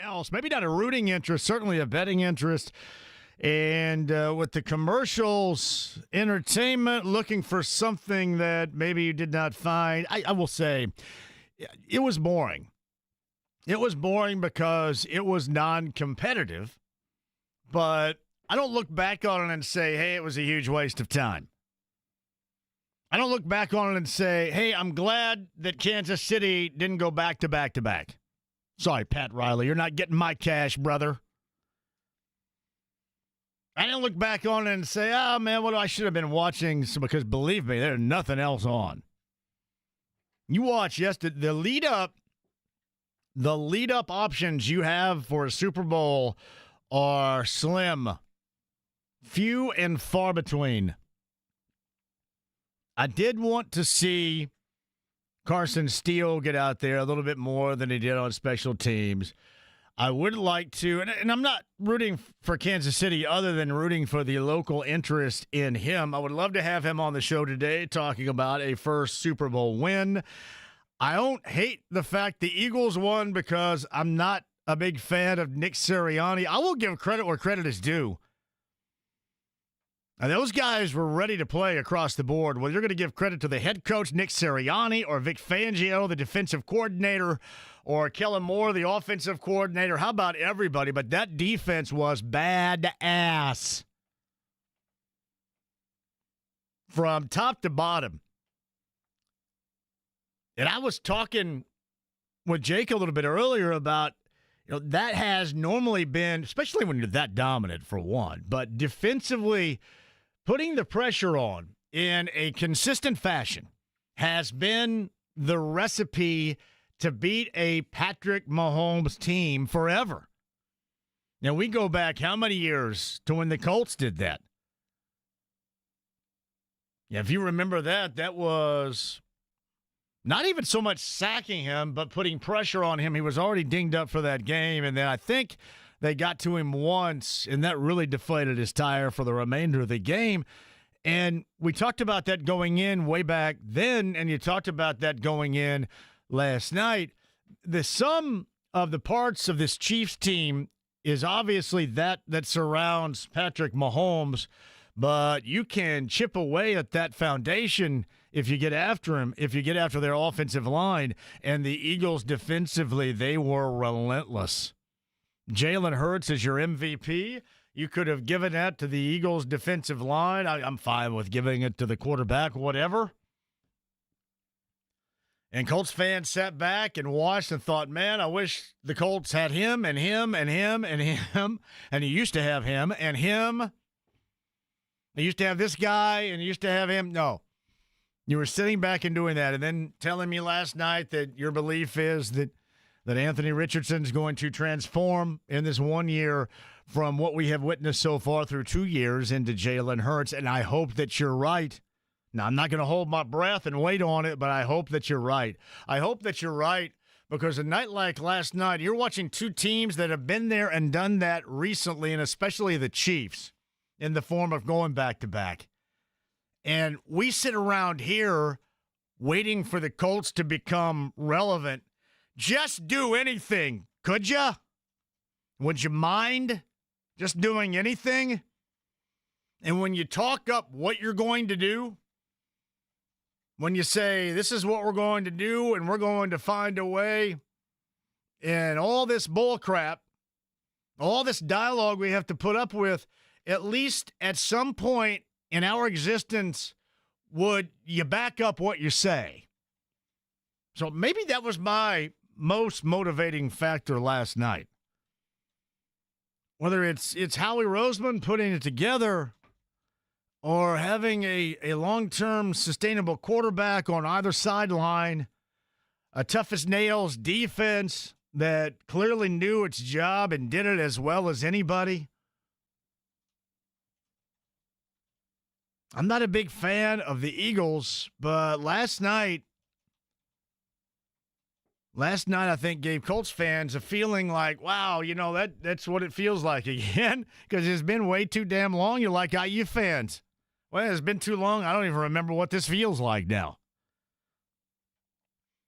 else, maybe not a rooting interest, certainly a betting interest. And with the commercials, entertainment, looking for something that maybe you did not find, I will say it was boring. It was boring because it was non-competitive, but I don't look back on it and say, hey, it was a huge waste of time. I don't look back on it and say, hey, I'm glad that Kansas City didn't go back to back to back. Sorry, Pat Riley, you're not getting my cash, brother. I didn't look back on it and say, oh, man, what I should have been watching, because believe me, there's nothing else on. You watch, yes, the lead-up options you have for a Super Bowl are slim, few and far between. I did want to see Carson Steele get out there a little bit more than he did on special teams. I would like to, and I'm not rooting for Kansas City other than rooting for the local interest in him. I would love to have him on the show today talking about a first Super Bowl win. I don't hate the fact the Eagles won because I'm not a big fan of Nick Sirianni. I will give credit where credit is due. And those guys were ready to play across the board. Whether you're going to give credit to the head coach, Nick Sirianni, or Vic Fangio, the defensive coordinator, or Kellen Moore, the offensive coordinator, how about everybody? But that defense was badass from top to bottom. And I was talking with Jake a little bit earlier about, that has normally been, especially when you're that dominant for one, but defensively, putting the pressure on in a consistent fashion has been the recipe to beat a Patrick Mahomes team forever. Now, we go back how many years to when the Colts did that? Yeah, if you remember that was not even so much sacking him, but putting pressure on him. He was already dinged up for that game, and then I think they got to him once, and that really deflated his tire for the remainder of the game. And we talked about that going in way back then, and you talked about that going in last night. The sum of the parts of this Chiefs team is obviously that surrounds Patrick Mahomes, but you can chip away at that foundation if you get after him, if you get after their offensive line. And the Eagles defensively, they were relentless. Jalen Hurts is your MVP. You could have given that to the Eagles' defensive line. I'm fine with giving it to the quarterback, whatever. And Colts fans sat back and watched and thought, man, I wish the Colts had him and him and him and him. And you used to have him and him. They used to have this guy and you used to have him. No. You were sitting back and doing that and then telling me last night that your belief is that Anthony Richardson's going to transform in this 1 year from what we have witnessed so far through 2 years into Jalen Hurts, and I hope that you're right. Now, I'm not going to hold my breath and wait on it, but I hope that you're right. I hope that you're right because a night like last night, you're watching two teams that have been there and done that recently, and especially the Chiefs in the form of going back-to-back. And we sit around here waiting for the Colts to become relevant. Just do anything, could ya? Would you mind just doing anything? And when you talk up what you're going to do, when you say, this is what we're going to do and we're going to find a way, and all this bull crap, all this dialogue we have to put up with, at least at some point in our existence, would you back up what you say? So maybe that was my most motivating factor last night. Whether it's Howie Roseman putting it together or having a long-term sustainable quarterback on either sideline, a tough-as-nails defense that clearly knew its job and did it as well as anybody. I'm not a big fan of the Eagles, but last night I think gave Colts fans a feeling like, wow, that's what it feels like again, because it's been way too damn long. You're like IU fans. Well, it's been too long. I don't even remember what this feels like now.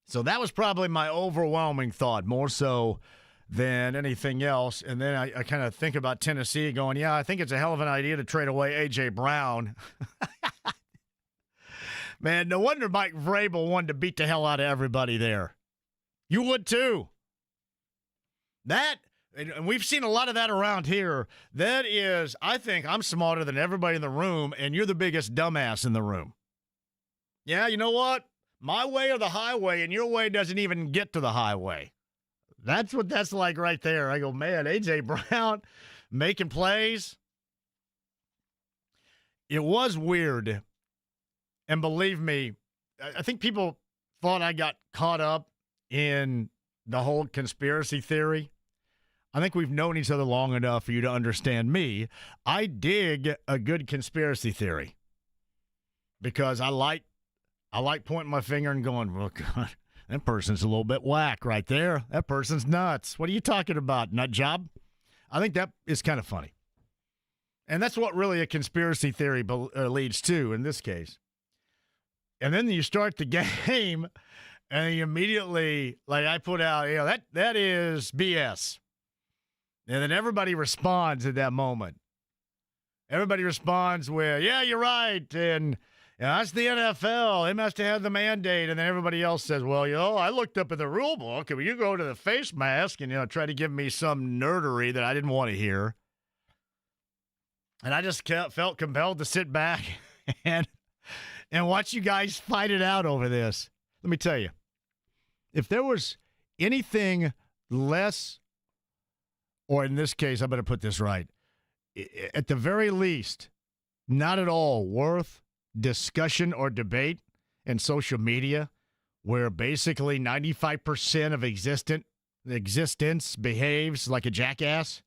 So that was probably my overwhelming thought, more so than anything else. And then I kind of think about Tennessee going, yeah, I think it's a hell of an idea to trade away A.J. Brown. Man, no wonder Mike Vrabel wanted to beat the hell out of everybody there. You would too. That, and we've seen a lot of that around here. That is, I think I'm smarter than everybody in the room, and you're the biggest dumbass in the room. Yeah, you know what? My way or the highway, and your way doesn't even get to the highway. That's what that's like right there. I go, man, A.J. Brown making plays. It was weird. And believe me, I think people thought I got caught up in the whole conspiracy theory. I think we've known each other long enough for you to understand me. I dig a good conspiracy theory because I like pointing my finger and going, well, God, that person's a little bit whack right there. That person's nuts. What are you talking about, nut job? I think that is kind of funny. And that's what really a conspiracy theory leads to in this case. And then you start the game, and you immediately, like I put out, that is BS. And then everybody responds at that moment. Everybody responds with, yeah, you're right. And that's the NFL. They must have had the mandate. And then everybody else says, well, I looked up in the rule book. And you go to the face mask and, try to give me some nerdery that I didn't want to hear. And I just felt compelled to sit back and watch you guys fight it out over this. Let me tell you, if there was anything less, or in this case, I better put this right, at the very least, not at all worth discussion or debate in social media, where basically 95% of existence behaves like a jackass,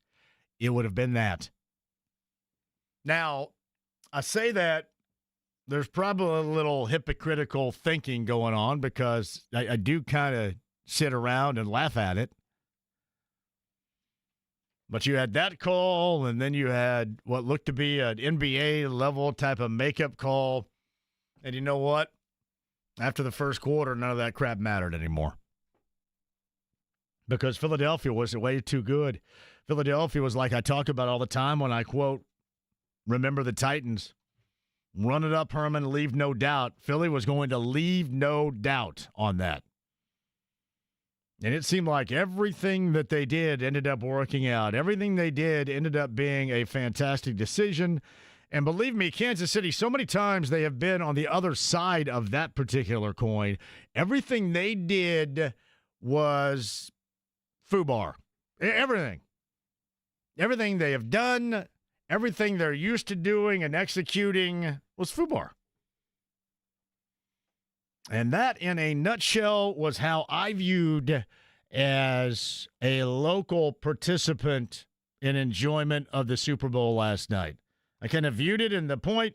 it would have been that. Now, I say that there's probably a little hypocritical thinking going on because I do kind of sit around and laugh at it. But you had that call, and then you had what looked to be an NBA level type of makeup call. And you know what? After the first quarter, none of that crap mattered anymore. Because Philadelphia was way too good. Philadelphia was like I talk about all the time when I quote, remember the Titans. Run it up, Herman, leave no doubt. Philly was going to leave no doubt on that. And it seemed like everything that they did ended up working out. Everything they did ended up being a fantastic decision. And believe me, Kansas City, so many times they have been on the other side of that particular coin. Everything they did was FUBAR. Everything. Everything they have done, everything they're used to doing and executing was FUBAR. And that, in a nutshell, was how I viewed as a local participant in enjoyment of the Super Bowl last night. I kind of viewed it in the point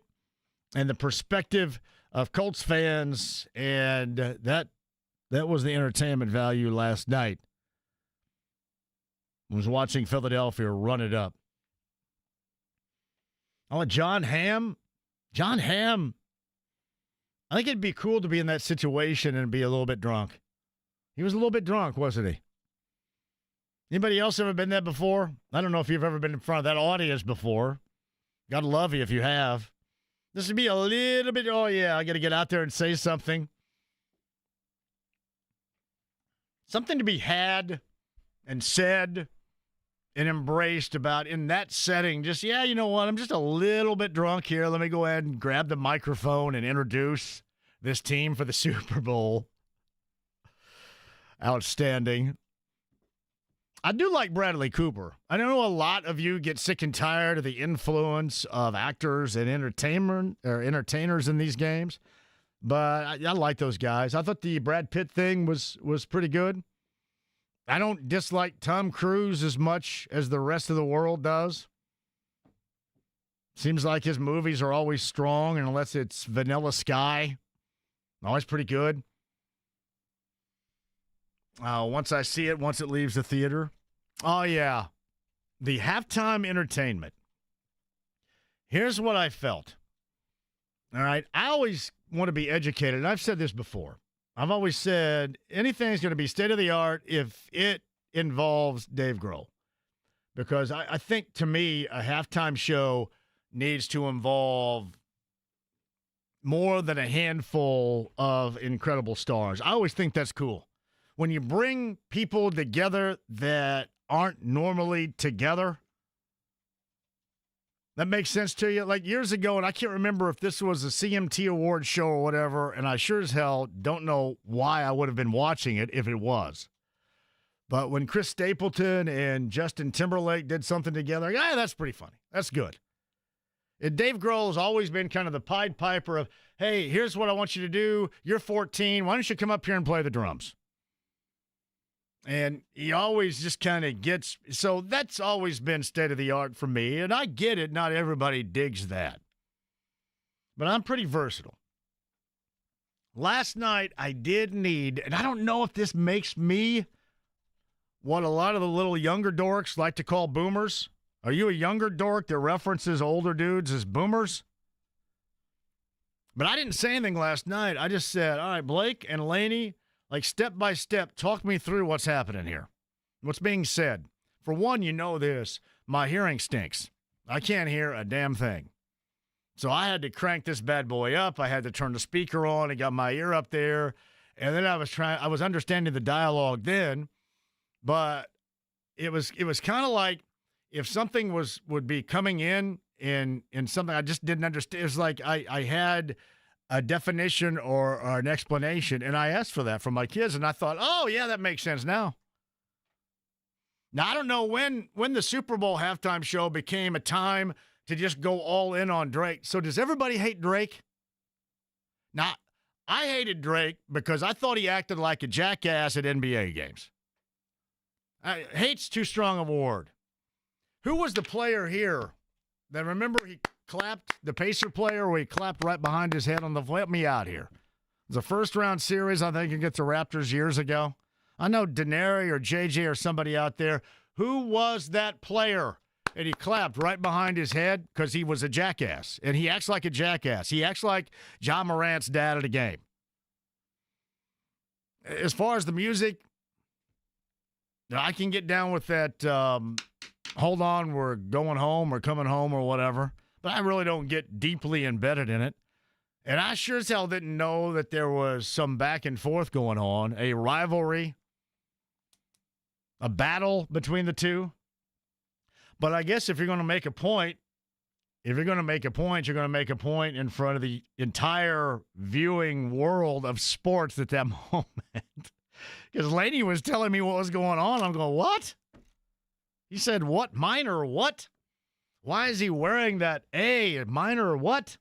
and the perspective of Colts fans, and that was the entertainment value last night. I was watching Philadelphia run it up. Oh, John Hamm, I think it'd be cool to be in that situation and be a little bit drunk. He was a little bit drunk, wasn't he? Anybody else ever been there before? I don't know if you've ever been in front of that audience before. God love you if you have. This would be a little bit, oh yeah, I got to get out there and say something. Something to be had and said and embraced about in that setting. Just, yeah, you know what? I'm just a little bit drunk here. Let me go ahead and grab the microphone and introduce this team for the Super Bowl. Outstanding. I do like Bradley Cooper. I know a lot of you get sick and tired of the influence of actors and entertainers in these games, but I like those guys. I thought the Brad Pitt thing was pretty good. I don't dislike Tom Cruise as much as the rest of the world does. Seems like his movies are always strong, and unless it's Vanilla Sky, always pretty good. Once I see it, once it leaves the theater. Oh, yeah. The halftime entertainment. Here's what I felt. All right. I always want to be educated, and I've said this before. I've always said anything's going to be state of the art if it involves Dave Grohl. Because I think, to me, a halftime show needs to involve more than a handful of incredible stars. I always think that's cool. When you bring people together that aren't normally together, that makes sense to you? Like years ago, and I can't remember if this was a CMT award show or whatever, and I sure as hell don't know why I would have been watching it if it was. But when Chris Stapleton and Justin Timberlake did something together, yeah, that's pretty funny. That's good. And Dave Grohl has always been kind of the Pied Piper of, hey, here's what I want you to do. You're 14. Why don't you come up here and play the drums? And he always just kind of gets, so that's always been state of the art for me. And I get it. Not everybody digs that. But I'm pretty versatile. Last night I did need, and I don't know if this makes me what a lot of the little younger dorks like to call boomers. Are you a younger dork that references older dudes as boomers? But I didn't say anything last night. I just said, all right, Blake and Laney, like step by step, talk me through what's happening here. What's being said. For one, you know this, my hearing stinks. I can't hear a damn thing. So I had to crank this bad boy up. I had to turn the speaker on and got my ear up there. And then I was understanding the dialogue then, but it was kind of like if something would be coming in something I just didn't understand. It was like I had a definition or an explanation, and I asked for that from my kids, and I thought, oh, yeah, that makes sense now. Now, I don't know when the Super Bowl halftime show became a time to just go all in on Drake. So does everybody hate Drake? Now, I hated Drake because I thought he acted like a jackass at NBA games. Hate's too strong a word. Who was the player here that, remember, he clapped, the Pacer player, where he clapped right behind his head on the, help me out here. It was a first-round series, I think, against the Raptors years ago. I know Denary or JJ or somebody out there. Who was that player? And he clapped right behind his head because he was a jackass. And he acts like a jackass. He acts like John Morant's dad at a game. As far as the music, I can get down with that, hold on, we're going home or coming home or whatever. But I really don't get deeply embedded in it. And I sure as hell didn't know that there was some back and forth going on, a rivalry, a battle between the two. But I guess if you're going to make a point, you're going to make a point in front of the entire viewing world of sports at that moment. Because Laney was telling me what was going on. I'm going, what? He said, what? Minor what? Why is he wearing that A? Minor what?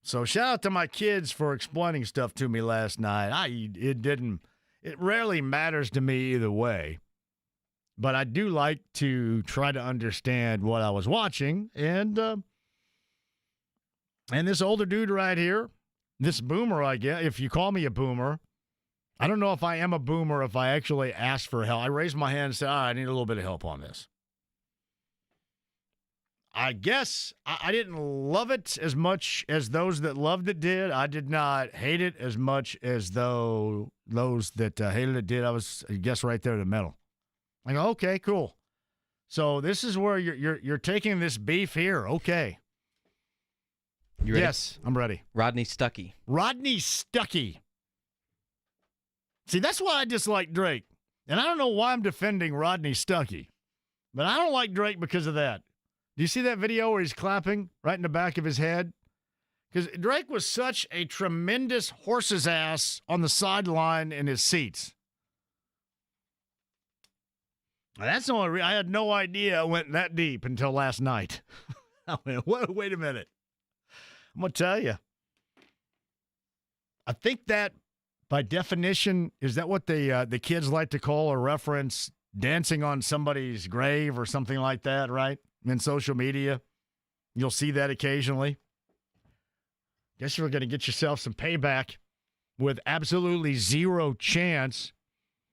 So shout out to my kids for explaining stuff to me last night. It rarely matters to me either way. But I do like to try to understand what I was watching. And this older dude right here, this boomer, I guess, if you call me a boomer, I don't know if I am a boomer if I actually asked for help. I raised my hand and said, I need a little bit of help on this. I guess I didn't love it as much as those that loved it did. I did not hate it as much as those that hated it did. I was, I guess, right there in the middle. I go, okay, cool. So this is where you're taking this beef here. Okay. You ready? Yes, I'm ready. Rodney Stuckey. Rodney Stuckey. See, that's why I dislike Drake. And I don't know why I'm defending Rodney Stuckey, but I don't like Drake because of that. Do you see that video where he's clapping right in the back of his head? Because Drake was such a tremendous horse's ass on the sideline in his seats. That's the only reason. I had no idea it went that deep until last night. I went, wait a minute. I'm going to tell you. I think that, by definition, is that what the kids like to call or reference dancing on somebody's grave or something like that, right? In social media. You'll see that occasionally. Guess you're going to get yourself some payback with absolutely zero chance,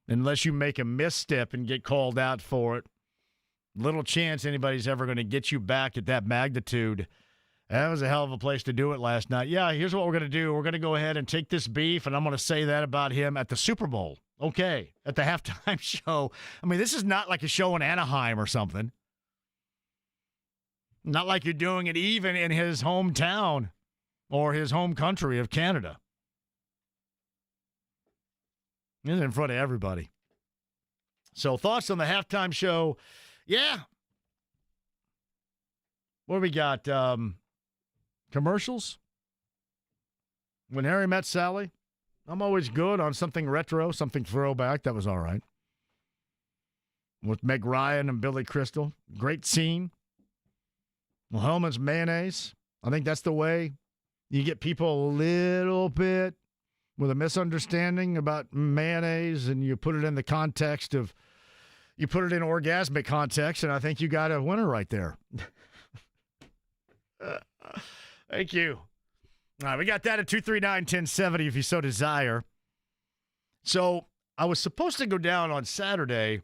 unless you make a misstep and get called out for it. Little chance anybody's ever going to get you back at that magnitude. That was a hell of a place to do it last night. Yeah, here's what we're going to do. We're going to go ahead and take this beef, and I'm going to say that about him at the Super Bowl Okay, at the halftime show. I mean, this is not like a show in Anaheim or something. Not like you're doing it even in his hometown or his home country of Canada. It's in front of everybody. So thoughts on the halftime show? Yeah. What do we got? Commercials? When Harry Met Sally? I'm always good on something retro, something throwback. That was all right. With Meg Ryan and Billy Crystal. Great scene. Well, Hellman's mayonnaise. I think that's the way you get people a little bit with a misunderstanding about mayonnaise, and you put it in the context of, you put it in orgasmic context, and I think you got a winner right there. Thank you. All right, we got that at 239-1070 if you so desire. So I was supposed to go down on Saturday.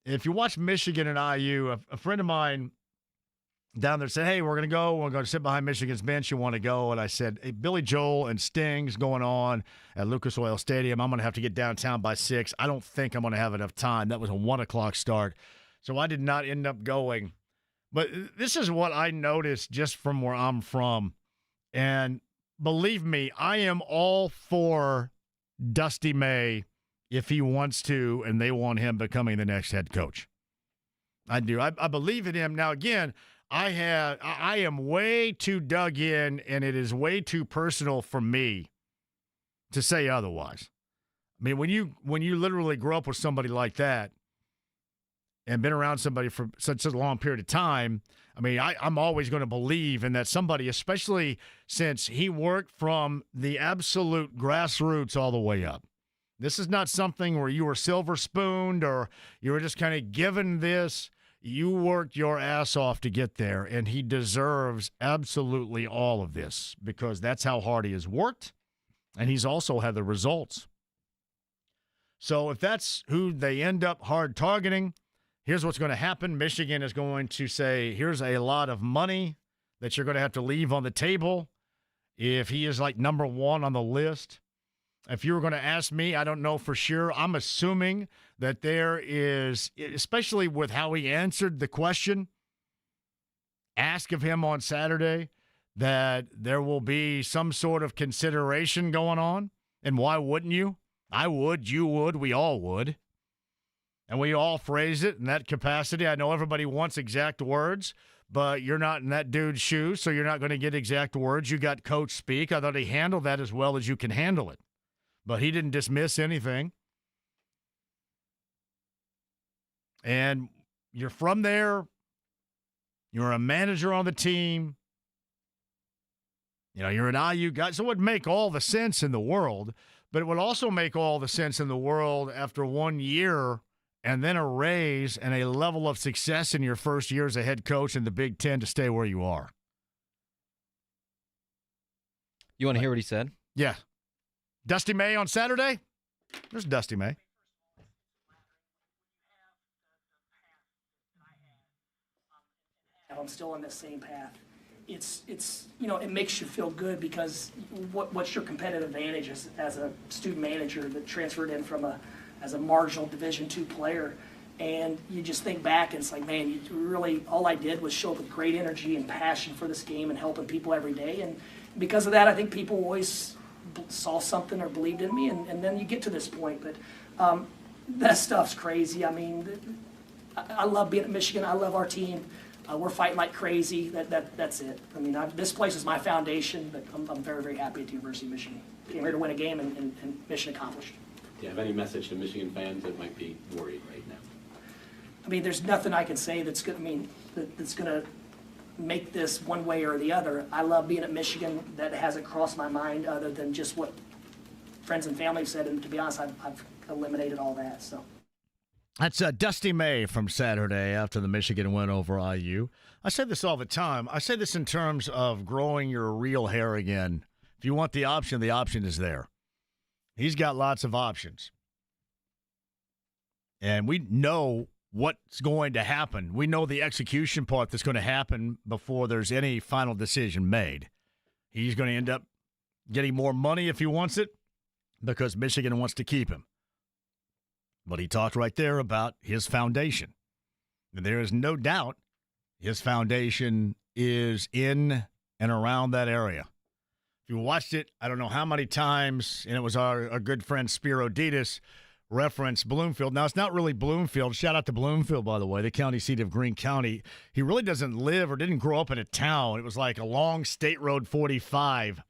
If you watch Michigan and IU, a friend of mine down there said, hey, we're going to sit behind Michigan's bench. You want to go? And I said, hey, Billy Joel and Sting's going on at Lucas Oil Stadium. I'm going to have to get downtown by 6. I don't think I'm going to have enough time. That was a 1 o'clock start. So I did not end up going. But this is what I noticed just from where I'm from. And believe me, I am all for Dusty May if he wants to and they want him becoming the next head coach. I do. I believe in him. Now, again, I am way too dug in, and it is way too personal for me to say otherwise. I mean, when you literally grow up with somebody like that and been around somebody for such a long period of time, I mean, I'm always going to believe in that somebody, especially since he worked from the absolute grassroots all the way up. This is not something where you were silver spooned or you were just kind of given this. You worked your ass off to get there, and he deserves absolutely all of this because that's how hard he has worked, and he's also had the results. So if that's who they end up hard targeting, here's what's going to happen. Michigan is going to say, here's a lot of money that you're going to have to leave on the table if he is like number 1 on the list. If you were going to ask me, I don't know for sure. I'm assuming that there is, especially with how he answered the question asked of him on Saturday, that there will be some sort of consideration going on. And why wouldn't you? I would, you would, we all would. And we all phrase it in that capacity. I know everybody wants exact words, but you're not in that dude's shoes, so you're not going to get exact words. You got coach speak. I thought he handled that as well as you can handle it. But he didn't dismiss anything. And you're from there. You're a manager on the team. You know, you're an IU guy. So it would make all the sense in the world. But it would also make all the sense in the world after 1 year and then a raise and a level of success in your first year as a head coach in the Big Ten to stay where you are. You want to hear what he said? Yeah. Dusty May on Saturday? There's Dusty May. I'm still on that same path. It's it makes you feel good because what's your competitive advantage as a student manager that transferred in from as a marginal Division II player, and you just think back and it's like, man, you really, all I did was show up with great energy and passion for this game and helping people every day, and because of that, I think people always saw something or believed in me, and then you get to this point. But that stuff's crazy. I mean, I love being at Michigan. I love our team. We're fighting like crazy. That's it. I mean, this place is my foundation, but I'm very, very happy at the University of Michigan. Came here to win a game, and mission accomplished. Do you have any message to Michigan fans that might be worried right now? I mean, there's nothing I can say that's going. That's going to make this one way or the other. I love being at Michigan. That hasn't crossed my mind other than just what friends and family said. And to be honest, I've eliminated all that. So. That's Dusty May from Saturday after the Michigan win over IU. I say this all the time. I say this in terms of growing your real hair again. If you want the option is there. He's got lots of options. And we know what's going to happen. We know the execution part that's going to happen before there's any final decision made. He's going to end up getting more money if he wants it because Michigan wants to keep him. But he talked right there about his foundation. And there is no doubt his foundation is in and around that area. If you watched it, I don't know how many times, and it was our good friend Spiro Ditas referenced Bloomfield. Now, it's not really Bloomfield. Shout out to Bloomfield, by the way, the county seat of Greene County. He really doesn't live or didn't grow up in a town. It was like along State Road 45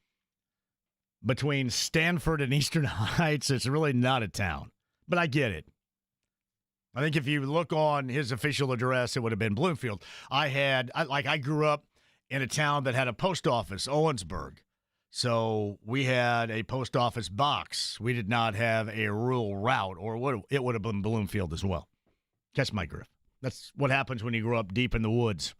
between Stanford and Eastern Heights. It's really not a town, but I get it. I think if you look on his official address, it would have been Bloomfield. I grew up in a town that had a post office, Owensburg. So we had a post office box. We did not have a rural route, or it would have been Bloomfield as well. Catch my drift. That's what happens when you grow up deep in the woods.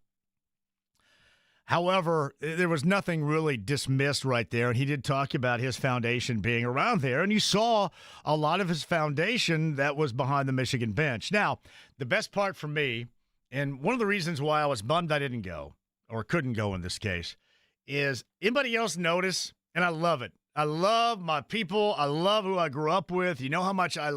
However, there was nothing really dismissed right there, and he did talk about his foundation being around there, and you saw a lot of his foundation that was behind the Michigan bench. Now, the best part for me, and one of the reasons why I was bummed I didn't go, or couldn't go in this case, is anybody else notice, and I love it. I love my people. I love who I grew up with. You know how much I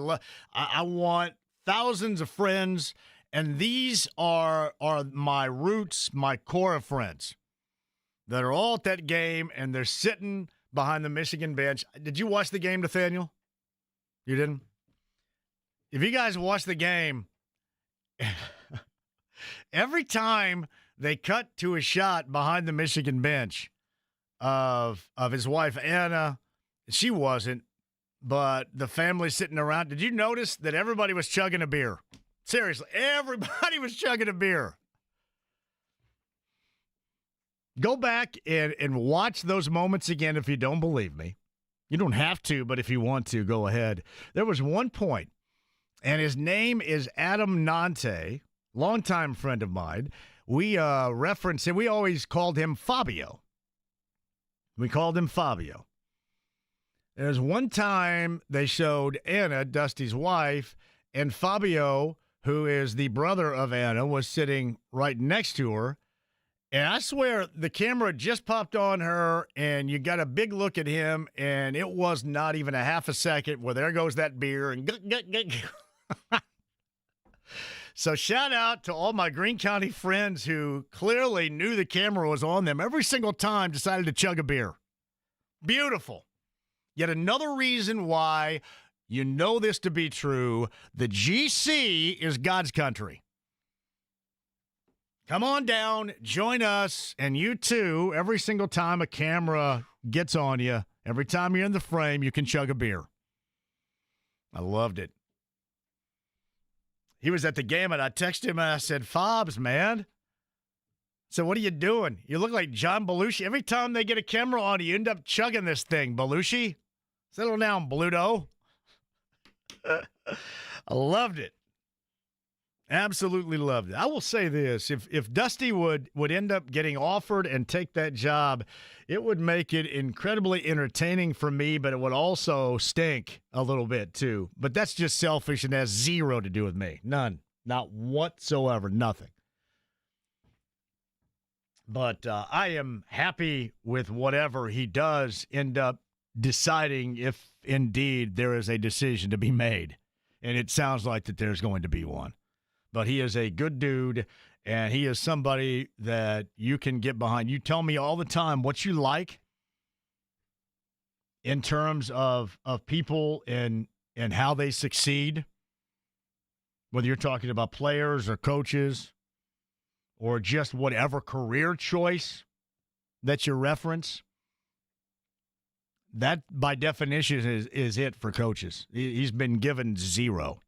want thousands of friends, and these are my roots, my core of friends that are all at that game, and they're sitting behind the Michigan bench. Did you watch the game, Nathaniel? You didn't? If you guys watch the game, every time they cut to a shot behind the Michigan bench of his wife, Anna. She wasn't, but the family sitting around. Did you notice that everybody was chugging a beer? Seriously, everybody was chugging a beer. Go back and watch those moments again if you don't believe me. You don't have to, but if you want to, go ahead. There was one point, and his name is Adam Nante, longtime friend of mine. We referenced him. We always called him Fabio. We called him Fabio. There's one time they showed Anna, Dusty's wife, and Fabio, who is the brother of Anna, was sitting right next to her. And I swear the camera just popped on her, and you got a big look at him, and it was not even a half a second where there goes that beer and So shout out to all my Greene County friends who clearly knew the camera was on them. Every single time decided to chug a beer. Beautiful. Yet another reason why you know this to be true. The GC is God's country. Come on down, join us, and you too, every single time a camera gets on you, every time you're in the frame, you can chug a beer. I loved it. He was at the game, and I texted him, and I said, Fobs, man. So what are you doing? You look like John Belushi. Every time they get a camera on you end up chugging this thing, Belushi. Settle down, Bluto. I loved it. Absolutely loved it. I will say this. If Dusty would end up getting offered and take that job, it would make it incredibly entertaining for me, but it would also stink a little bit too. But that's just selfish and has zero to do with me. None. Not whatsoever. Nothing. But I am happy with whatever he does end up deciding, if indeed there is a decision to be made. And it sounds like that there's going to be one. But he is a good dude, and he is somebody that you can get behind. You tell me all the time what you like in terms of people and how they succeed, whether you're talking about players or coaches or just whatever career choice that you reference. That, by definition, is it for coaches. He's been given zero.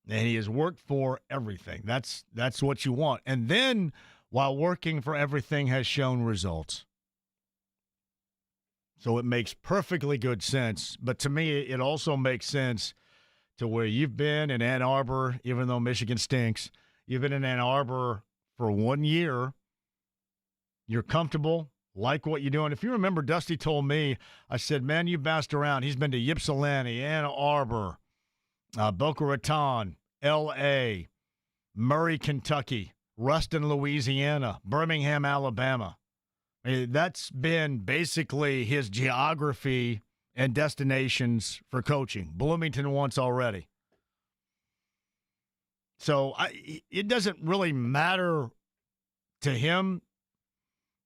And he has worked for everything. That's what you want. And then, while working for everything, has shown results. So it makes perfectly good sense. But to me, it also makes sense to where you've been in Ann Arbor, even though Michigan stinks. You've been in Ann Arbor for 1 year. You're comfortable, like what you're doing. If you remember, Dusty told me, I said, man, you bounced around. He's been to Ypsilanti, Ann Arbor, Boca Raton, L.A., Murray, Kentucky, Ruston, Louisiana, Birmingham, Alabama. I mean, that's been basically his geography and destinations for coaching. Bloomington once already. So it doesn't really matter to him,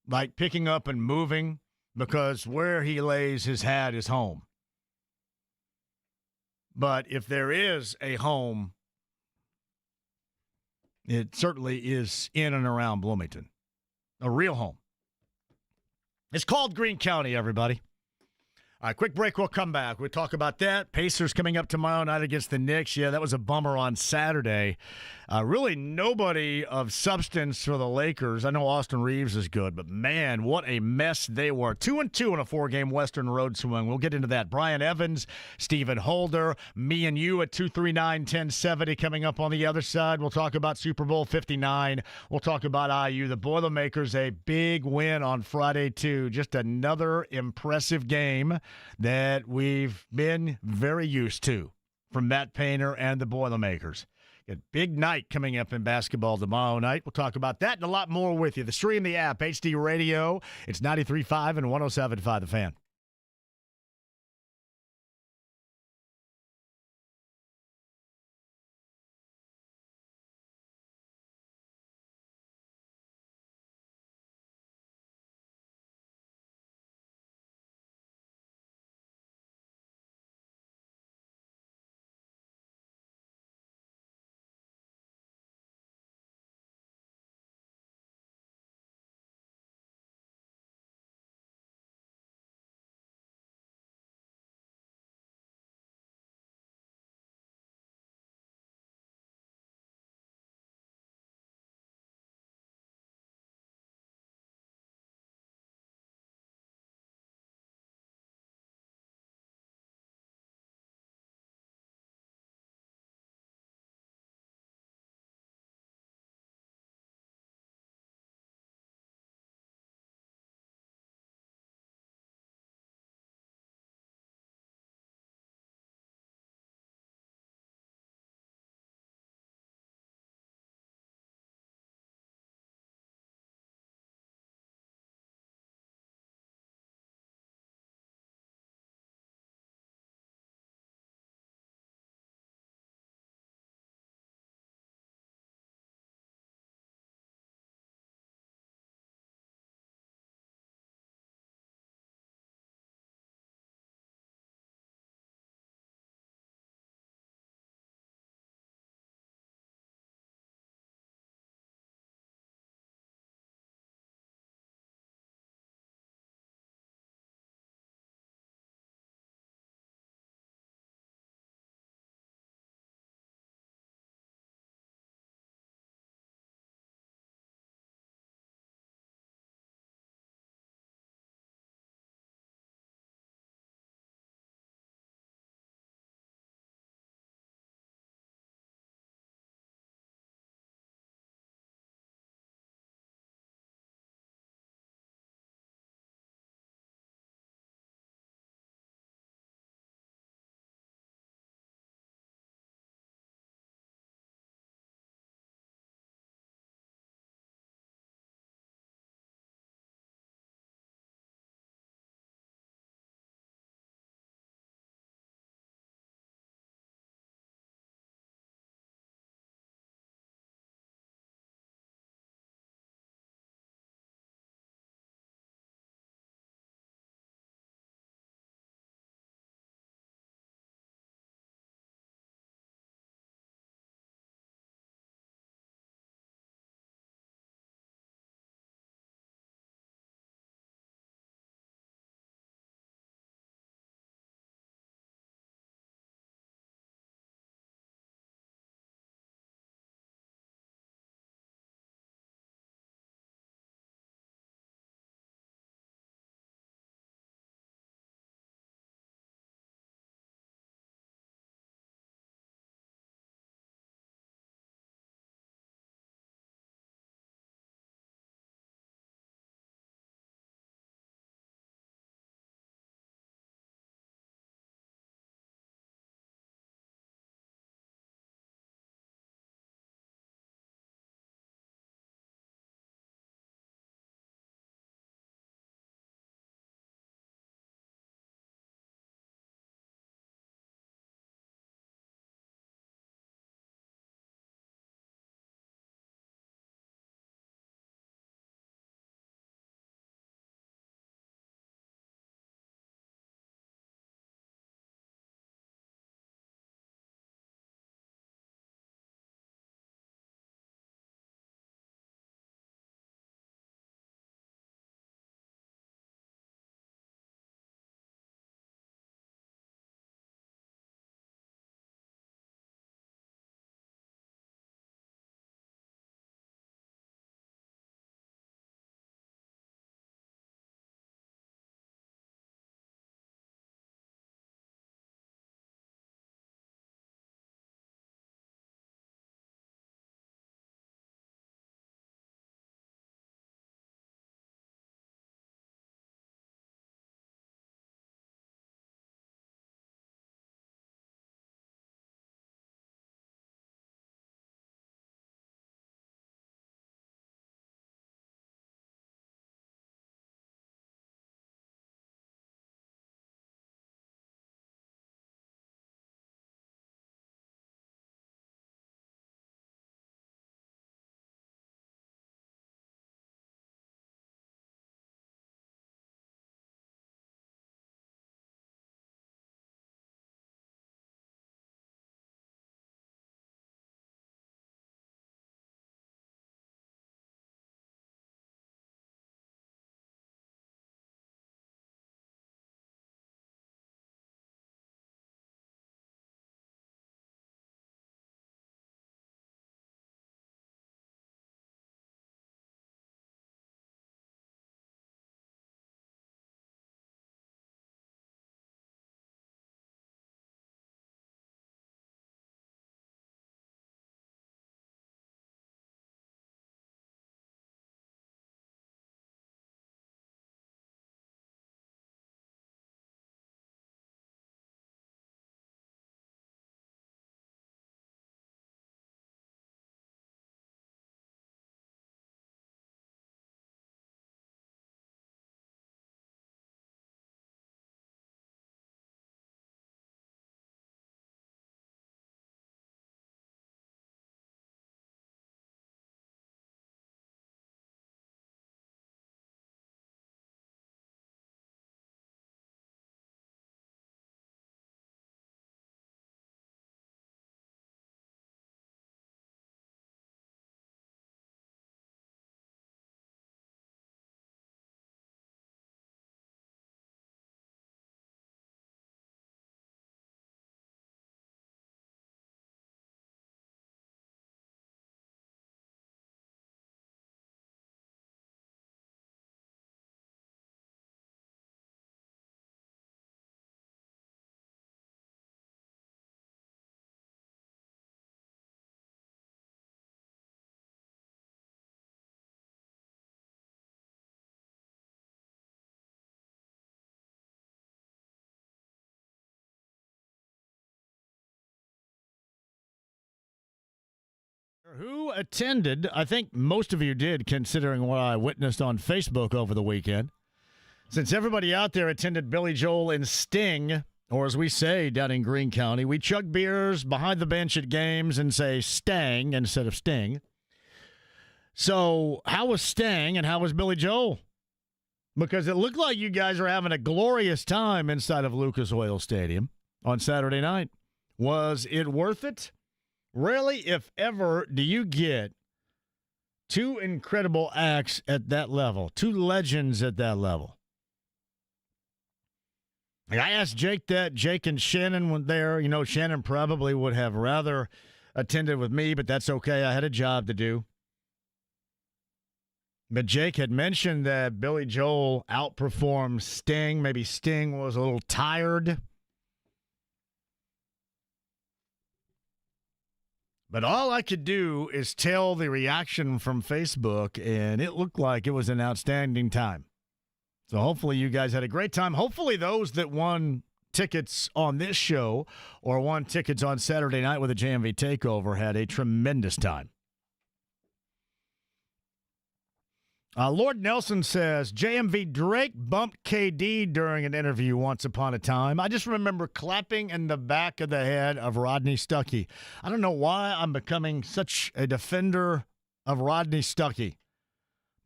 like picking up and moving, because where he lays his hat is home. But if there is a home, it certainly is in and around Bloomington. A real home. It's called Greene County, everybody. All right, quick break. We'll come back. We'll talk about that. Pacers coming up tomorrow night against the Knicks. Yeah, that was a bummer on Saturday. Really nobody of substance for the Lakers. I know Austin Reeves is good, but man, what a mess they were. 2-2 in a 4-game Western road swing. We'll get into that. Brian Evans, Stephen Holder, me and you at 239-1070 coming up on the other side. We'll talk about Super Bowl 59. We'll talk about IU. The Boilermakers, a big win on Friday, too. Just another impressive game that we've been very used to from Matt Painter and the Boilermakers. A big night coming up in basketball tomorrow night. We'll talk about that and a lot more with you. The stream, the app, HD Radio. It's 93.5 and 107.5 The Fan. Who attended, I think most of you did, considering what I witnessed on Facebook over the weekend. Since everybody out there attended Billy Joel and Sting, or as we say down in Greene County, we chug beers behind the bench at games and say Stang instead of Sting. So how was Stang and how was Billy Joel? Because it looked like you guys are having a glorious time inside of Lucas Oil Stadium on Saturday night. Was it worth it? Rarely, if ever, do you get two incredible acts at that level, two legends at that level. Like I asked Jake that. Jake and Shannon went there. You know, Shannon probably would have rather attended with me, but that's okay. I had a job to do. But Jake had mentioned that Billy Joel outperformed Sting. Maybe Sting was a little tired. But all I could do is tell the reaction from Facebook, and it looked like it was an outstanding time. So hopefully you guys had a great time. Hopefully those that won tickets on this show or won tickets on Saturday night with a JMV takeover had a tremendous time. Lord Nelson says, JMV Drake bumped KD during an interview once upon a time. I just remember clapping in the back of the head of Rodney Stuckey. I don't know why I'm becoming such a defender of Rodney Stuckey,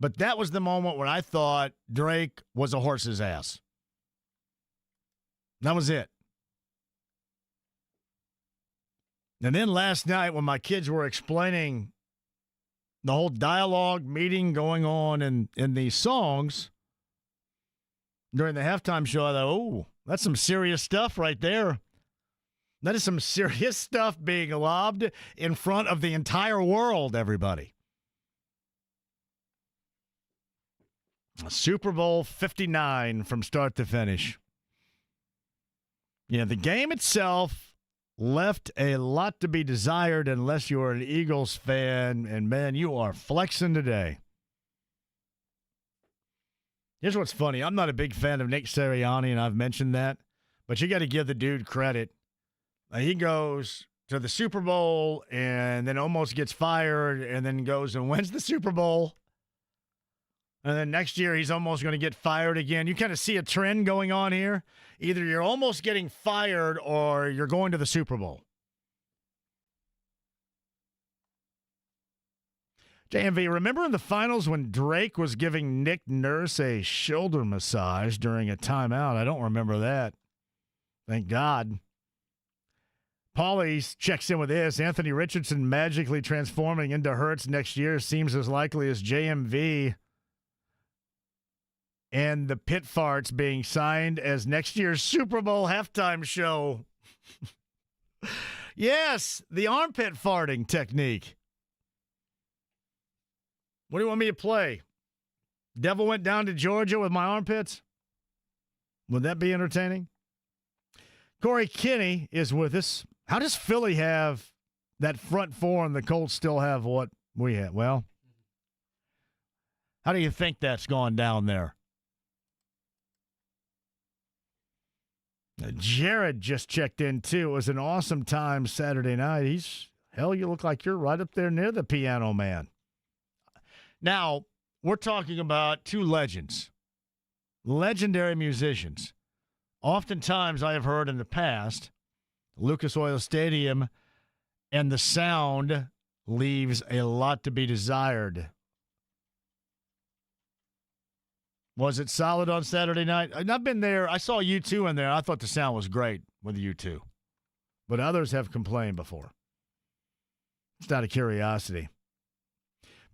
but that was the moment when I thought Drake was a horse's ass. That was it. And then last night when my kids were explaining the whole dialogue meeting going on in these songs during the halftime show, I thought, oh, that's some serious stuff right there. That is some serious stuff being lobbed in front of the entire world, everybody. Super Bowl 59 from start to finish. Yeah, the game itself left a lot to be desired unless you're an Eagles fan, and man, you are flexing today. Here's what's funny. I'm not a big fan of Nick Sirianni, and I've mentioned that, but you got to give the dude credit. He goes to the Super Bowl and then almost gets fired and then goes and wins the Super Bowl. And then next year, he's almost going to get fired again. You kind of see a trend going on here. Either you're almost getting fired or you're going to the Super Bowl. JMV, remember in the finals when Drake was giving Nick Nurse a shoulder massage during a timeout? I don't remember that. Thank God. Paulie checks in with this. Anthony Richardson magically transforming into Hurts next year seems as likely as JMV. And the pit farts being signed as next year's Super Bowl halftime show. Yes, the armpit farting technique. What do you want me to play? Devil went down to Georgia with my armpits? Would that be entertaining? Corey Kinney is with us. How does Philly have that front four and the Colts still have what we have? Well, how do you think that's gone down there? Jared just checked in, too. It was an awesome time Saturday night. Hell, you look like you're right up there near the piano man. Now, we're talking about two legends, legendary musicians. Oftentimes, I have heard in the past, Lucas Oil Stadium and the sound leaves a lot to be desired. Was it solid on Saturday night? I've been there. I saw U2 in there. I thought the sound was great with U2. But others have complained before. Just out of curiosity.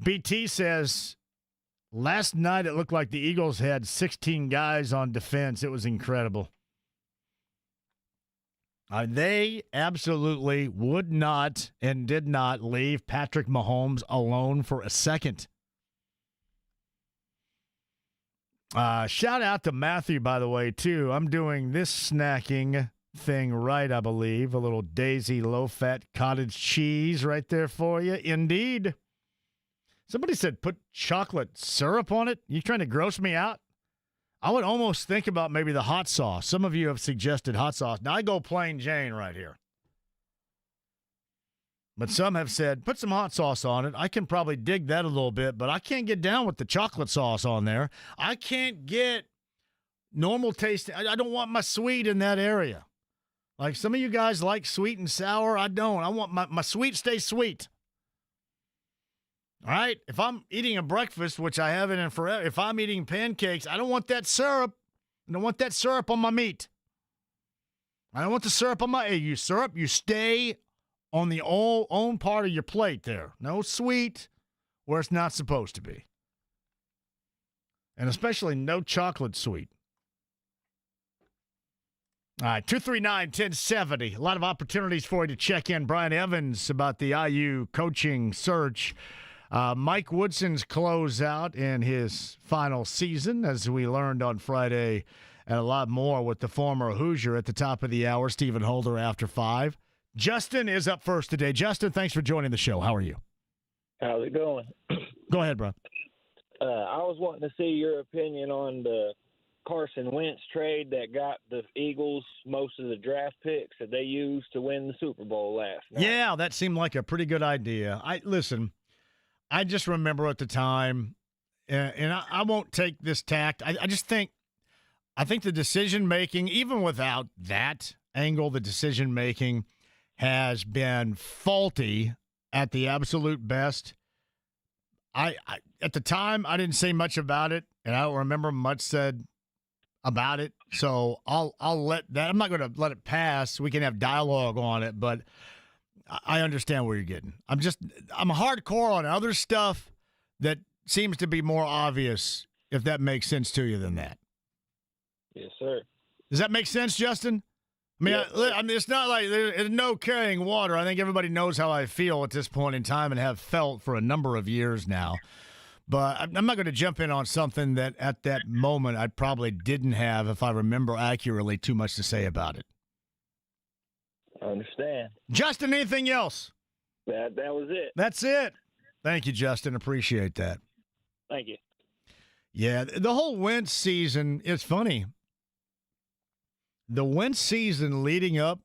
BT says, last night it looked like the Eagles had 16 guys on defense. It was incredible. They absolutely would not and did not leave Patrick Mahomes alone for a second. Shout out to Matthew, by the way, too. I'm doing this snacking thing right, I believe. A little Daisy low-fat cottage cheese right there for you. Indeed. Somebody said put chocolate syrup on it. You trying to gross me out? I would almost think about maybe the hot sauce. Some of you have suggested hot sauce. Now, I go plain Jane right here. But some have said, put some hot sauce on it. I can probably dig that a little bit, but I can't get down with the chocolate sauce on there. I can't get normal taste. I don't want my sweet in that area. Like some of you guys like sweet and sour. I don't. I want my sweet stay sweet. All right? If I'm eating a breakfast, which I haven't in forever, if I'm eating pancakes, I don't want that syrup. I don't want that syrup on my meat. I don't want the syrup on my syrup. You stay on the own part of your plate there. No sweet where it's not supposed to be. And especially no chocolate sweet. All right, 239-1070. A lot of opportunities for you to check in. Brian Evans about the IU coaching search. Mike Woodson's closeout in his final season, as we learned on Friday, and a lot more with the former Hoosier at the top of the hour, Stephen Holder, after 5. Justin is up first today. Justin, thanks for joining the show. How are you? How's it going? Go ahead, bro. I was wanting to see your opinion on the Carson Wentz trade that got the Eagles most of the draft picks that they used to win the Super Bowl last night. Yeah, that seemed like a pretty good idea. I just remember at the time, and I won't take this tact. I think the decision-making, even without that angle, the decision-making has been faulty at the absolute best. I at the time, I didn't say much about it, and I don't remember much said about it. So I'll let that. I'm not going to let it pass. We can have dialogue on it, but I understand where you're getting. I'm hardcore on other stuff that seems to be more obvious, if that makes sense to you, than that. Yes, sir. Does that make sense, Justin? I mean, I mean, it's not like there's no carrying water. I think everybody knows how I feel at this point in time and have felt for a number of years now. But I'm not going to jump in on something that at that moment I probably didn't have, if I remember accurately, too much to say about it. I understand. Justin, anything else? That was it. That's it. Thank you, Justin. Appreciate that. Thank you. Yeah, the whole Wentz season is funny. The Wentz season leading up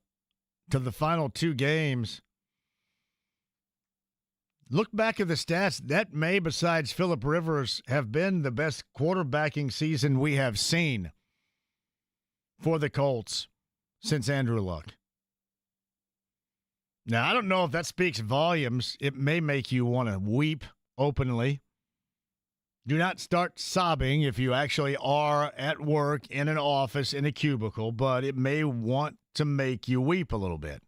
to the final 2 games, look back at the stats. That may, besides Phillip Rivers, have been the best quarterbacking season we have seen for the Colts since Andrew Luck. Now, I don't know if that speaks volumes. It may make you want to weep openly. Do not start sobbing if you actually are at work, in an office, in a cubicle, but it may want to make you weep a little bit.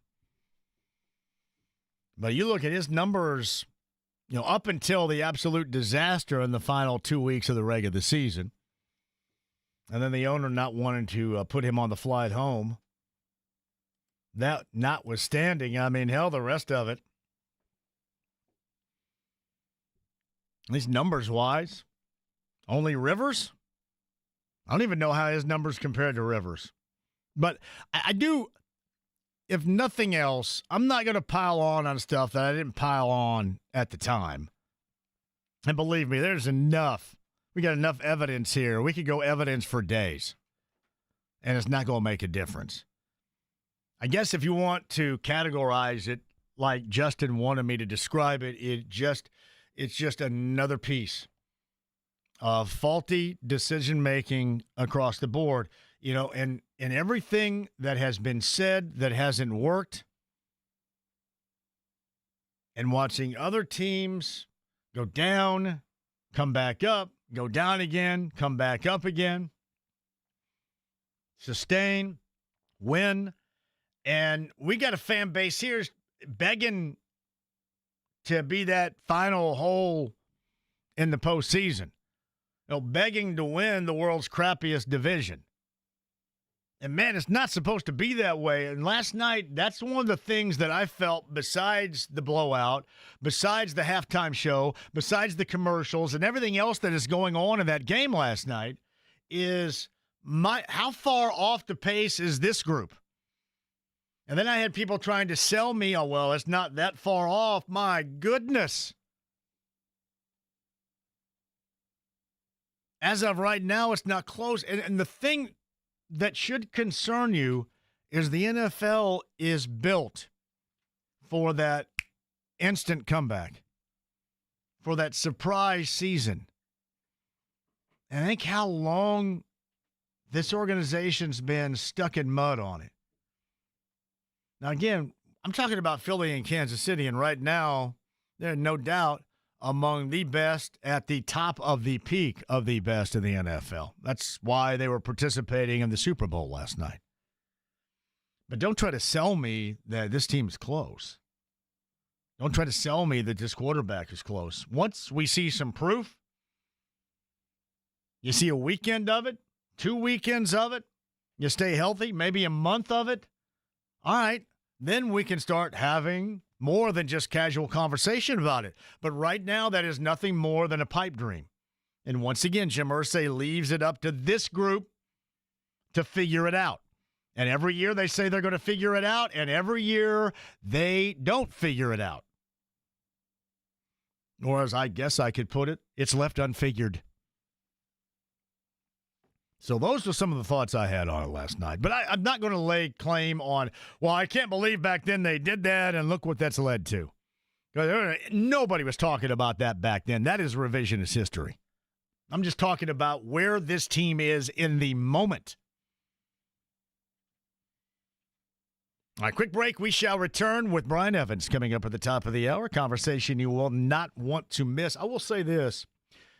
But you look at his numbers, up until the absolute disaster in the final 2 weeks of the regular season, and then the owner not wanting to put him on the flight home. That notwithstanding, I mean, hell, the rest of it, at least numbers-wise, only Rivers? I don't even know how his numbers compared to Rivers. But I do, if nothing else, I'm not going to pile on stuff that I didn't pile on at the time. And believe me, there's enough. We got enough evidence here. We could go evidence for days. And it's not going to make a difference. I guess if you want to categorize it like Justin wanted me to describe it, it's just another piece of faulty decision-making across the board. And everything that has been said that hasn't worked, and watching other teams go down, come back up, go down again, come back up again, sustain, win. And we got a fan base here begging to be that final hole in the postseason. Begging to win the world's crappiest division. And, man, it's not supposed to be that way. And last night, that's one of the things that I felt, besides the blowout, besides the halftime show, besides the commercials and everything else that is going on in that game last night, is how far off the pace is this group? And then I had people trying to sell me, it's not that far off. My goodness. As of right now, it's not close. And the thing that should concern you is the NFL is built for that instant comeback, for that surprise season. And think how long this organization's been stuck in mud on it. Now, again, I'm talking about Philly and Kansas City, and right now, they're no doubt among the best at the top of the peak of the best in the NFL. That's why they were participating in the Super Bowl last night. But don't try to sell me that this team is close. Don't try to sell me that this quarterback is close. Once we see some proof, you see a weekend of it, 2 weekends of it, you stay healthy, maybe a month of it, all right, then we can start having more than just casual conversation about it. But right now, that is nothing more than a pipe dream. And once again, Jim Irsay leaves it up to this group to figure it out. And every year they say they're going to figure it out, and every year they don't figure it out. Or as I guess I could put it, it's left unfigured. So those were some of the thoughts I had on it last night. But I'm not going to lay claim on, well, I can't believe back then they did that, and look what that's led to. Nobody was talking about that back then. That is revisionist history. I'm just talking about where this team is in the moment. All right, quick break. We shall return with Brian Evans coming up at the top of the hour. Conversation you will not want to miss. I will say this.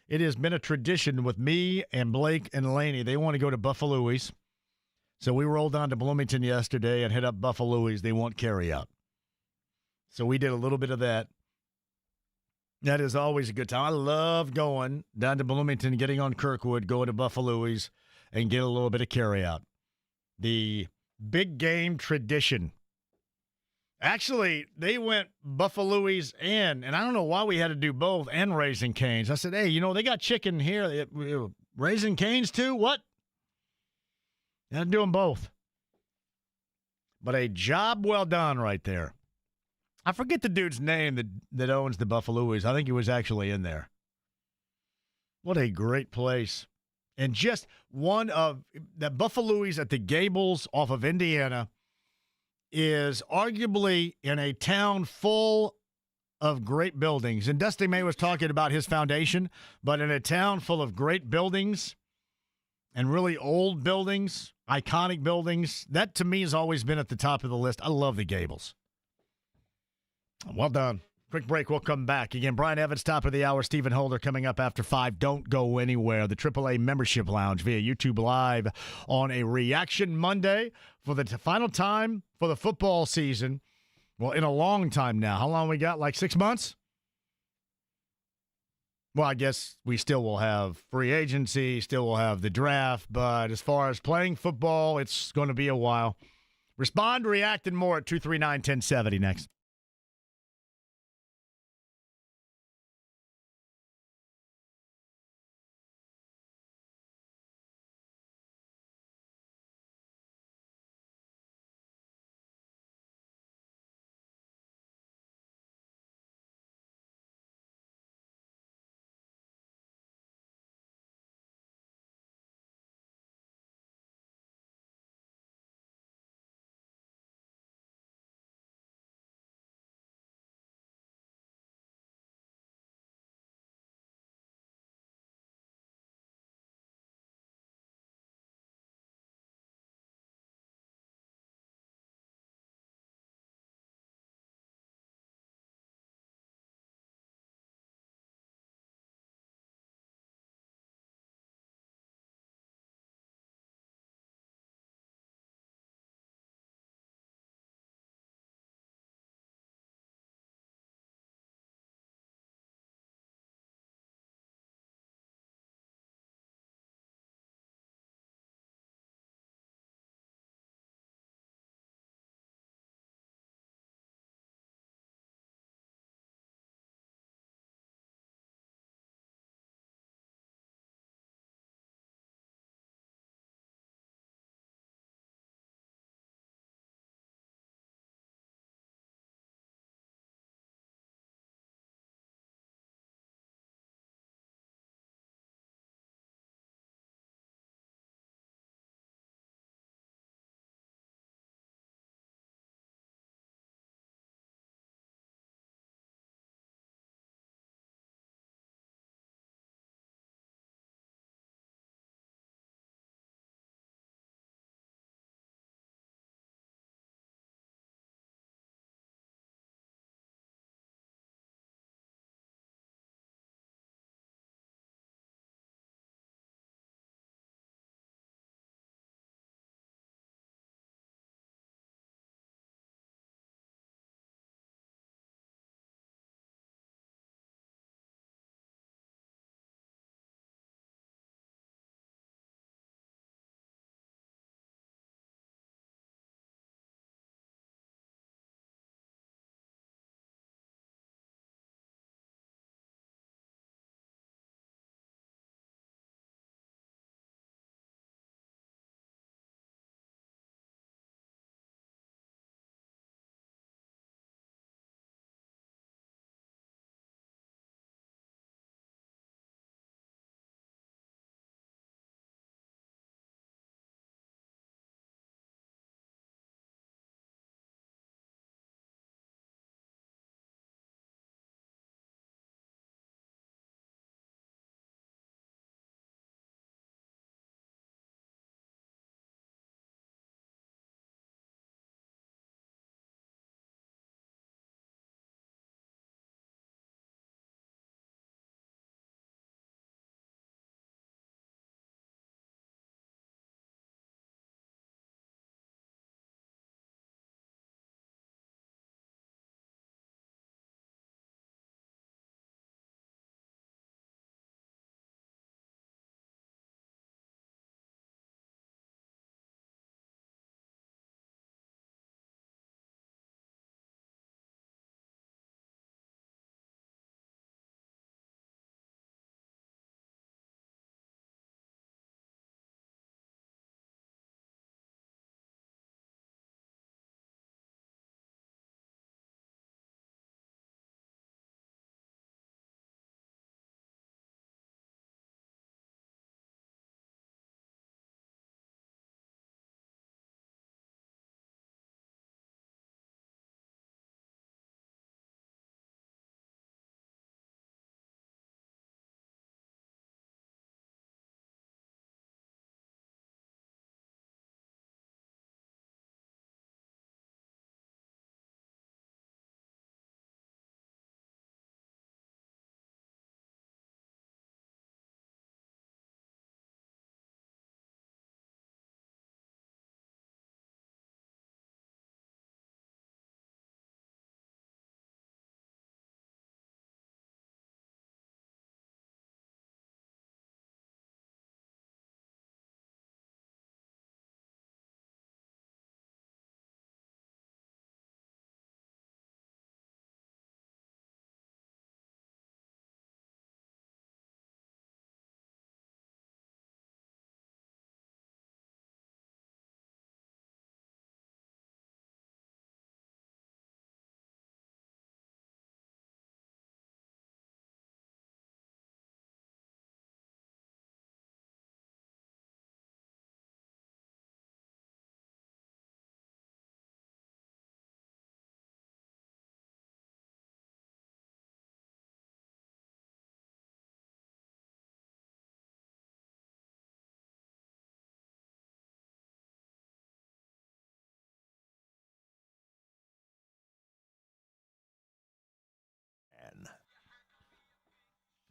It has been a tradition with me and Blake and Laney. They want to go to Buffalo's. So we rolled down to Bloomington yesterday and hit up Buffalo's. They want carry out. So we did a little bit of that. That is always a good time. I love going down to Bloomington, getting on Kirkwood, going to Buffalo's, and get a little bit of carry out. The big game tradition. Actually, they went Buffalo's and I don't know why we had to do both, and Raising Cane's. I said, hey, they got chicken here. Raising Cane's too? What? Got to do them both. But a job well done right there. I forget the dude's name that owns the Buffalo's. I think he was actually in there. What a great place. And just one of the Buffalo's at the Gables off of Indiana is arguably in a town full of great buildings. And Dusty May was talking about his foundation, but in a town full of great buildings and really old buildings, iconic buildings, that to me has always been at the top of the list. I love the Gables. Well done. Quick break. We'll come back. Again, Brian Evans, top of the hour. Stephen Holder coming up after 5. Don't go anywhere. The AAA Membership Lounge via YouTube Live on a Reaction Monday for the final time for the football season. Well, in a long time now. How long we got? Like 6 months? Well, I guess we still will have free agency, still will have the draft, but as far as playing football, it's going to be a while. Respond, react, and more at 239-1070 next.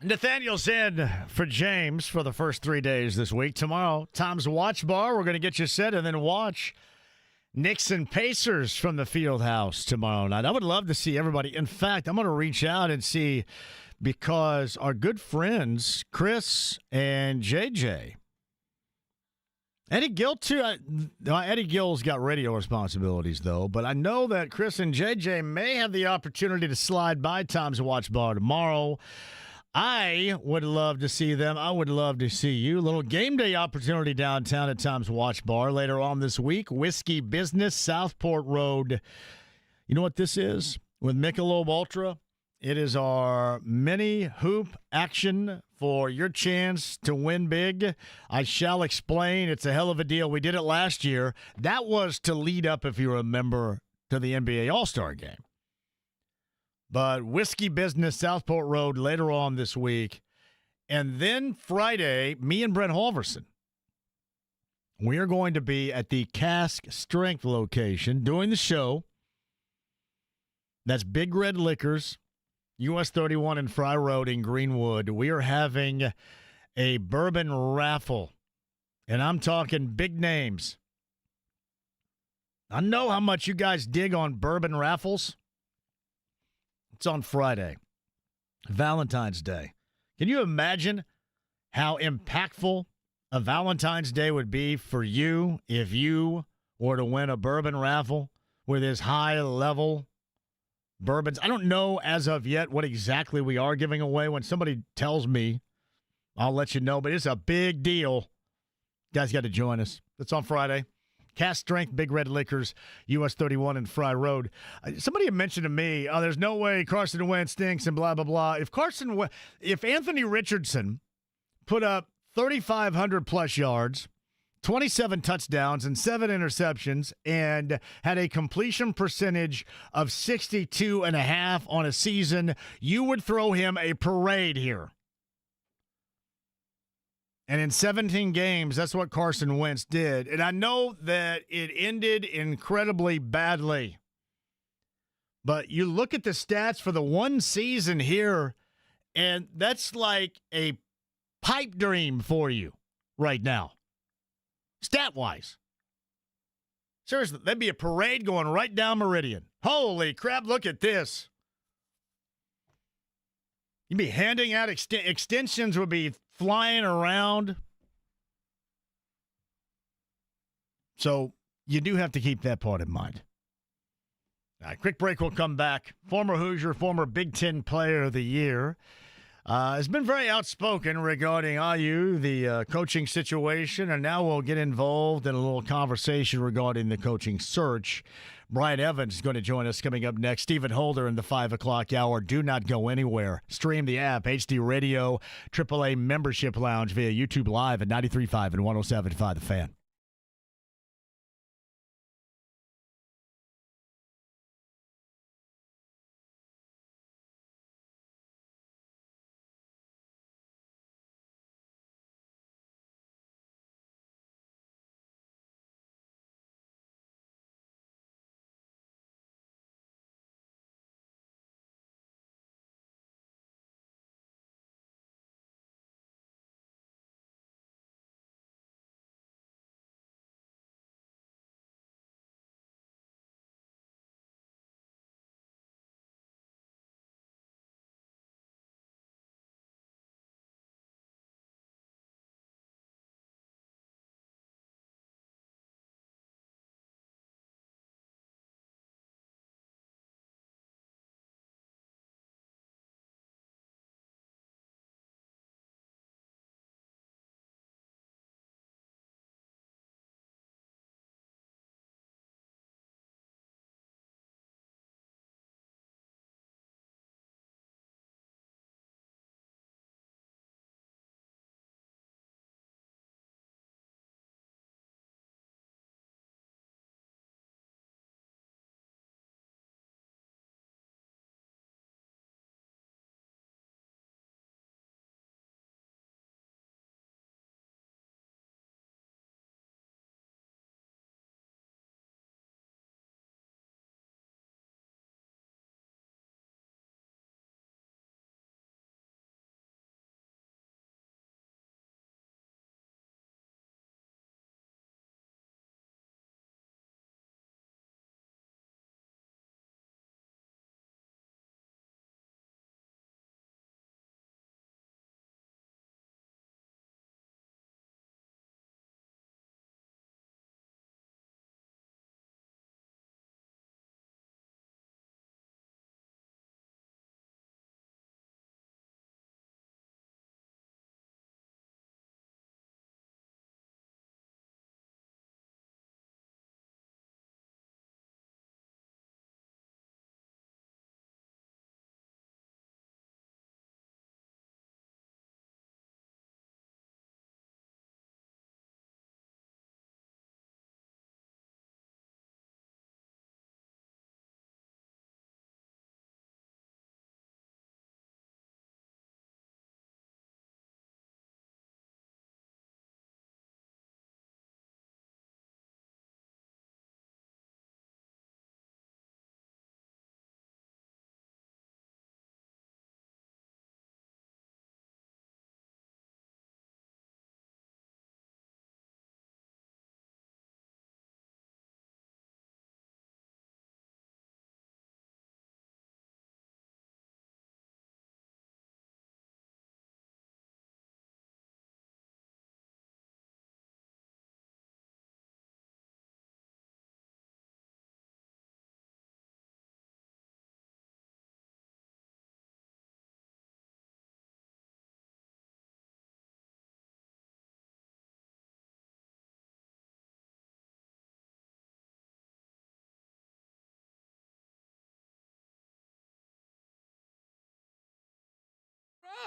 Nathaniel's in for James for the first 3 days this week. Tomorrow, Tom's Watch Bar. We're going to get you set and then watch Knicks and Pacers from the Field House tomorrow night. I would love to see everybody. In fact, I'm going to reach out and see, because our good friends, Chris and JJ, Eddie Gill, too. Eddie Gill's got radio responsibilities, though. But I know that Chris and JJ may have the opportunity to slide by Tom's Watch Bar tomorrow. I would love to see them. I would love to see you. A little game day opportunity downtown at Tom's Watch Bar later on this week. Whiskey Business, Southport Road. You know what this is? With Michelob Ultra, it is our mini hoop action for your chance to win big. I shall explain. It's a hell of a deal. We did it last year. That was to lead up, if you remember, to the NBA All-Star Game. But Whiskey Business, Southport Road, later on this week. And then Friday, me and Brent Halverson, we are going to be at the Cask Strength location doing the show. That's Big Red Liquors, US 31 and Fry Road in Greenwood. We are having a bourbon raffle, and I'm talking big names. I know how much you guys dig on bourbon raffles. It's on Friday, Valentine's Day. Can you imagine how impactful a Valentine's Day would be for you if you were to win a bourbon raffle with this high-level bourbons? I don't know as of yet what exactly we are giving away. When somebody tells me, I'll let you know. But it's a big deal. You guys got to join us. It's on Friday. Cask Strength, Big Red Liquors, US 31 and Fry Road. Somebody had mentioned to me, there's no way Carson Wentz stinks and blah, blah, blah. If Anthony Richardson put up 3,500-plus yards, 27 touchdowns, and 7 interceptions, and had a completion percentage of 62.5 on a season, you would throw him a parade here. And in 17 games, that's what Carson Wentz did. And I know that it ended incredibly badly. But you look at the stats for the one season here, and that's like a pipe dream for you right now, stat-wise. Seriously, that'd be a parade going right down Meridian. Holy crap, look at this. You'd be handing out extensions would be flying around. So you do have to keep that part in mind. All right, quick break. We'll come back. Former Hoosier, former Big Ten Player of the Year, has been very outspoken regarding IU, the coaching situation, and now we'll get involved in a little conversation regarding the coaching search. Brian Evans is going to join us coming up next. Stephen Holder in the 5 o'clock hour. Do not go anywhere. Stream the app, HD Radio, AAA Membership Lounge via YouTube Live at 93.5 and 107.5 The Fan.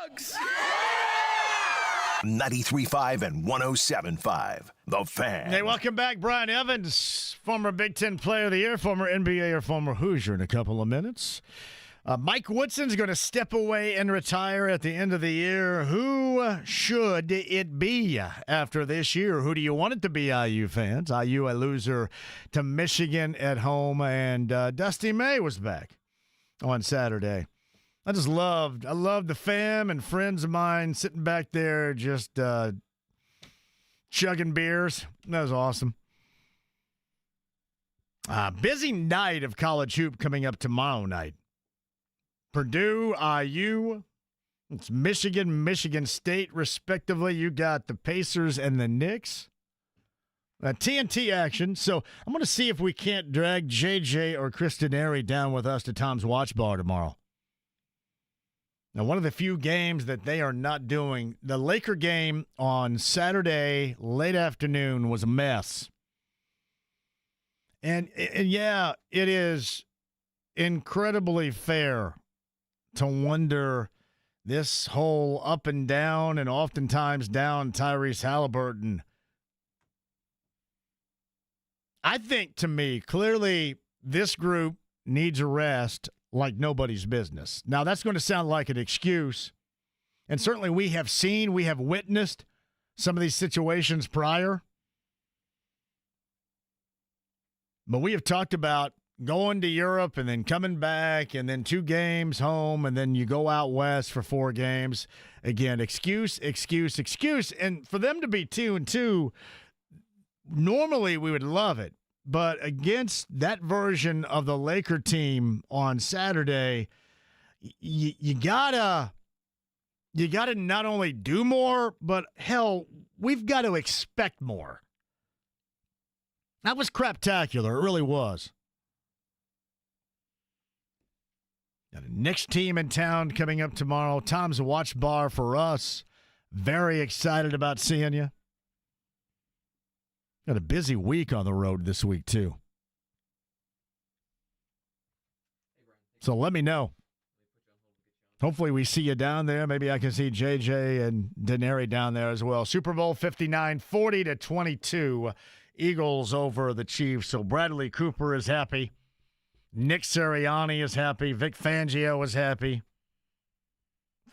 Bucks! 93.5 and 107.5. The Fan. Hey, welcome back, Brian Evans, former Big Ten Player of the Year, former NBA or former Hoosier in a couple of minutes. Mike Woodson's going to step away and retire at the end of the year. Who should it be after this year? Who do you want it to be, IU fans? IU a loser to Michigan at home, and Dusty May was back on Saturday. I loved the fam and friends of mine sitting back there just chugging beers. That was awesome. Busy night of college hoop coming up tomorrow night. Purdue, IU, it's Michigan, Michigan State, respectively. You got the Pacers and the Knicks. TNT action. So I'm going to see if we can't drag JJ or Kristen Airy down with us to Tom's Watch Bar tomorrow. Now, one of the few games that they are not doing, the Laker game on Saturday, late afternoon, was a mess. And yeah, it is incredibly fair to wonder this whole up and down and oftentimes down Tyrese Halliburton. I think, to me, clearly this group needs a rest like nobody's business. Now, that's going to sound like an excuse, and certainly we have witnessed some of these situations prior. But we have talked about going to Europe and then coming back and then 2 games home and then you go out west for 4 games. Again, excuse. And for them to be 2-2, normally we would love it. But against that version of the Laker team on Saturday, you gotta not only do more, but hell, we've got to expect more. That was craptacular. It really was. Got a Knicks team in town coming up tomorrow. Tom's Watch Bar for us. Very excited about seeing you. Got a busy week on the road this week, too. So let me know. Hopefully we see you down there. Maybe I can see JJ and Denary down there as well. Super Bowl 59, 40-22. Eagles over the Chiefs. So Bradley Cooper is happy. Nick Sirianni is happy. Vic Fangio is happy.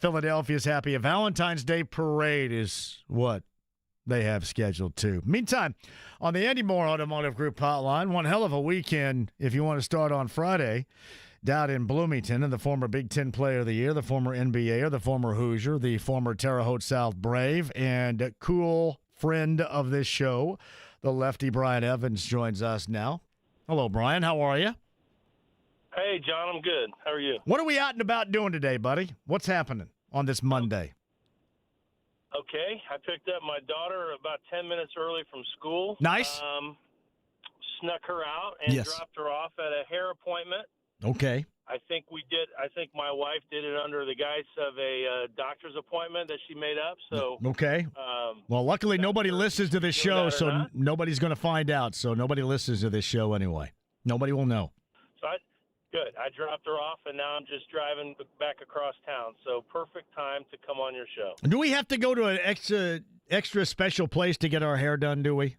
Philadelphia is happy. A Valentine's Day parade is what they have scheduled too. Meantime, on the Andy Moore Automotive Group hotline, one hell of a weekend if you want to start on Friday down in Bloomington, and the former Big Ten Player of the Year, the former NBAer, the former Hoosier, the former Terre Haute South Brave, and a cool friend of this show, the lefty Brian Evans, joins us now. Hello, Brian. How are you? Hey, John. I'm good. How are you? What are we out and about doing today, buddy? What's happening on this Monday? Okay. I picked up my daughter about 10 minutes early from school. Nice. Snuck her out and Yes. dropped her off at a hair appointment. Okay. I think my wife did it under the guise of a doctor's appointment that she made up. So Okay. Well, luckily nobody listens to this show, so not. nobody's going to find out. So nobody listens to this show anyway. Nobody will know. So good. I dropped her off, and now I'm just driving back across town. So perfect time to come on your show. Do we have to go to an extra special place to get our hair done, do we?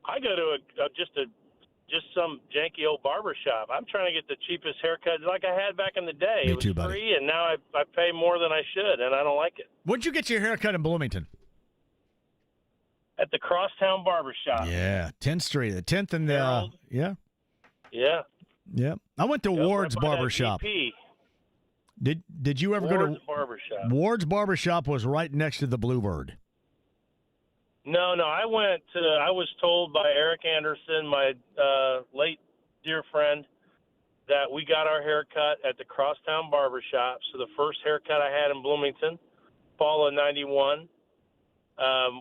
I go to just some janky old barber shop. I'm trying to get the cheapest haircut like I had back in the day. Me it was too, buddy. free, and now I pay more than I should, and I don't like it. Where'd you get your hair cut in Bloomington? At the Crosstown Barber Shop. Yeah, 10th Street, the 10th and Harold. yeah. Yeah. I went to Ward's right by that Barber Shop. VP. Did you ever go Ward's to Barber Shop? Ward's Barber Shop? Was right next to the Bluebird. No. I was told by Eric Anderson, my late dear friend, that we got our haircut at the Crosstown Barber Shop. So the first haircut I had in Bloomington, fall of 91,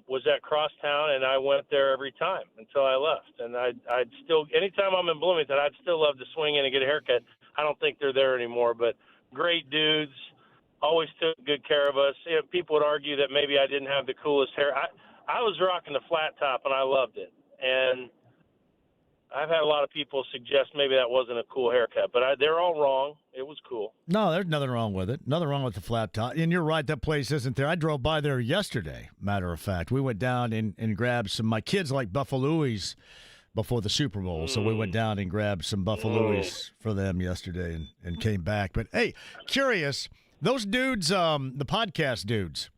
was at Crosstown, and I went there every time until I left. And I'd still, anytime I'm in Bloomington, I'd still love to swing in and get a haircut. I don't think they're there anymore, but great dudes, always took good care of us. You know, people would argue that maybe I didn't have the coolest hair. I was rocking the flat top, and I loved it. And I've had a lot of people suggest maybe that wasn't a cool haircut, but they're all wrong. It was cool. No, there's nothing wrong with it. Nothing wrong with the flat top. And you're right, that place isn't there. I drove by there yesterday, matter of fact. We went down and grabbed some. My kids like Buffalo's before the Super Bowl, so we went down and grabbed some Buffalo's for them yesterday and came back. But, hey, curious, those dudes, the podcast dudes,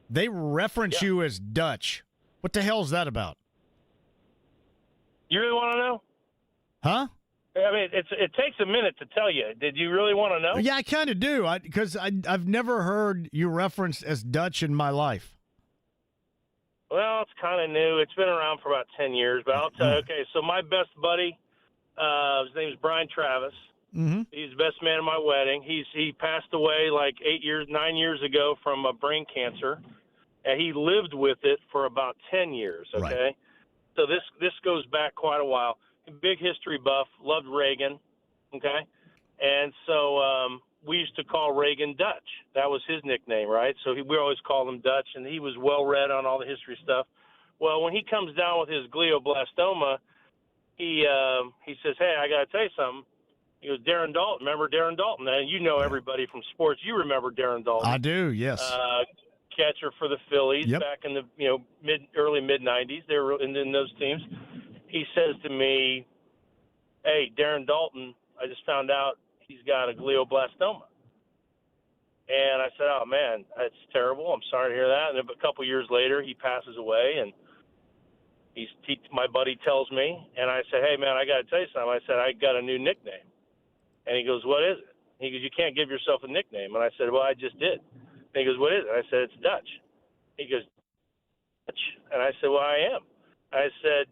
they reference you as Dutch. What the hell's that about? You really want to know? Huh? I mean, it takes a minute to tell you. Did you really want to know? Yeah, I kind of do, because I've never heard you referenced as Dutch in my life. Well, it's kind of new. It's been around for about 10 years, but I'll tell you. Okay, so my best buddy, his name's Brian Travis. Mm-hmm. He's the best man at my wedding. He passed away like 9 years ago from brain cancer, and he lived with it for about 10 years. Okay. Right. So this goes back quite a while. Big history buff, loved Reagan, okay? And so we used to call Reagan Dutch. That was his nickname, right? So we always called him Dutch, and he was well-read on all the history stuff. Well, when he comes down with his glioblastoma, he says, hey, I got to tell you something. He goes, Darren Dalton. Remember Darren Dalton? And you know everybody from sports. You remember Darren Dalton. I do, yes. Catcher for the Phillies Yep. back in the early mid-'90s. They were in those teams. He says to me, hey, Darren Dalton, I just found out he's got a glioblastoma. And I said, oh, man, that's terrible. I'm sorry to hear that. And a couple years later, he passes away, and my buddy tells me, and I said, hey, man, I got to tell you something. I said, I got a new nickname. And he goes, what is it? He goes, you can't give yourself a nickname. And I said, well, I just did. And he goes, what is it? I said, it's Dutch. He goes, Dutch? And I said, well, I am. I said,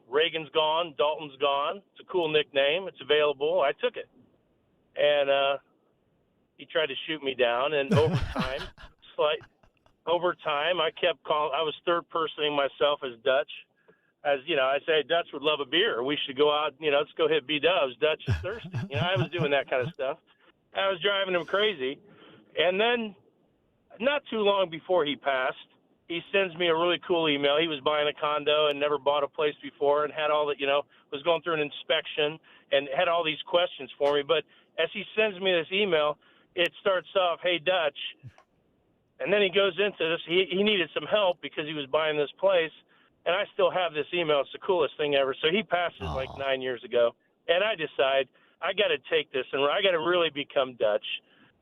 Reagan's gone, Dalton's gone. It's a cool nickname. It's available. I took it. And he tried to shoot me down. And over time, I kept calling. I was third-personing myself as Dutch. As, I say, Dutch would love a beer. We should go out, let's go hit B-dubs. Dutch is thirsty. I was doing that kind of stuff. I was driving him crazy. And then not too long before he passed, he sends me a really cool email. He was buying a condo and never bought a place before and had all that, was going through an inspection and had all these questions for me. But as he sends me this email, it starts off, hey, Dutch. And then he goes into this. He needed some help because he was buying this place. And I still have this email. It's the coolest thing ever. So he passes like 9 years ago. And I decide I got to take this and I got to really become Dutch.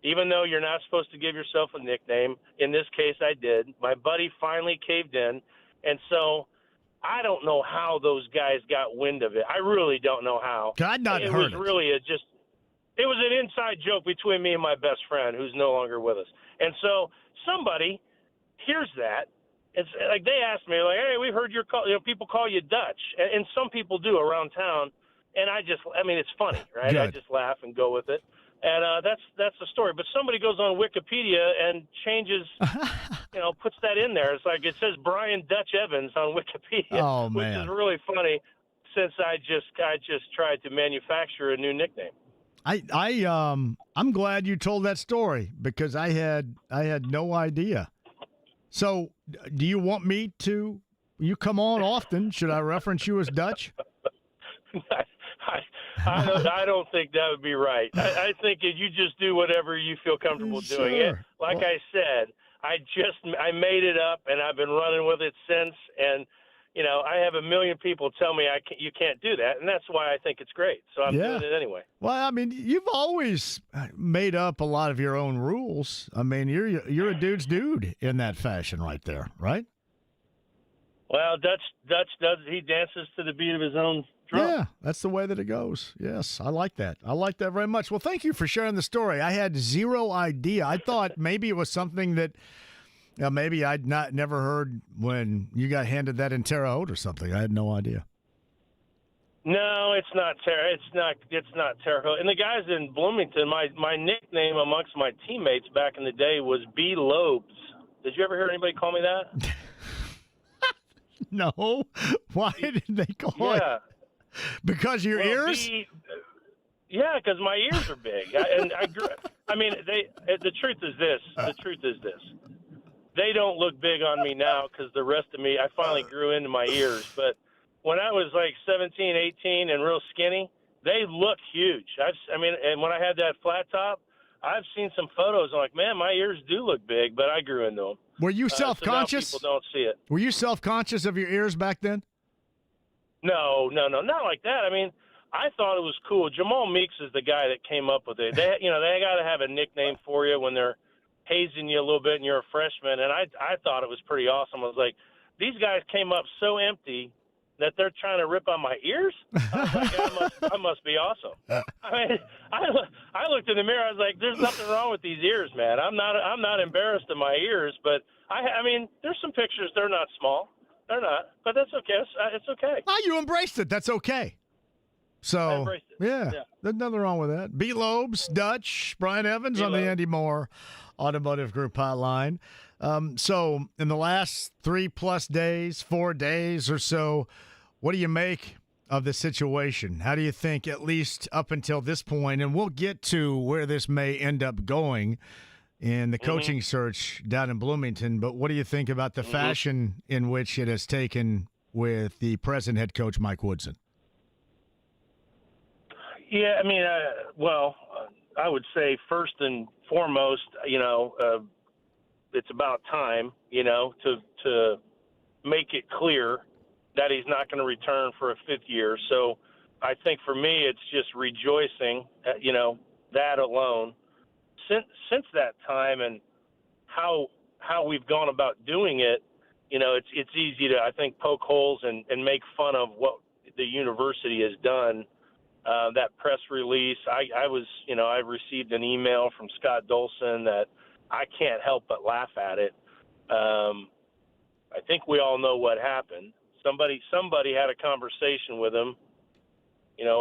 Even though you're not supposed to give yourself a nickname, in this case I did. My buddy finally caved in, and so I don't know how those guys got wind of it. I really don't know how. I'd not heard it. It was really it was an inside joke between me and my best friend who's no longer with us. And so somebody hears that. It's like they asked me, like, hey, we heard your call. People call you Dutch, and some people do around town. And it's funny, right? Good. I just laugh and go with it. And that's the story. But somebody goes on Wikipedia and changes, puts that in there. It's like it says Brian Dutch Evans on Wikipedia, which is really funny. Since I just tried to manufacture a new nickname. I'm glad you told that story because I had no idea. So, do you want me to? You come on often. Should I reference you as Dutch? I don't think that would be right. I think if you just do whatever you feel comfortable doing it. Like I said, I made it up, and I've been running with it since. And I have a million people tell me you can't do that, and that's why I think it's great. So I'm doing it anyway. Well, I mean, you've always made up a lot of your own rules. I mean, you're a dude's dude in that fashion, right there, right? Well, Dutch does. He dances to the beat of his own drum. Yeah, that's the way that it goes. Yes, I like that. I like that very much. Well, thank you for sharing the story. I had zero idea. I thought maybe it was something that maybe I'd never heard when you got handed that in Terre Haute or something. I had no idea. No, it's not Terre. It's not Terre Haute. And the guys in Bloomington, my nickname amongst my teammates back in the day was B. Lobes. Did you ever hear anybody call me that? No. Why did they call it? Because of your ears? Yeah, because my ears are big. The truth is this. They don't look big on me now because the rest of me, I finally grew into my ears. But when I was like 17, 18 and real skinny, they look huge. And when I had that flat top, I've seen some photos. I'm like, man, my ears do look big, but I grew into them. Were you self-conscious? So now people don't see it. Were you self-conscious of your ears back then? No, not like that. I mean, I thought it was cool. Jamal Meeks is the guy that came up with it. They got to have a nickname for you when they're hazing you a little bit and you're a freshman. And I thought it was pretty awesome. I was like, these guys came up so empty that they're trying to rip on my ears. I was like, I must be awesome. I mean, I looked in the mirror. I was like, there's nothing wrong with these ears, man. I'm not embarrassed of my ears, but I mean, there's some pictures. They're not small. They're not, but that's okay. It's okay. Oh, you embraced it. That's okay. So, I embraced it. Yeah, there's nothing wrong with that. B. Lobes, Dutch, Brian Evans on the Andy Moore Automotive Group hotline. So, in the last 3+ days, 4 days or so, what do you make of the situation? How do you think, at least up until this point, and we'll get to where this may end up going in the coaching search down in Bloomington, but what do you think about the fashion in which it has taken with the present head coach, Mike Woodson? Yeah, I mean, I would say first and foremost, it's about time, to make it clear that he's not going to return for a 5th year. So I think for me, it's just rejoicing, that alone. Since that time and how we've gone about doing it, it's easy to, I think, poke holes and make fun of what the university has done. That press release, I received an email from Scott Dolson that I can't help but laugh at it. I think we all know what happened. Somebody had a conversation with him,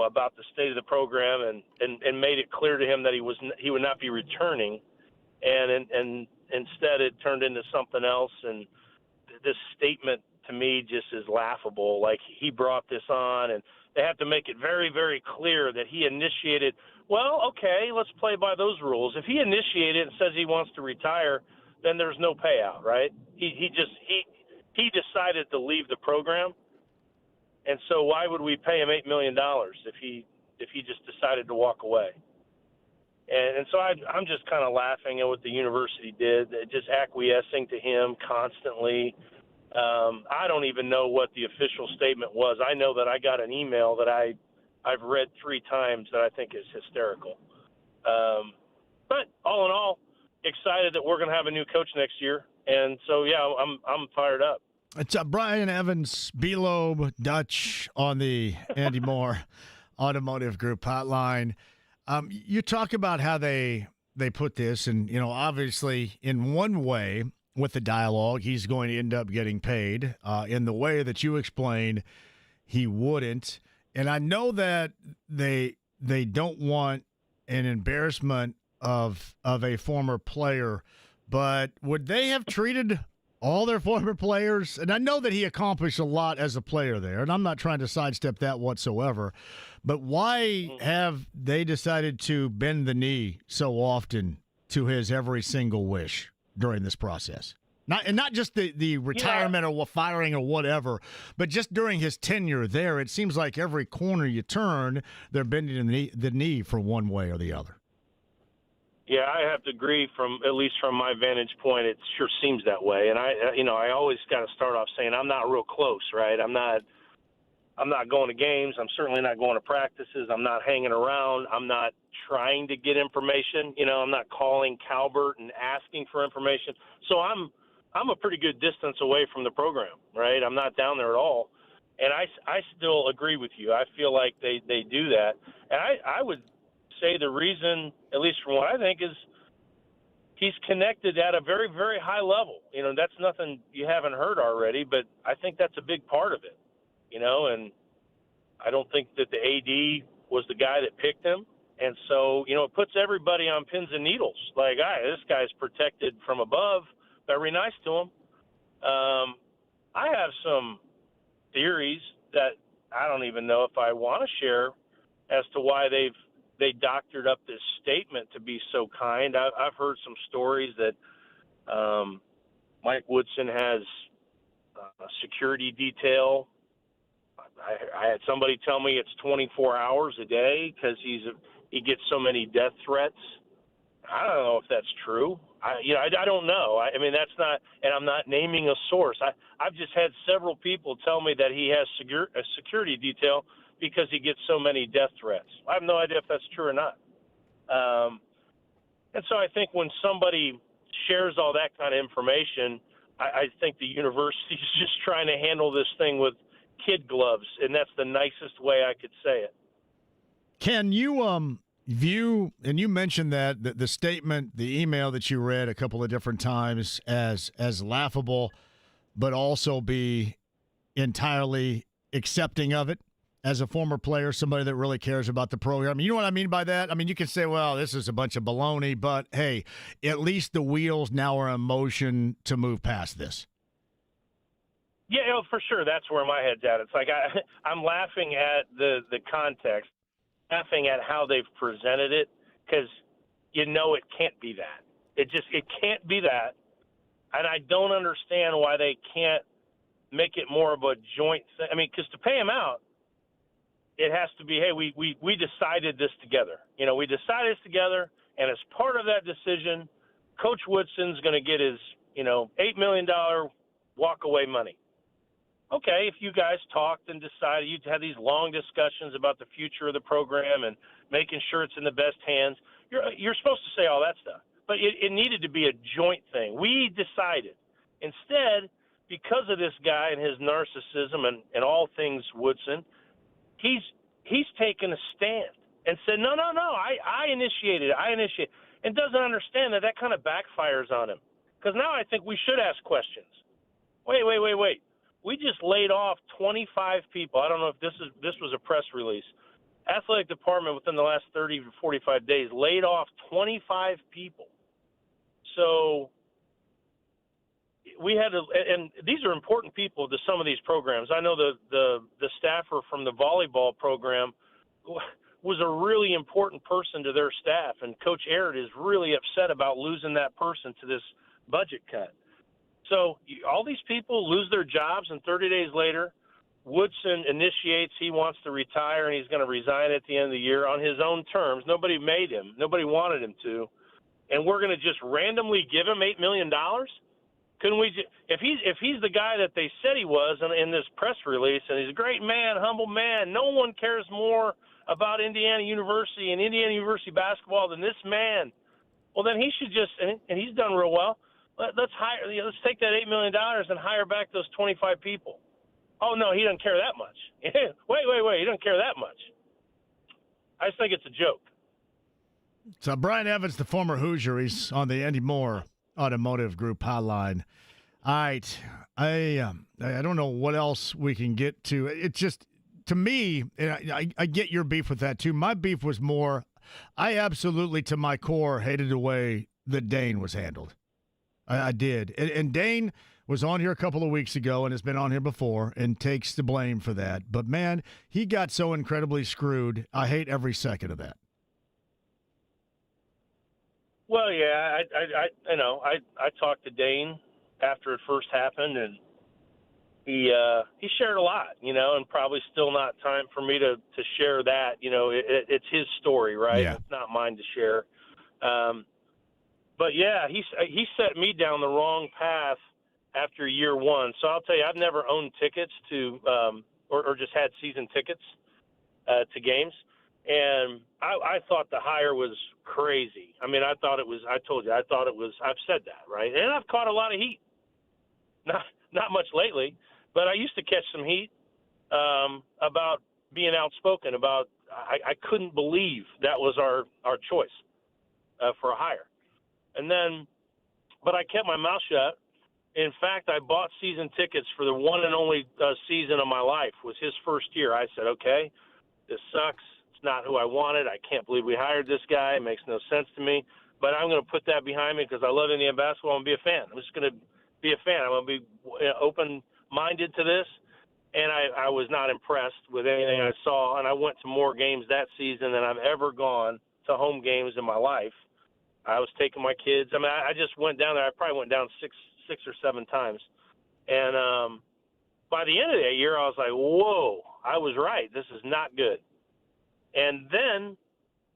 about the state of the program and made it clear to him that he would not be returning, and instead it turned into something else. And this statement to me just is laughable. Like, he brought this on, and they have to make it very, very clear that he initiated. Well, okay, let's play by those rules. If he initiated and says he wants to retire, then there's no payout, right? He decided to leave the program. And so why would we pay him $8 million if he just decided to walk away? And so I'm just kind of laughing at what the university did, just acquiescing to him constantly. I don't even know what the official statement was. I know that I got an email that I've read 3 times that I think is hysterical. But all in all, excited that we're going to have a new coach next year. And so, yeah, I'm fired up. It's Brian Evans, B-Lobe, Dutch on the Andy Moore Automotive Group hotline. You talk about how they put this, and, obviously in one way with the dialogue, he's going to end up getting paid. In the way that you explained, he wouldn't. And I know that they don't want an embarrassment of a former player, but would they have treated all their former players? And I know that he accomplished a lot as a player there, and I'm not trying to sidestep that whatsoever, but why have they decided to bend the knee so often to his every single wish during this process? Not just the retirement or firing or whatever, but just during his tenure there, it seems like every corner you turn, they're bending the knee for one way or the other. Yeah, I have to agree. At least from my vantage point, it sure seems that way. And I always got to start off saying I'm not real close, right? I'm not going to games. I'm certainly not going to practices. I'm not hanging around. I'm not trying to get information. I'm not calling Calbert and asking for information. So I'm a pretty good distance away from the program, right? I'm not down there at all. And I still agree with you. I feel like they do that. And I would say the reason, at least from what I think, is he's connected at a very, very high level. That's nothing you haven't heard already, but I think that's a big part of it, and I don't think that the AD was the guy that picked him. And so, it puts everybody on pins and needles. Like, this guy's protected from above. Very nice to him. I have some theories that I don't even know if I want to share as to why they doctored up this statement to be so kind. I've heard some stories that Mike Woodson has a security detail. I had somebody tell me it's 24 hours a day because he gets so many death threats. I don't know if that's true. I don't know. I mean, that's not, and I'm not naming a source. I've just had several people tell me that he has a security detail because he gets so many death threats. I have no idea if that's true or not. And so I think when somebody shares all that kind of information, I think the university is just trying to handle this thing with kid gloves, and that's the nicest way I could say it. Can you view, and you mentioned that the statement, the email that you read a couple of different times as laughable, but also be entirely accepting of it as a former player, somebody that really cares about the program? You know what I mean by that? I mean, you can say, well, this is a bunch of baloney, but hey, at least the wheels now are in motion to move past this. Yeah, for sure. That's where my head's at. It's like I'm laughing at the context, laughing at how they've presented it, because it can't be that. It can't be that. And I don't understand why they can't make it more of a joint thing. I mean, because to pay him out, it has to be, hey, we decided this together. We decided this together, and as part of that decision, Coach Woodson's going to get his, $8 million walk-away money. Okay, if you guys talked and decided, you'd had these long discussions about the future of the program and making sure it's in the best hands, you're supposed to say all that stuff. But it needed to be a joint thing. We decided. Instead, because of this guy and his narcissism and all things Woodson, he's taken a stand and said, no, I initiated it. And doesn't understand that kind of backfires on him. Because now I think we should ask questions. Wait. We just laid off 25 people. I don't know if this was a press release. Athletic department within the last 30 to 45 days laid off 25 people. So we had to, and these are important people to some of these programs. I know the staffer from the volleyball program was a really important person to their staff, and Coach Aird is really upset about losing that person to this budget cut. So all these people lose their jobs, and 30 days later, Woodson initiates he wants to retire, and he's going to resign at the end of the year on his own terms. Nobody made him. Nobody wanted him to. And we're going to just randomly give him $8 million? Couldn't we if he's the guy that they said he was in this press release, and he's a great man, humble man, no one cares more about Indiana University and Indiana University basketball than this man. Well, then he should just, and he's done real well, let's take that $8 million and hire back those 25 people. Oh, no, he doesn't care that much. Wait, he doesn't care that much. I just think it's a joke. So Brian Evans, the former Hoosier, he's on the Andy Moore Automotive Group hotline. All right, I don't know what else we can get to. It's just, to me, and I get your beef with that too. My beef was more, I absolutely, to my core, hated the way that Dane was handled. I did. And Dane was on here a couple of weeks ago and has been on here before and takes the blame for that. But, man, he got so incredibly screwed. I hate every second of that. Well, yeah, I talked to Dane after it first happened, and he shared a lot, and probably still not time for me to share that. It's his story, right? Yeah. It's not mine to share. But yeah, he set me down the wrong path after year one. So I'll tell you, I've never owned tickets to or just had season tickets to games. And I thought the hire was crazy. I mean, I thought it was, I've said that, right? And I've caught a lot of heat. Not much lately, but I used to catch some heat about being outspoken about, I couldn't believe that was our choice for a hire. And then, but I kept my mouth shut. In fact, I bought season tickets for the one and only season of my life. Was his first year. I said, okay, this sucks. It's not who I wanted. I can't believe we hired this guy. It makes no sense to me. But I'm going to put that behind me because I love Indiana basketball and be a fan. I'm just going to be a fan. I'm going to be open-minded to this. And I was not impressed with anything I saw. And I went to more games that season than I've ever gone to home games in my life. I was taking my kids. I mean, I just went down there. I probably went down six or seven times. And by the end of that year, I was like, whoa, I was right. This is not good. And then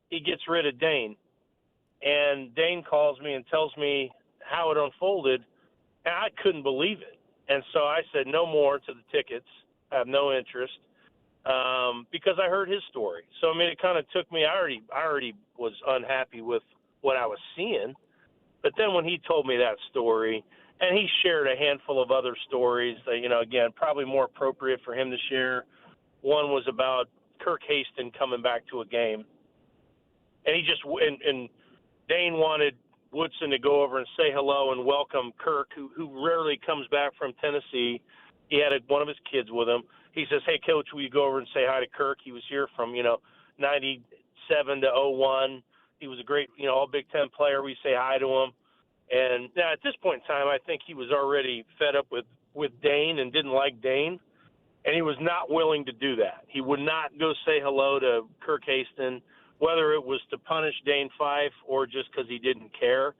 he gets rid of Dane. And Dane calls me and tells me how it unfolded, and I couldn't believe it. And so I said no more to the tickets. I have no interest because I heard his story. So, I mean, it kind of took me – I already was unhappy with what I was seeing. But then when he told me that story, and he shared a handful of other stories that, again, probably more appropriate for him to share. One was about Kirk Haston coming back to a game. And he just and Dane wanted Woodson to go over and say hello and welcome Kirk, who rarely comes back from Tennessee. He had one of his kids with him. He says, hey, Coach, will you go over and say hi to Kirk? He was here from, 97 to 01. He was a great, all Big Ten player. We say hi to him. And now at this point in time, I think he was already fed up with Dane and didn't like Dane. And he was not willing to do that. He would not go say hello to Kirk Haston, whether it was to punish Dane Fife or just because he didn't care.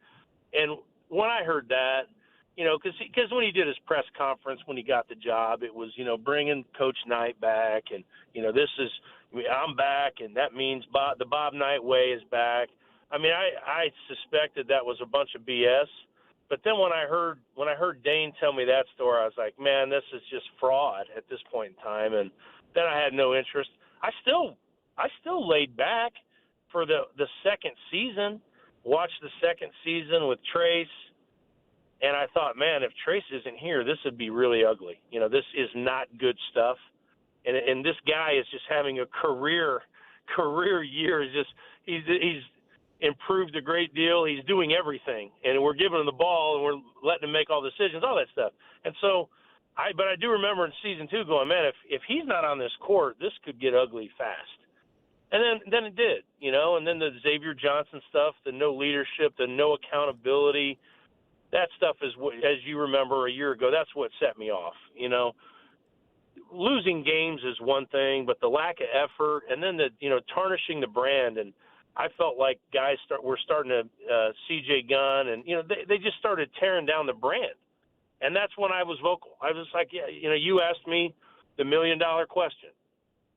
And when I heard that, because when he did his press conference when he got the job, it was, bringing Coach Knight back. And, I'm back, and that means the Bob Knight way is back. I mean, I suspected that was a bunch of BS. But then when I heard Dane tell me that story, I was like, man, this is just fraud at this point in time. And then I had no interest. I still laid back for the second season, watched the second season with Trace, and I thought, man, if Trace isn't here, this would be really ugly. This is not good stuff. And this guy is just having a career year. He's improved a great deal. He's doing everything, and we're giving him the ball, and we're letting him make all the decisions, all that stuff. And so, but I do remember in season 2 going, man, if he's not on this court, this could get ugly fast. And then it did, and then the Xavier Johnson stuff, the no leadership, the no accountability, that stuff is what, as you remember a year ago, that's what set me off. Losing games is one thing, but the lack of effort, and then the tarnishing the brand. And I felt like guys were starting to CJ Gunn, and they just started tearing down the brand. And that's when I was vocal. I was like, yeah, you asked me the $1 million question.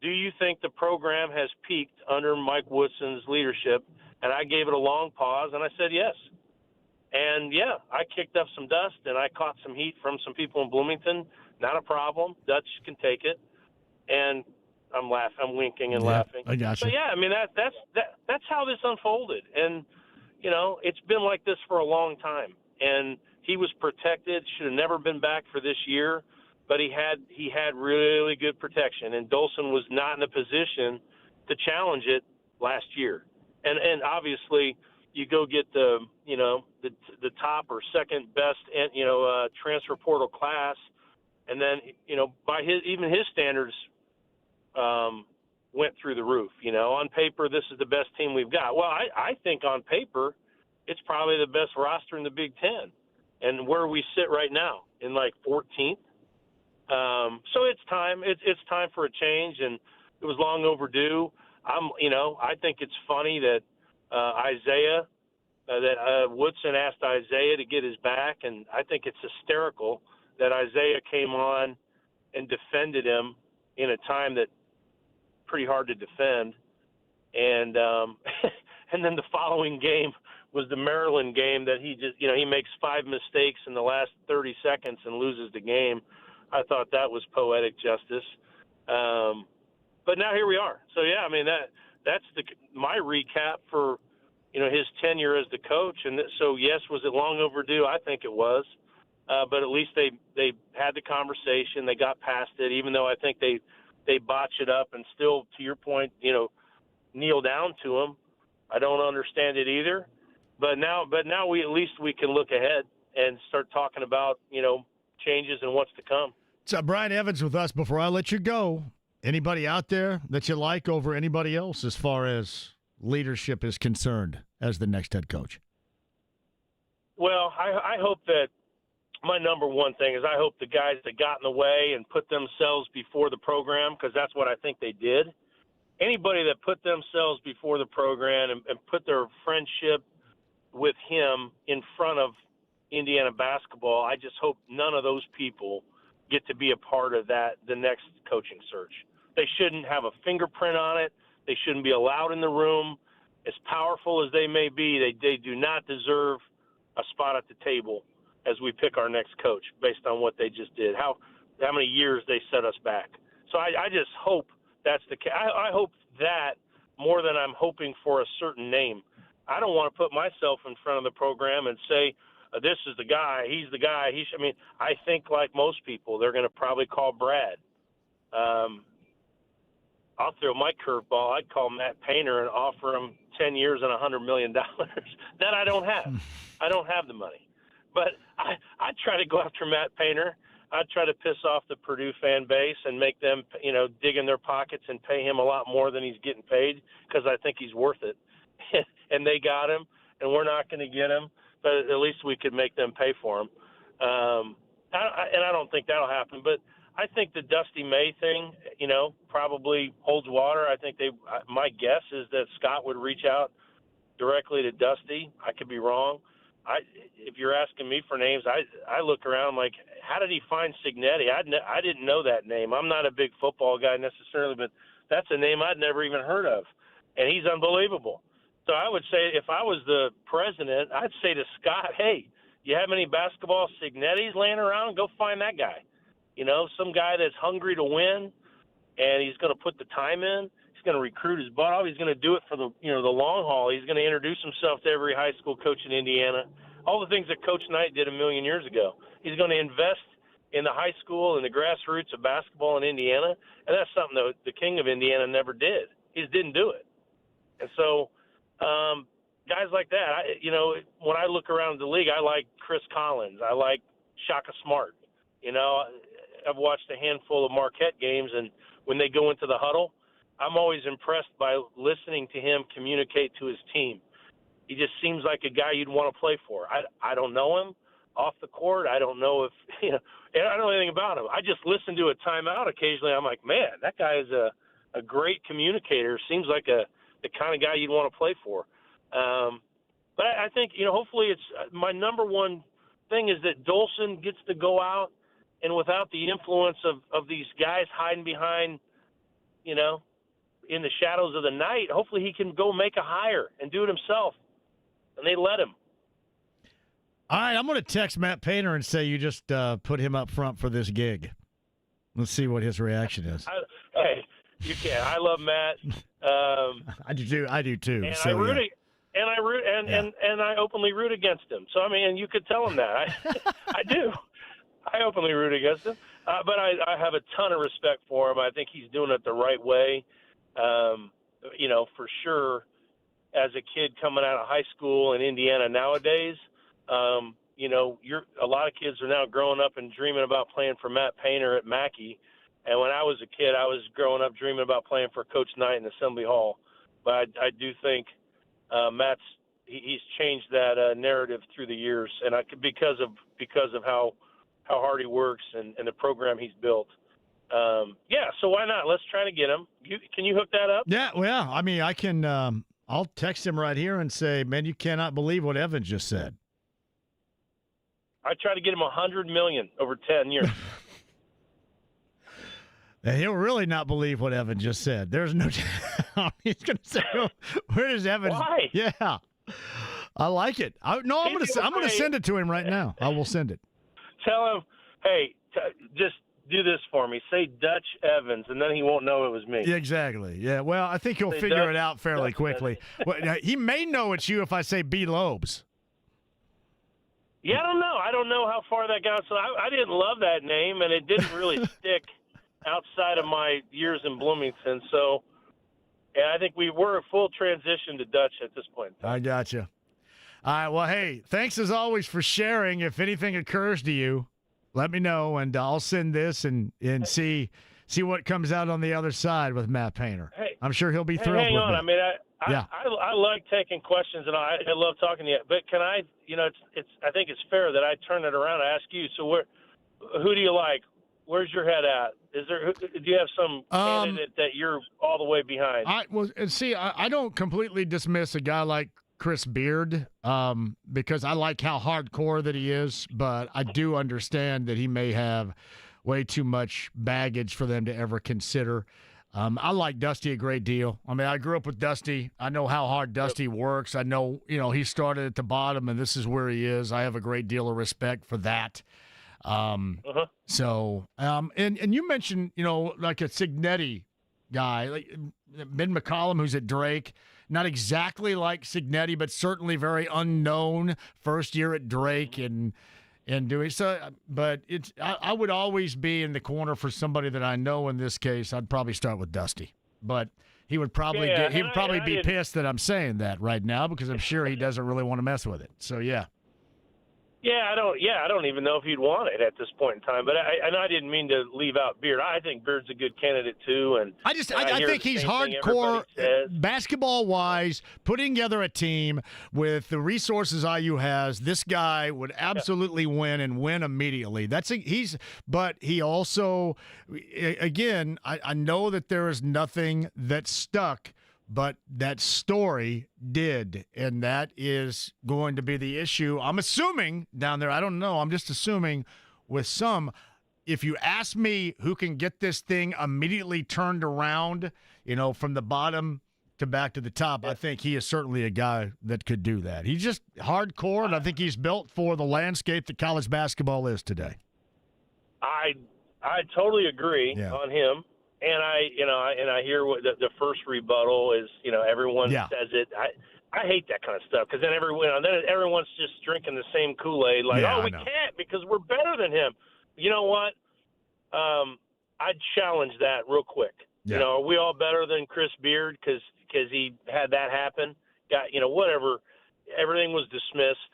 Do you think the program has peaked under Mike Woodson's leadership? And I gave it a long pause, and I said yes. And, yeah, I kicked up some dust, and I caught some heat from some people in Bloomington. Not a problem. Dutch can take it. And I'm laughing. I'm winking and laughing. I got you. So, yeah, I mean, that's how this unfolded. And, it's been like this for a long time. And he was protected, should have never been back for this year. But he had really good protection, and Dolson was not in a position to challenge it last year. And obviously, you go get the top or second best transfer portal class, and then by his standards went through the roof. On paper, this is the best team we've got. Well, I think on paper, it's probably the best roster in the Big Ten, and where we sit right now in like 14th. So it's time. It's time for a change, and it was long overdue. I think it's funny that Woodson asked Isaiah to get his back, and I think it's hysterical that Isaiah came on and defended him in a time that pretty hard to defend, and and then the following game was the Maryland game that he just he makes 5 mistakes in the last 30 seconds and loses the game. I thought that was poetic justice. But now here we are. So, yeah, I mean, that's my recap for, his tenure as the coach. And so, yes, was it long overdue? I think it was. But at least they had the conversation. They got past it, even though I think they botch it up and still, to your point, kneel down to him. I don't understand it either. But now we can look ahead and start talking about, changes and what's to come. So Brian Evans with us. Before I let you go, anybody out there that you like over anybody else as far as leadership is concerned as the next head coach? Well, I hope that my number one thing is I hope the guys that got in the way and put themselves before the program, because that's what I think they did. Anybody that put themselves before the program and put their friendship with him in front of Indiana basketball, I just hope none of those people get to be a part of that, the next coaching search. They shouldn't have a fingerprint on it. They shouldn't be allowed in the room. As powerful as they may be, they do not deserve a spot at the table as we pick our next coach based on what they just did, how many years they set us back. So I just hope that's the case. I hope that more than I'm hoping for a certain name. I don't want to put myself in front of the program and say, this is the guy, he's the guy. I think like most people, they're going to probably call Brad. I'll throw my curveball. I'd call Matt Painter and offer him 10 years and $100 million. That I don't have. I don't have the money. But I'd try to go after Matt Painter. I'd try to piss off the Purdue fan base and make them, dig in their pockets and pay him a lot more than he's getting paid because I think he's worth it. And they got him, and we're not going to get him, but at least we could make them pay for him. And I don't think that'll happen. But I think the Dusty May thing, probably holds water. I think my guess is that Scott would reach out directly to Dusty. I could be wrong. If you're asking me for names, I look around like, how did he find Cignetti? I didn't know that name. I'm not a big football guy necessarily, but that's a name I'd never even heard of, and he's unbelievable. So I would say if I was the president, I'd say to Scott, hey, you have any basketball Cignettis laying around? Go find that guy. Some guy that's hungry to win, and he's going to put the time in. He's going to recruit his butt off. He's going to do it for the long haul. He's going to introduce himself to every high school coach in Indiana. All the things that Coach Knight did a million years ago. He's going to invest in the high school and the grassroots of basketball in Indiana, and that's something that the king of Indiana never did. He just didn't do it. And so guys like that, when I look around the league, I like Chris Collins. I like Shaka Smart. I've watched a handful of Marquette games, and when they go into the huddle, I'm always impressed by listening to him communicate to his team. He just seems like a guy you'd want to play for. I don't know him off the court. I don't know if and I don't know anything about him. I just listen to a timeout occasionally. I'm like, man, that guy is a great communicator. Seems like the kind of guy you'd want to play for. But I think hopefully it's my number one thing is that Dolson gets to go out and without the influence of these guys hiding behind, in the shadows of the night, hopefully he can go make a hire and do it himself. And they let him. All right, I'm going to text Matt Painter and say you just put him up front for this gig. Let's see what his reaction is. Hey, you can. I love Matt. I do too. And so, I openly root against him. So and you could tell him that. I do. I openly root against him. But I have a ton of respect for him. I think he's doing it the right way. For sure, as a kid coming out of high school in Indiana nowadays, a lot of kids are now growing up and dreaming about playing for Matt Painter at Mackey. And when I was a kid, I was growing up dreaming about playing for Coach Knight in Assembly Hall. But I do think he's changed that narrative through the years, and because of how hard he works and the program he's built. So why not? Let's try to get him. Can you hook that up? Yeah, well, I can. I'll text him right here and say, man, you cannot believe what Evan just said. I try to get him $100 million over 10 years. And he'll really not believe what Evan just said. There's no. He's going to say, "Where does Evan?" Why? Yeah, I like it. I'm going to send it to him right now. I will send it. Tell him, hey, just do this for me. Say Dutch Evans, and then he won't know it was me. Yeah, exactly. Yeah. Well, I think he'll figure it out fairly quickly. Well, he may know it's you if I say B. Lobes. Yeah, I don't know how far that got. So I didn't love that name, and it didn't really stick outside of my years in Bloomington. So, and I think we're a full transition to Dutch at this point. I got you. All right. Well, hey, thanks as always for sharing. If anything occurs to you, let me know, and I'll send this and see what comes out on the other side with Matt Painter. Hey, I'm sure he'll be thrilled hang with on. me. I like taking questions, and I love talking to you. But can I? I think it's fair that I turn it around and ask you. So, who do you like? Where's your head at? Do you have some candidate that you're all the way behind? I don't completely dismiss a guy like Chris Beard because I like how hardcore that he is, but I do understand that he may have way too much baggage for them to ever consider. I like Dusty a great deal. I mean, I grew up with Dusty. I know how hard Dusty works. I know, he started at the bottom, and this is where he is. I have a great deal of respect for that. So, and you mentioned, like a Signetti guy, like Ben McCollum, who's at Drake. Not exactly like Signetti, but certainly very unknown first year at Drake and doing so. But I would always be in the corner for somebody that I know. In this case, I'd probably start with Dusty, but he would probably be pissed that I'm saying that right now because I'm sure he doesn't really want to mess with it. So yeah. I don't even know if he'd want it at this point in time. But I didn't mean to leave out Beard. I think Beard's a good candidate too. And I think he's hardcore basketball-wise, putting together a team with the resources IU has. This guy would absolutely win and win immediately. But he also, again, I know that there is nothing that stuck. But that story did, and that is going to be the issue. I'm assuming down there, I don't know, I'm just assuming with some, if you ask me who can get this thing immediately turned around, from the bottom to back to the top, I think he is certainly a guy that could do that. He's just hardcore, and I think he's built for the landscape that college basketball is today. I totally agree on him. And I hear what the first rebuttal is. Everyone says it. I hate that kind of stuff because then everyone's just drinking the same Kool-Aid. Like, we can't because we're better than him. You know what? I'd challenge that real quick. Yeah. Are we all better than Chris Beard because he had that happen? Got whatever. Everything was dismissed.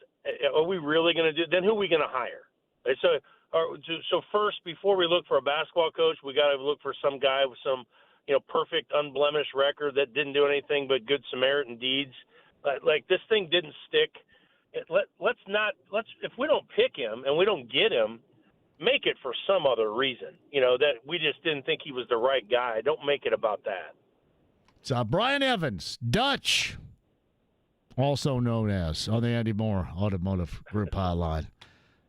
Are we really going to do? Then who are we going to hire? And so first, before we look for a basketball coach, we got to look for some guy with some, perfect, unblemished record that didn't do anything but good Samaritan deeds. Like this thing didn't stick. Let's if we don't pick him and we don't get him, make it for some other reason. That we just didn't think he was the right guy. Don't make it about that. It's Brian Evans, Dutch, also known as on the Andy Moore Automotive Group Hotline.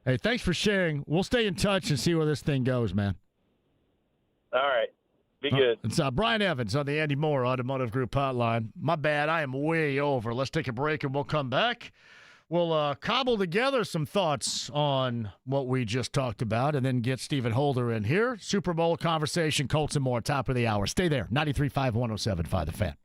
Hey, thanks for sharing. We'll stay in touch and see where this thing goes, man. All right. Be good. It's Brian Evans on the Andy Moore Automotive Group Hotline. My bad. I am way over. Let's take a break and we'll come back. We'll cobble together some thoughts on what we just talked about and then get Stephen Holder in here. Super Bowl conversation, Colts and more, top of the hour. Stay there. 93.5, 107.5 The Fan.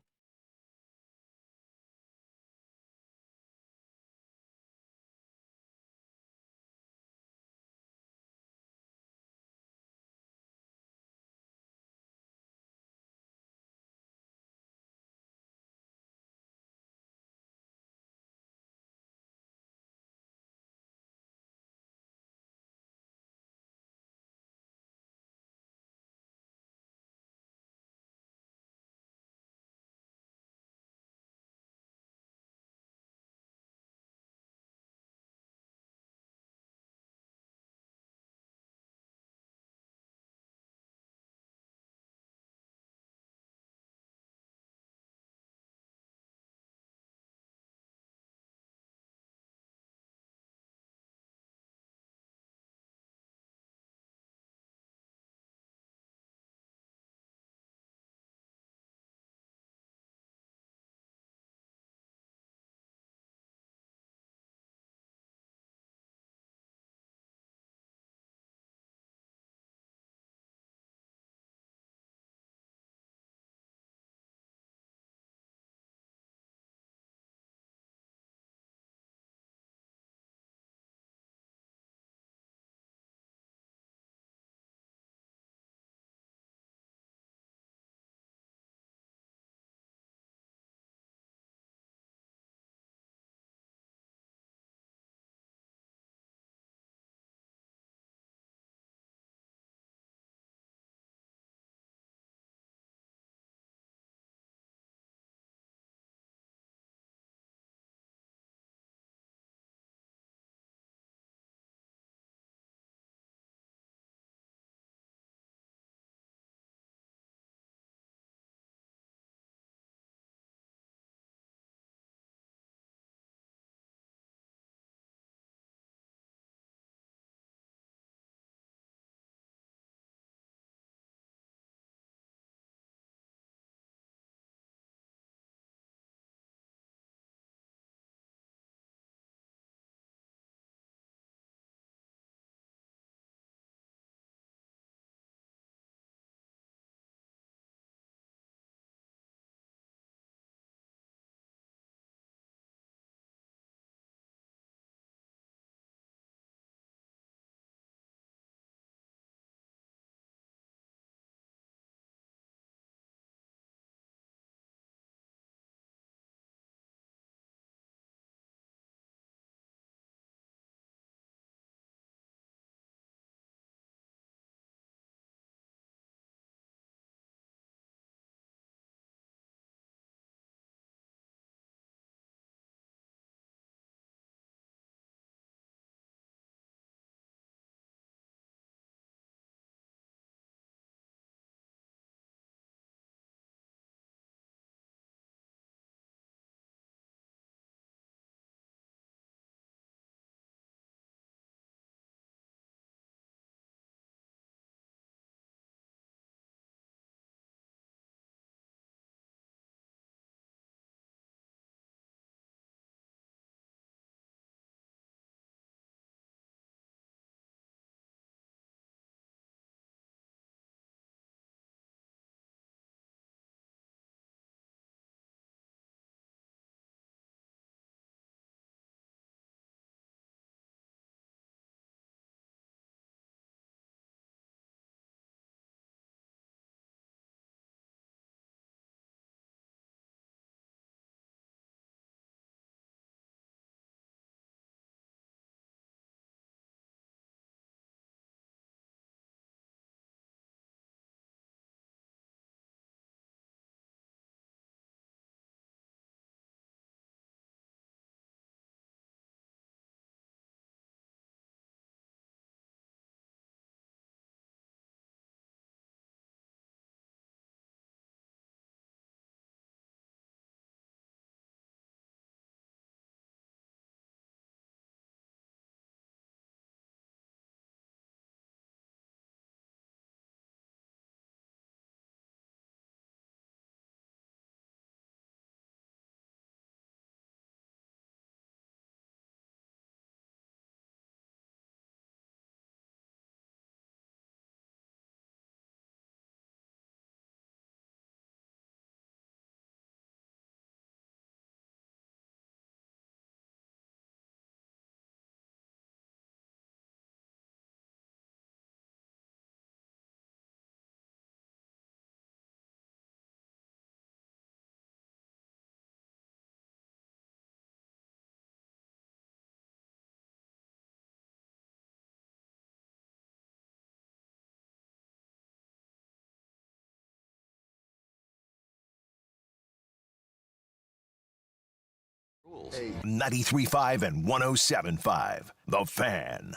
93.5 and 107.5. The Fan.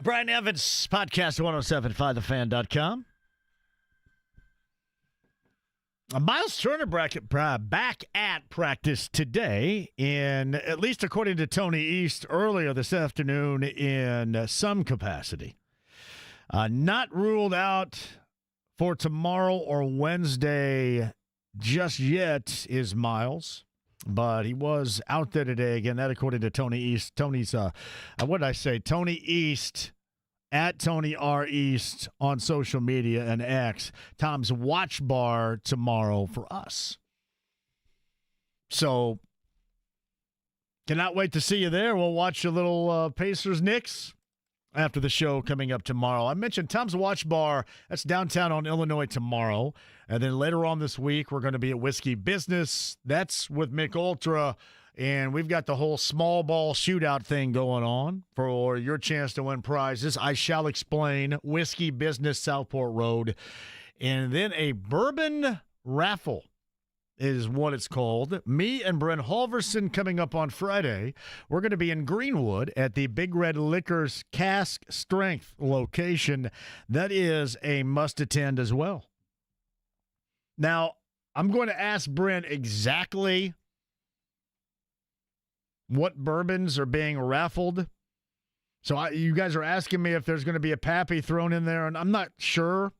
Brian Evans, podcast 1075thefan.com. Miles Turner back at practice today, at least according to Tony East earlier this afternoon, in some capacity. Not ruled out for tomorrow or Wednesday just yet is Miles, but he was out there today again. That according to Tony East. Tony's what did I say? Tony East at Tony R East on social media and X. Tom's watch bar tomorrow for us. So cannot wait to see you there. We'll watch a little Pacers Knicks after the show coming up tomorrow. I mentioned Tom's Watch Bar. That's downtown on Illinois tomorrow. And then later on this week, we're going to be at Whiskey Business. That's with Mick Ultra. And we've got the whole small ball shootout thing going on for your chance to win prizes. I shall explain. Whiskey Business, Southport Road. And then a bourbon raffle is what it's called. Me and Brent Halverson coming up on Friday. We're going to be in Greenwood at the Big Red Liquors Cask Strength location. That is a must-attend as well. Now, I'm going to ask Brent exactly what bourbons are being raffled. So you guys are asking me if there's going to be a Pappy thrown in there, and I'm not sure.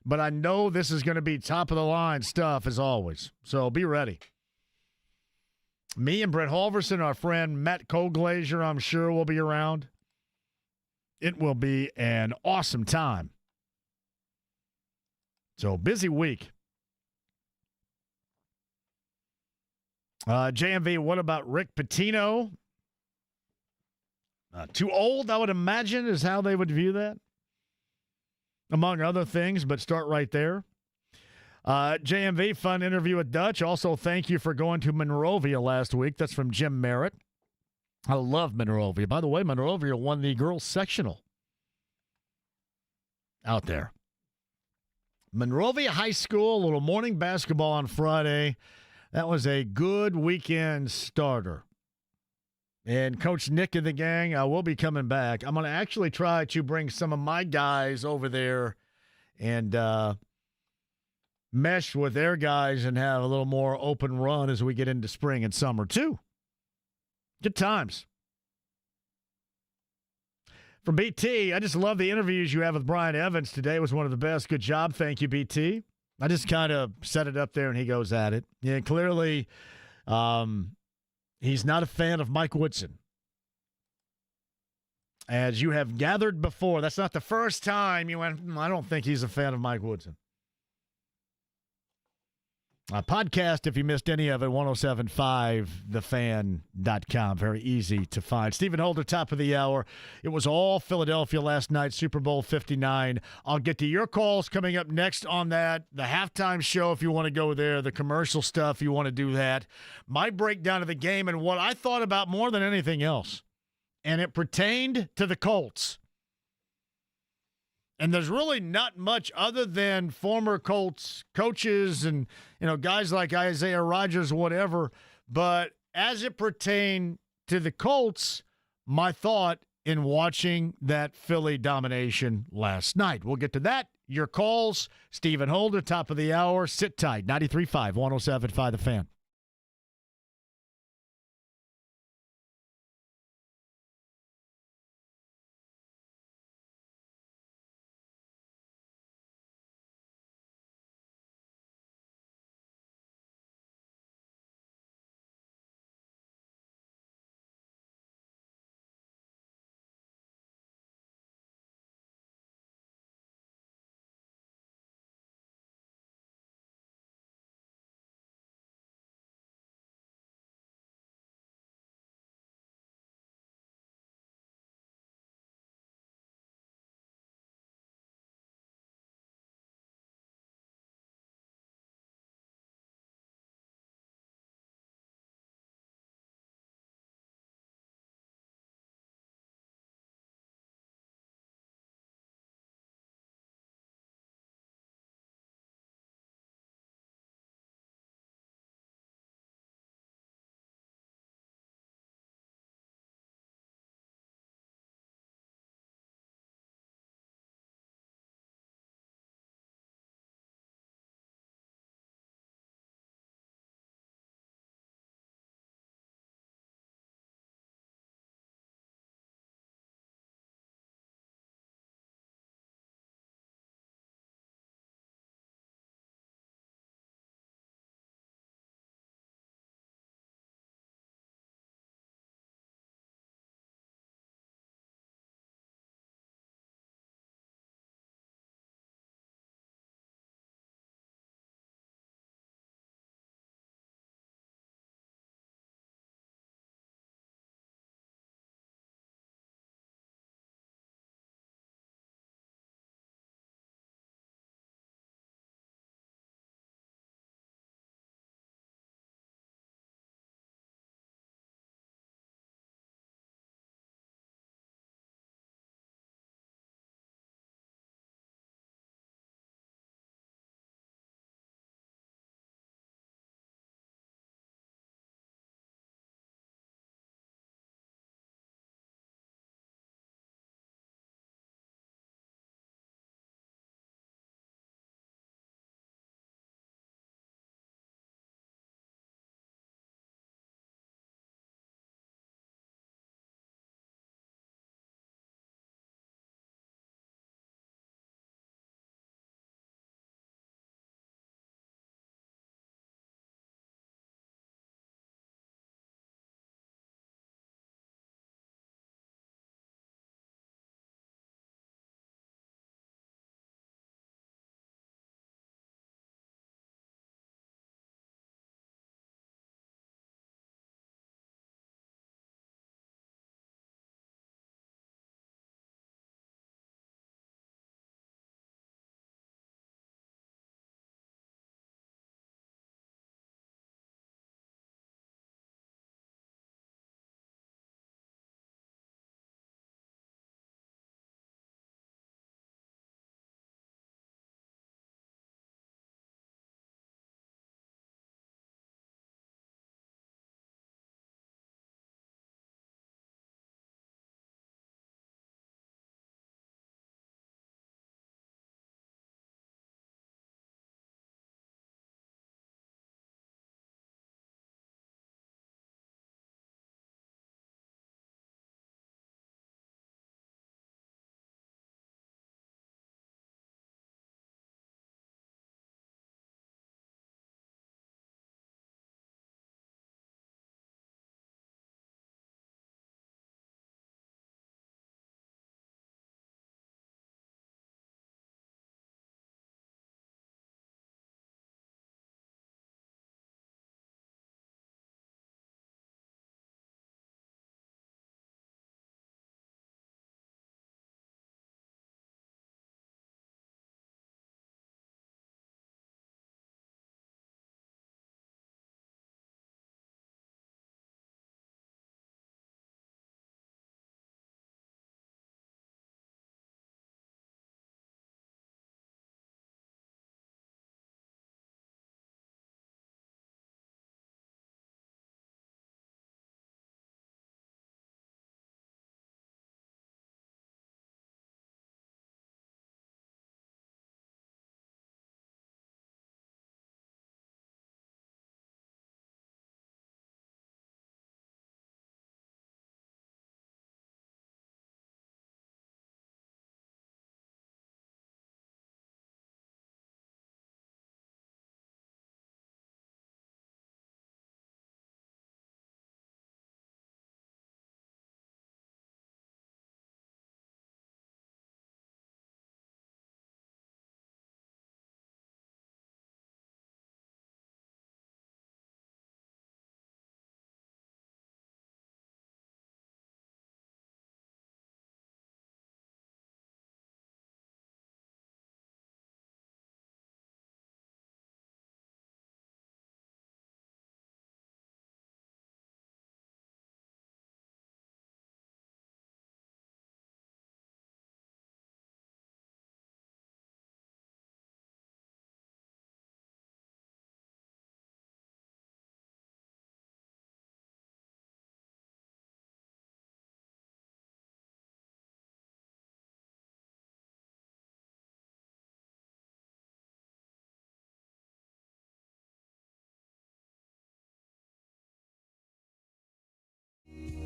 But I know this is going to be top-of-the-line stuff, as always. So be ready. Me and Brett Halverson, our friend Matt Koglazier, I'm sure will be around. It will be an awesome time. So busy week. JMV, what about Rick Pitino? Too old, I would imagine, is how they would view that. Among other things, but start right there. JMV, fun interview with Dutch. Also, thank you for going to Monrovia last week. That's from Jim Merritt. I love Monrovia. By the way, Monrovia won the girls' sectional out there. Monrovia High School, a little morning basketball on Friday. That was a good weekend starter. And Coach Nick and the gang will be coming back. I'm going to actually try to bring some of my guys over there and mesh with their guys and have a little more open run as we get into spring and summer, too. Good times. From BT, I just love the interviews you have with Brian Evans today. It was one of the best. Good job. Thank you, BT. I just kind of set it up there, and he goes at it. Yeah, clearly he's not a fan of Mike Woodson. As you have gathered before, that's not the first time you went, I don't think he's a fan of Mike Woodson. Podcast, if you missed any of it, 1075thefan.com. Very easy to find. Stephen Holder, top of the hour. It was all Philadelphia last night, Super Bowl 59. I'll get to your calls coming up next on that. The halftime show, if you want to go there. The commercial stuff, you want to do that. My breakdown of the game and what I thought about more than anything else. And it pertained to the Colts. And there's really not much other than former Colts coaches and, guys like Isaiah Rodgers, whatever. But as it pertained to the Colts, my thought in watching that Philly domination last night. We'll get to that. Your calls, Stephen Holder, top of the hour. Sit tight. 93.5, 107.5 The Fan.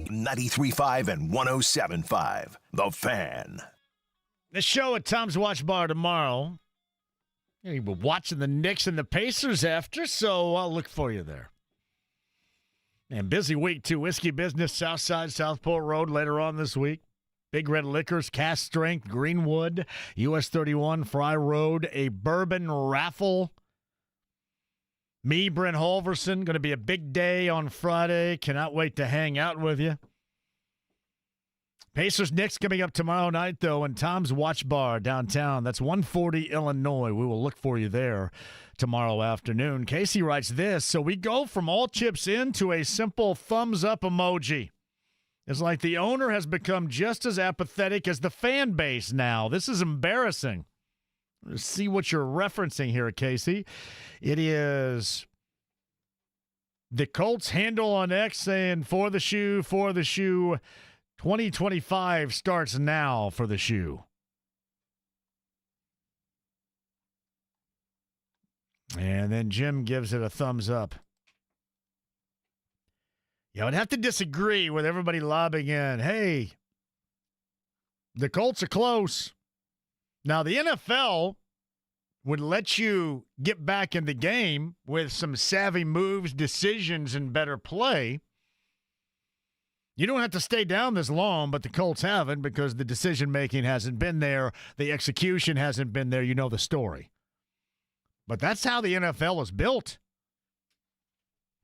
93.5 and 107.5. The Fan. The show at Tom's Watch Bar tomorrow. You're watching the Knicks and the Pacers after, so I'll look for you there. And busy week, too. Whiskey Business, Southside, Southport Road later on this week. Big Red Liquors, Cast Strength, Greenwood, US 31, Fry Road, a bourbon raffle. Me, Brent Holverson, going to be a big day on Friday. Cannot wait to hang out with you. Pacers Knicks coming up tomorrow night, though, in Tom's Watch Bar downtown. That's 140 Illinois. We will look for you there tomorrow afternoon. Casey writes this: so we go from all chips in to a simple thumbs up emoji. It's like the owner has become just as apathetic as the fan base now. This is embarrassing. Let's see what you're referencing here, Casey. It is the Colts handle on X saying for the shoe. 2025 starts now for the shoe. And then Jim gives it a thumbs up. Yeah, I would have to disagree with everybody lobbing in, hey, the Colts are close. Now, the NFL would let you get back in the game with some savvy moves, decisions, and better play. You don't have to stay down this long, but the Colts haven't because the decision-making hasn't been there. The execution hasn't been there. You know the story. But that's how the NFL is built.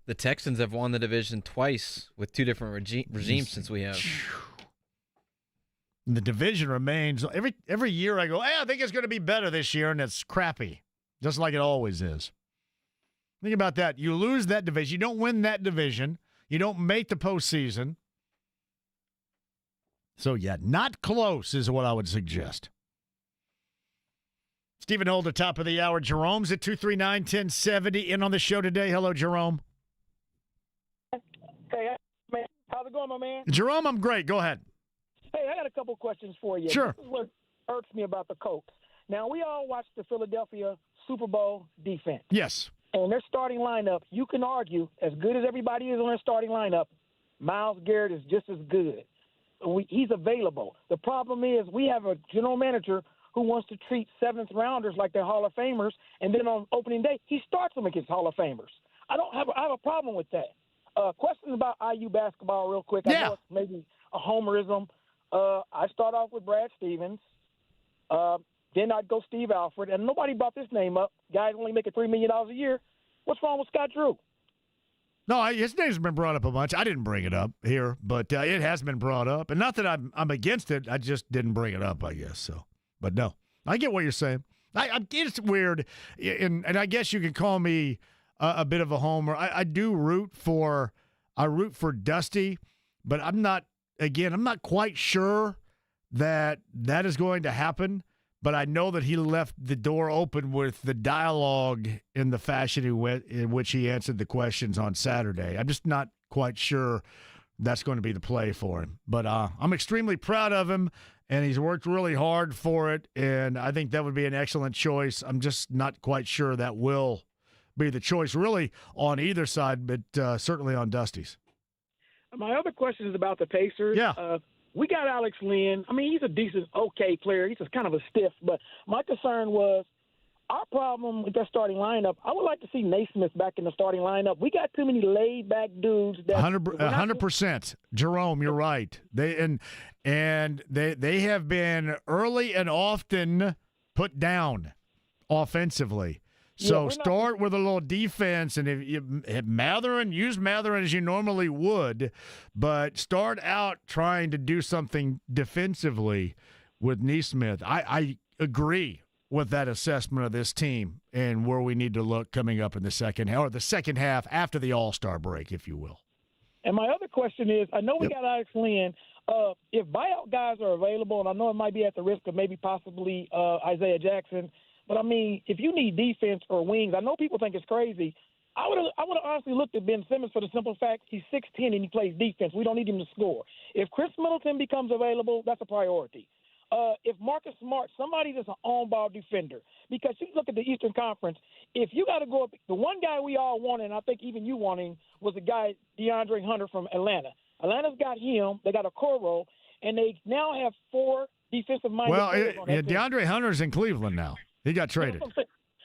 The Texans have won the division twice with two different regimes since we have. The division remains. Every year I go, hey, I think it's going to be better this year, and it's crappy, just like it always is. Think about that. You lose that division. You don't win that division. You don't make the postseason. So, yeah, not close is what I would suggest. Stephen Holder, top of the hour. Jerome's at 239-1070 in on the show today. Hello, Jerome. Hey, man. How's it going, my man? Jerome, I'm great. Go ahead. Hey, I got a couple questions for you. Sure. This is what irks me about the Colts. Now, we all watched the Philadelphia Super Bowl defense. Yes. And their starting lineup, you can argue, as good as everybody is on their starting lineup, Myles Garrett is just as good. He's available. The problem is we have a general manager who wants to treat seventh-rounders like they're Hall of Famers, and then on opening day, he starts them against Hall of Famers. I have a problem with that. Question about IU basketball real quick. Yeah. I know it's maybe a homerism. I start off with Brad Stevens. Then I'd go Steve Alford, and nobody brought this name up. Guys only making $3 million a year. What's wrong with Scott Drew? No, his name's been brought up a bunch. I didn't bring it up here, but it has been brought up. And not that I'm against it. I just didn't bring it up, I guess. So, but no, I get what you're saying. It's weird, and I guess you could call me a bit of a homer. I root for Dusty, but I'm not quite sure that is going to happen. But I know that he left the door open with the dialogue in the fashion in which he answered the questions on Saturday. I'm just not quite sure that's going to be the play for him. But I'm extremely proud of him, and he's worked really hard for it, and I think that would be an excellent choice. I'm just not quite sure that will be the choice really on either side, but certainly on Dusty's. My other question is about the Pacers. Yeah. We got Alex Lynn. I mean, he's a decent, okay player. He's just kind of a stiff. But my concern was our problem with their starting lineup. I would like to see Naismith back in the starting lineup. We got too many laid-back dudes. 100%. Jerome, you're right. They have been early and often put down offensively. So start with a little defense, and if you use Matherin as you normally would, but start out trying to do something defensively with Naismith. I agree with that assessment of this team and where we need to look coming up in the second half after the All-Star break, if you will. And my other question is, I know we got Alex Lynn. If buyout guys are available, and I know it might be at the risk of maybe possibly Isaiah Jackson, but, I mean, if you need defense or wings, I know people think it's crazy. I would have honestly looked at Ben Simmons for the simple fact he's 6'10" and he plays defense. We don't need him to score. If Chris Middleton becomes available, that's a priority. If Marcus Smart, somebody that's an on-ball defender, because you look at the Eastern Conference, if you got to go up, the one guy we all wanted, and I think even you wanting, was the guy DeAndre Hunter from Atlanta. Atlanta's got him. They got a Coro, and they now have 4 defensive-minded Well, players on that team. DeAndre Hunter's in Cleveland now. He got traded.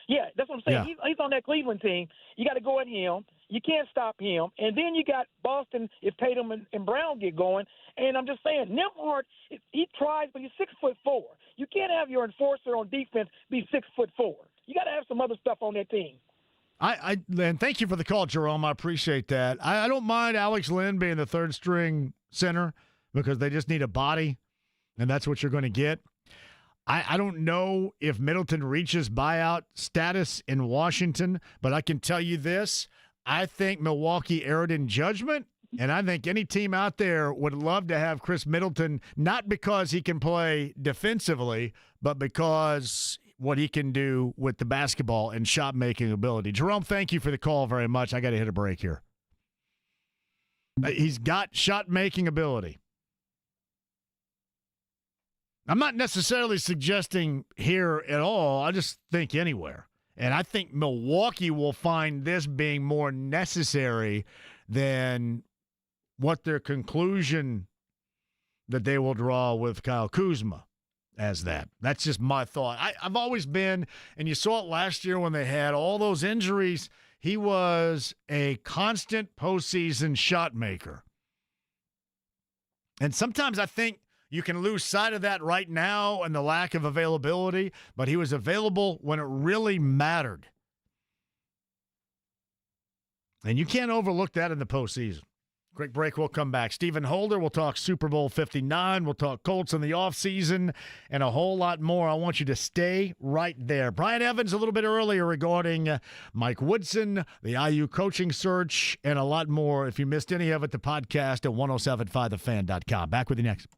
Yeah, that's what I'm saying. Yeah. He's on that Cleveland team. You got to go at him. You can't stop him. And then you got Boston if Tatum and Brown get going. And I'm just saying, Nembhard, he tries, but he's 6'4". You can't have your enforcer on defense be 6'4". You got to have some other stuff on that team. And thank you for the call, Jerome. I appreciate that. I don't mind Alex Lynn being the third string center because they just need a body, and that's what you're going to get. I don't know if Middleton reaches buyout status in Washington, but I can tell you this. I think Milwaukee erred in judgment, and I think any team out there would love to have Chris Middleton, not because he can play defensively, but because what he can do with the basketball and shot-making ability. Jerome, thank you for the call very much. I got to hit a break here. He's got shot-making ability. I'm not necessarily suggesting here at all. I just think anywhere. And I think Milwaukee will find this being more necessary than what their conclusion that they will draw with Kyle Kuzma as that. That's just my thought. I've always been, and you saw it last year when they had all those injuries, he was a constant postseason shot maker. And sometimes I think you can lose sight of that right now and the lack of availability, but he was available when it really mattered. And you can't overlook that in the postseason. Quick break, we'll come back. Stephen Holder, we'll talk Super Bowl 59. We'll talk Colts in the offseason and a whole lot more. I want you to stay right there. Brian Evans a little bit earlier regarding Mike Woodson, the IU coaching search, and a lot more. If you missed any of it, the podcast at 1075thefan.com. Back with you next.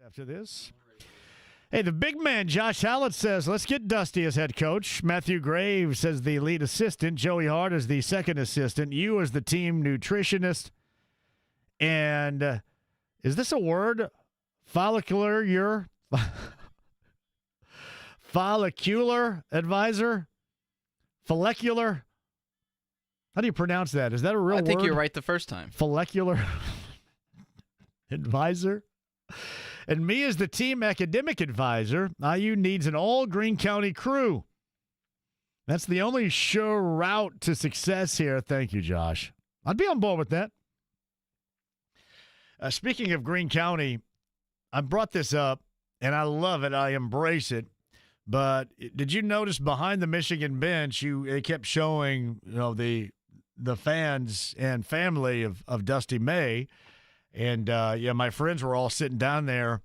After this. Hey, the big man, Josh Hallett, says, let's get Dusty as head coach. Matthew Graves says the lead assistant. Joey Hart is the second assistant. You as the team nutritionist. And is this a word? Follicular advisor? Follicular? How do you pronounce that? Is that a real word? I think you're right the first time. Follicular advisor? And me as the team academic advisor. IU needs an all-Greene County crew. That's the only sure route to success here. Thank you, Josh. I'd be on board with that. Speaking of Greene County, I brought this up, and I love it. I embrace it. But did you notice behind the Michigan bench, it kept showing the fans and family of Dusty May. And, my friends were all sitting down there,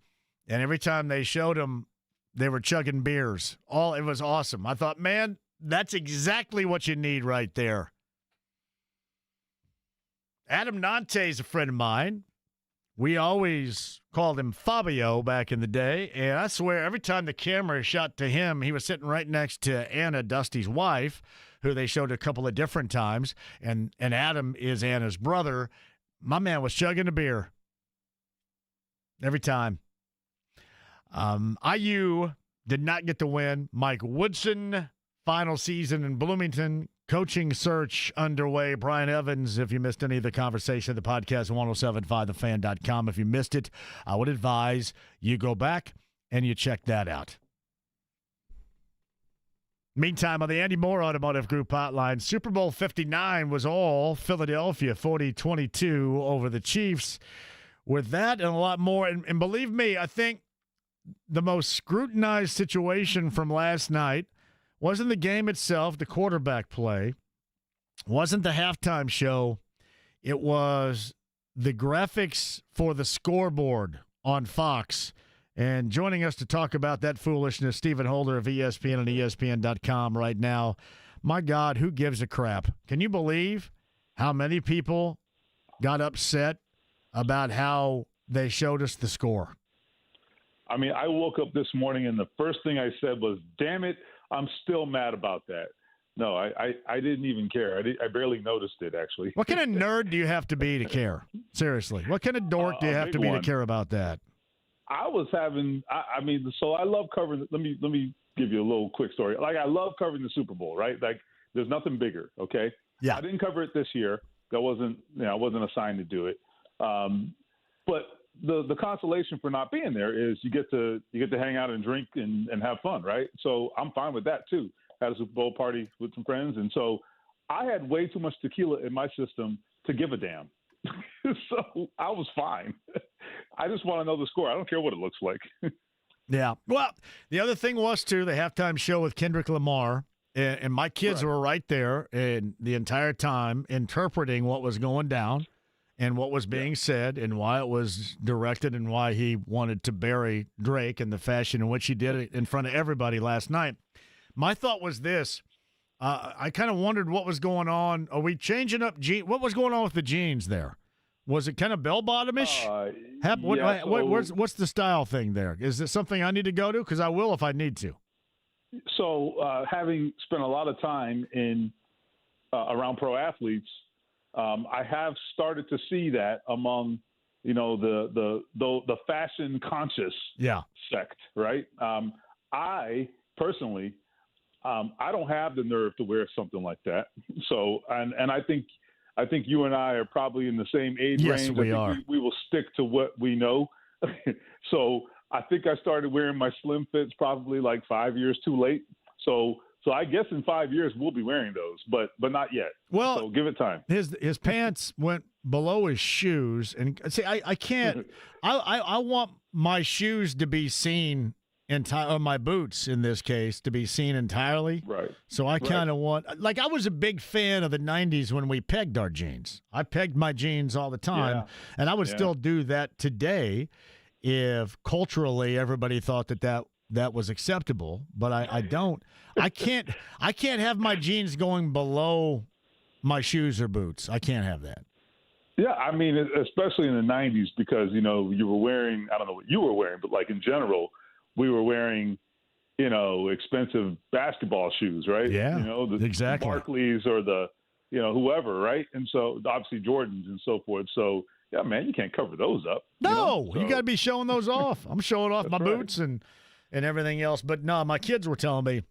and every time they showed them, they were chugging beers. It was awesome. I thought, man, that's exactly what you need right there. Adam Nante is a friend of mine. We always called him Fabio back in the day, and I swear every time the camera shot to him, he was sitting right next to Anna, Dusty's wife, who they showed a couple of different times, and Adam is Anna's brother. My man was chugging a beer every time. IU did not get the win. Mike Woodson, final season in Bloomington. Coaching search underway. Brian Evans, if you missed any of the conversation, the podcast, 1075thefan.com. If you missed it, I would advise you go back and you check that out. Meantime, on the Andy Moore Automotive Group hotline, Super Bowl 59 was all Philadelphia, 40-22 over the Chiefs. With that and a lot more, and believe me, I think the most scrutinized situation from last night wasn't the game itself, the quarterback play, wasn't the halftime show. It was the graphics for the scoreboard on Fox. And joining us to talk about that foolishness, Stephen Holder of ESPN and ESPN.com right now. My God, who gives a crap? Can you believe how many people got upset about how they showed us the score? I mean, I woke up this morning and the first thing I said was, damn it, I'm still mad about that. No, I didn't even care. I barely noticed it, actually. What kind of nerd do you have to be to care? Seriously. What kind of dork do you have to be to care about that? I was having, so I love covering. Let me give you a little quick story. Like, I love covering the Super Bowl, right? Like, there's nothing bigger. Okay. Yeah. I didn't cover it this year. I wasn't assigned to do it. But the consolation for not being there is you get to hang out and drink and have fun, right? So I'm fine with that too. Had a Super Bowl party with some friends, and so I had way too much tequila in my system to give a damn. So I was fine. I just want to know the score. I don't care what it looks like. Yeah. Well, the other thing was, too, the halftime show with Kendrick Lamar, and my kids were right there and the entire time interpreting what was going down and what was being said and why it was directed and why he wanted to bury Drake in the fashion in which he did it in front of everybody last night. My thought was this. I kind of wondered what was going on. Are we changing up what was going on with the jeans there? Was it kind of bell-bottomish? What's the style thing there? Is this something I need to go to? Because I will if I need to. So having spent a lot of time in around pro athletes, I have started to see that among, the fashion conscious sect, right? I personally, I don't have the nerve to wear something like that. So, and I think you and I are probably in the same age range. Yes, we are. We will stick to what we know. So I think I started wearing my slim fits probably like 5 years too late. So I guess in 5 years we'll be wearing those, but not yet. Well, so give it time. His pants went below his shoes, and see, I can't. I want my shoes to be seen or my boots in this case to be seen entirely. Right. So I kind of want, like, I was a big fan of the 90s when we pegged our jeans. I pegged my jeans all the time, and I would still do that today if culturally everybody thought that was acceptable. But I don't. I can't have my jeans going below my shoes or boots. I can't have that. Yeah, I mean, especially in the 90s because, you were wearing, I don't know what you were wearing, but like in general, we were wearing, expensive basketball shoes, right? Yeah, exactly. The Barclays or the, whoever, right? And so obviously Jordans and so forth. So, yeah, man, you can't cover those up. No, you got to be showing those off. I'm showing off my right. boots and everything else. But no, my kids were telling me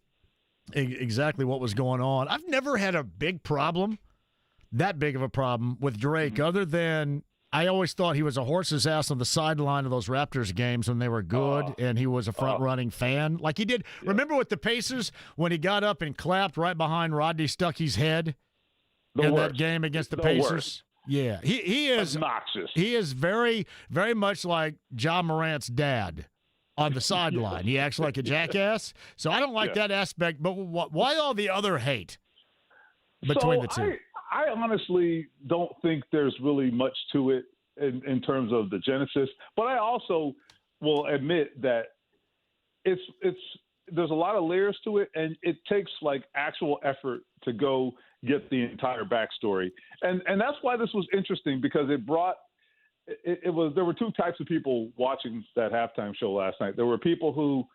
exactly what was going on. I've never had a big problem, that big of a problem with Drake, other than I always thought he was a horse's ass on the sideline of those Raptors games when they were good, and he was a front-running fan. Like he did. Yeah. Remember with the Pacers when he got up and clapped right behind Rodney Stuckey's head in that game against the Pacers? Worst. Yeah, he is obnoxious. He is very, very much like Ja Morant's dad on the sideline. He acts like a jackass. So I don't like that aspect. But why all the other hate between the two? I honestly don't think there's really much to it in terms of the genesis. But I also will admit that there's a lot of layers to it, and it takes like actual effort to go get the entire backstory. And that's why this was interesting, because there were two types of people watching that halftime show last night. There were people who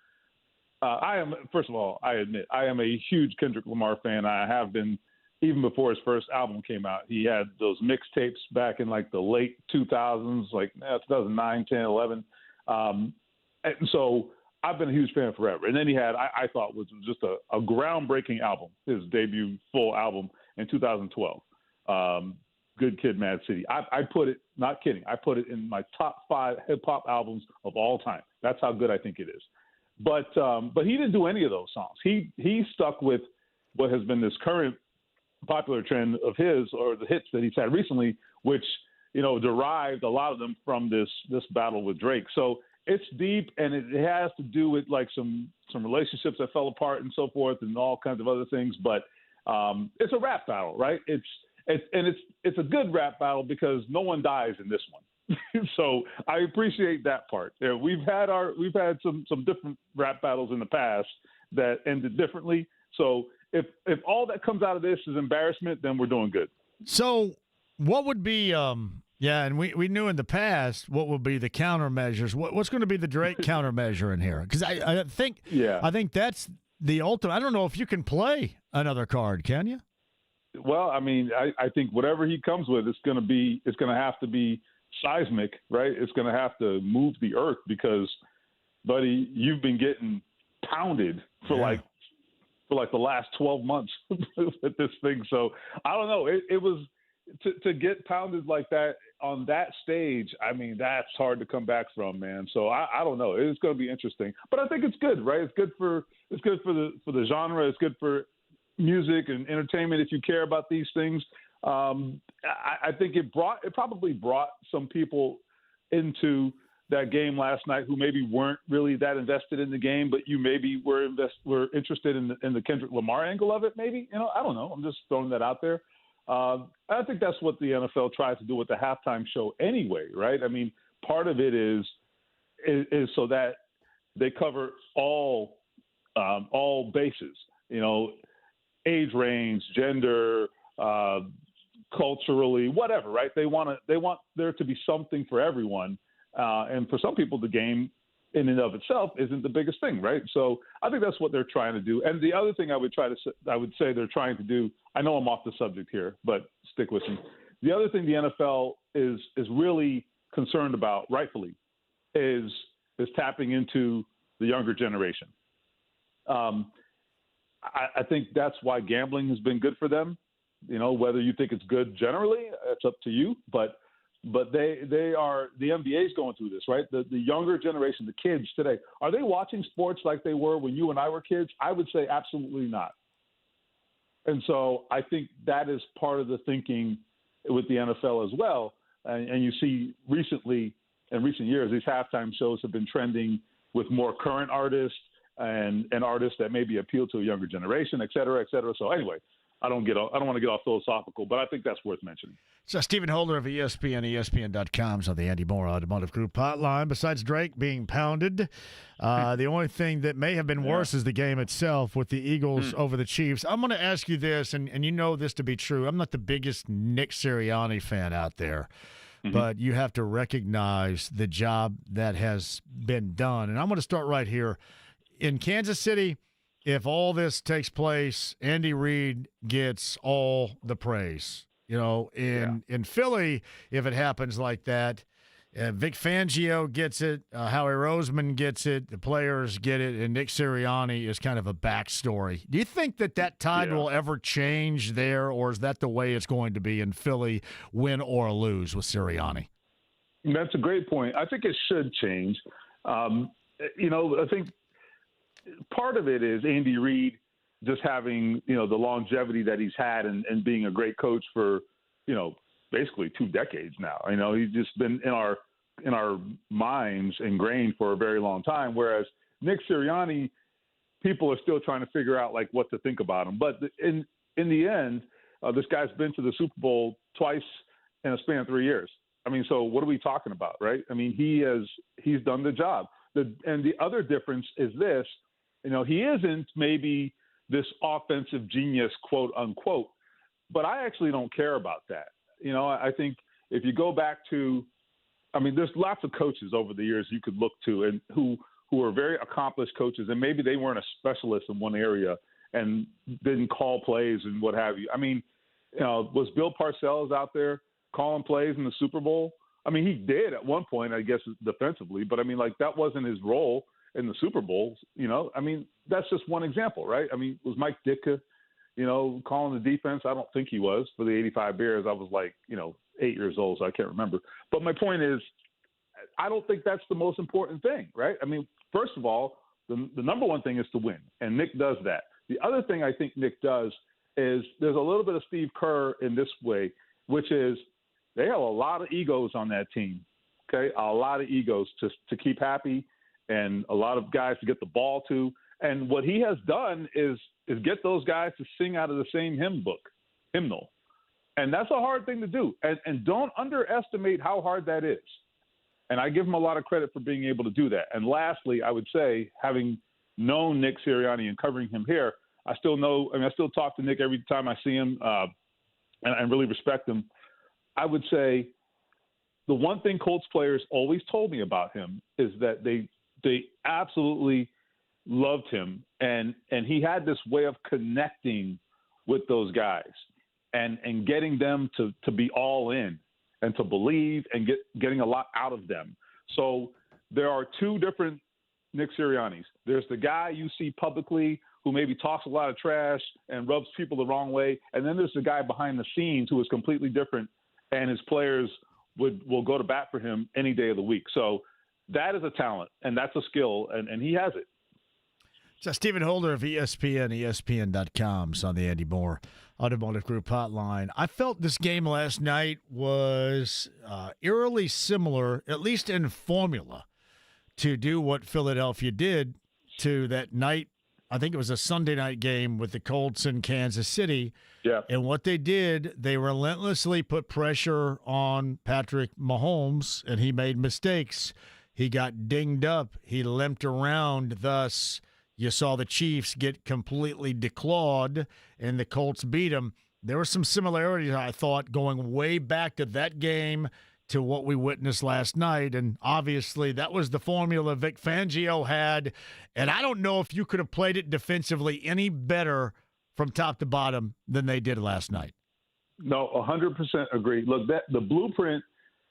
first of all, I admit I am a huge Kendrick Lamar fan. I have been even before his first album came out. He had those mixtapes back in like the late 2000s, like 2009, 10, 11. And so I've been a huge fan forever. And then he had, I thought was just a groundbreaking album, his debut full album in 2012. Good Kid, Mad City. I put it, not kidding, I put it in my top 5 hip hop albums of all time. That's how good I think it is. But he didn't do any of those songs. He stuck with what has been this current popular trend of his, or the hits that he's had recently, which, derived a lot of them from this battle with Drake. So it's deep, and it has to do with like some relationships that fell apart and so forth, and all kinds of other things. But it's a rap battle, right? It's a good rap battle because no one dies in this one. So I appreciate that part. Yeah, we've had some different rap battles in the past that ended differently. So if all that comes out of this is embarrassment, then we're doing good. So what would be and we knew in the past what would be the countermeasures. What's going to be the Drake countermeasure in here? Because I think that's the ultimate. I don't know if you can play another card, can you? Well, I mean, I think whatever he comes with, it's going to have to be seismic, right? It's going to have to move the earth because, buddy, you've been getting pounded for like the last 12 months with this thing. So I don't know. It was to get pounded like that on that stage. I mean, that's hard to come back from, man. So I don't know. It's going to be interesting, but I think it's good, right? It's good for the genre. It's good for music and entertainment if you care about these things. I think it probably brought some people into that game last night who maybe weren't really that invested in the game, but you maybe were interested in the Kendrick Lamar angle of it. Maybe, I don't know. I'm just throwing that out there. I think that's what the NFL tries to do with the halftime show anyway, right? I mean, part of it is so that they cover all bases, age range, gender, culturally, whatever, right? They want there to be something for everyone. And for some people, the game in and of itself isn't the biggest thing, right? So I think that's what they're trying to do. And the other thing I would say they're trying to do, I know I'm off the subject here, but stick with me. The other thing the NFL is really concerned about, rightfully, is tapping into the younger generation. I think that's why gambling has been good for them. Whether you think it's good generally, it's up to you, but they are, the NBA is going through this, right? The younger generation, the kids today, are they watching sports like they were when you and I were kids? I would say absolutely not. And so I think that is part of the thinking with the NFL as well. And you see recently, in recent years, these halftime shows have been trending with more current artists and artists that maybe appeal to a younger generation, et cetera, et cetera. So anyway, I don't want to get all philosophical, but I think that's worth mentioning. So Stephen Holder of ESPN, ESPN.com's on the Andy Moore Automotive Group hotline. Besides Drake being pounded, the only thing that may have been worse is the game itself with the Eagles over the Chiefs. I'm going to ask you this, and you know this to be true. I'm not the biggest Nick Sirianni fan out there, but you have to recognize the job that has been done. And I'm going to start right here. In Kansas City, if all this takes place, Andy Reid gets all the praise. You know, in Philly, if it happens like that, Vic Fangio gets it, Howie Roseman gets it, the players get it, and Nick Sirianni is kind of a backstory. Do you think that tide will ever change there, or is that the way it's going to be in Philly, win or lose with Sirianni? That's a great point. I think it should change. You know, I think part of it is Andy Reid just having, you know, the longevity that he's had and being a great coach for, you know, basically 2 decades now. You know, he's just been in our minds ingrained for a very long time. Whereas Nick Sirianni, people are still trying to figure out like what to think about him. But in the end, this guy's been to the Super Bowl twice in a span of 3 years. I mean, so what are we talking about, right? I mean, he's done the job. And the other difference is this, you know, he isn't maybe this offensive genius, quote unquote, but I actually don't care about that. You know, I think if you go back to, I mean, there's lots of coaches over the years you could look to and who are very accomplished coaches, and maybe they weren't a specialist in one area and didn't call plays and what have you. I mean, you know, was Bill Parcells out there calling plays in the Super Bowl? I mean, he did at one point, I guess, defensively, but I mean, like, that wasn't his role in the Super Bowls, you know. I mean, that's just one example, right? I mean, was Mike Ditka, you know, calling the defense? I don't think he was for the 85 Bears. I was like, you know, 8 years old, so I can't remember. But my point is, I don't think that's the most important thing, right? I mean, first of all, the number one thing is to win, and Nick does that. The other thing I think Nick does is there's a little bit of Steve Kerr in this way, which is they have a lot of egos on that team, okay? A lot of egos to keep happy and a lot of guys to get the ball to. And what he has done is get those guys to sing out of the same hymnal. And that's a hard thing to do. And don't underestimate how hard that is. And I give him a lot of credit for being able to do that. And lastly, I would say, having known Nick Sirianni and covering him here, I still talk to Nick every time I see him, and I really respect him. I would say the one thing Colts players always told me about him is that they absolutely loved him, and he had this way of connecting with those guys and getting them to be all in and to believe and getting a lot out of them. So there are two different Nick Siriannis. There's the guy you see publicly who maybe talks a lot of trash and rubs people the wrong way, and then there's the guy behind the scenes who is completely different, and his players will go to bat for him any day of the week. So that is a talent, and that's a skill, and he has it. So Stephen Holder of ESPN, ESPN.com's on the Andy Moore Automotive Group hotline. I felt this game last night was eerily similar, at least in formula, to do what Philadelphia did to that night. I think it was a Sunday night game with the Colts in Kansas City. Yeah. And what they did, they relentlessly put pressure on Patrick Mahomes, and he made mistakes. He got dinged up. He limped around. Thus, you saw the Chiefs get completely declawed, and the Colts beat them. There were some similarities, I thought, going way back to that game to what we witnessed last night. And obviously, that was the formula Vic Fangio had. And I don't know if you could have played it defensively any better from top to bottom than they did last night. No, 100% agree. Look, the blueprint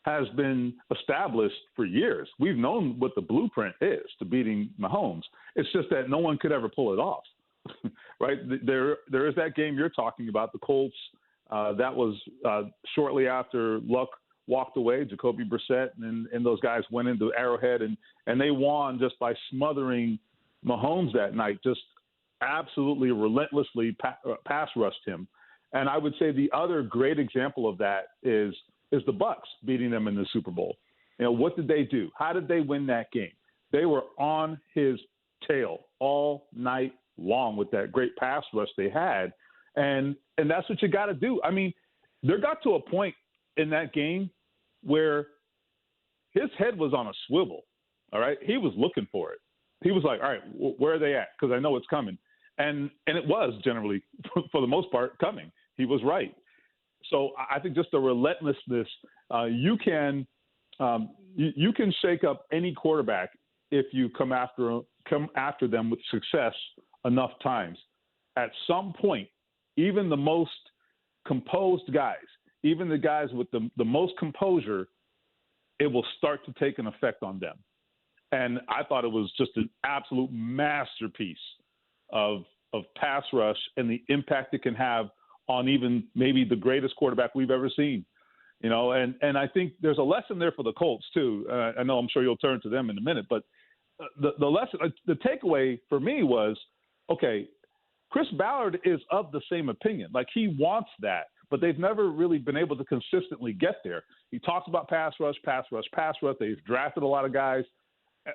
has been established for years. We've known what the blueprint is to beating Mahomes. It's just that no one could ever pull it off, right? There is that game you're talking about, the Colts. That was shortly after Luck walked away, Jacoby Brissett, and those guys went into Arrowhead, and they won just by smothering Mahomes that night, just absolutely relentlessly pass rushed him. And I would say the other great example of that is the Bucs beating them in the Super Bowl. You know, what did they do? How did they win that game? They were on his tail all night long with that great pass rush they had. And that's what you got to do. I mean, there got to a point in that game where his head was on a swivel, all right? He was looking for it. He was like, all right, where are they at? Because I know it's coming. And it was generally, for the most part, coming. He was right. So I think just the relentlessness, you can shake up any quarterback if you come after them with success enough times. At some point, even the most composed guys, even the guys with the most composure, it will start to take an effect on them. And I thought it was just an absolute masterpiece of pass rush and the impact it can have on even maybe the greatest quarterback we've ever seen. You know, and I think there's a lesson there for the Colts too. I know I'm sure you'll turn to them in a minute, but the lesson, the takeaway for me was, okay, Chris Ballard is of the same opinion. Like, he wants that, but they've never really been able to consistently get there. He talks about pass rush. They've drafted a lot of guys,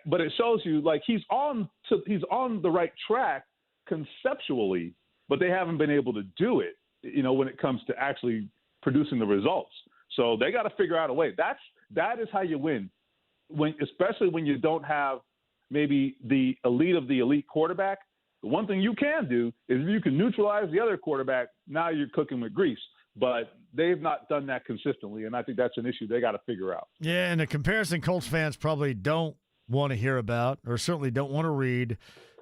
but it shows you like he's on the right track conceptually, but they haven't been able to do it, you know, when it comes to actually producing the results. So they got to figure out a way. That is how you win, especially when you don't have maybe the elite of the elite quarterback. The one thing you can do is if you can neutralize the other quarterback, now you're cooking with grease. But they've not done that consistently, and I think that's an issue they got to figure out. Yeah, and a comparison Colts fans probably don't want to hear about, or certainly don't want to read.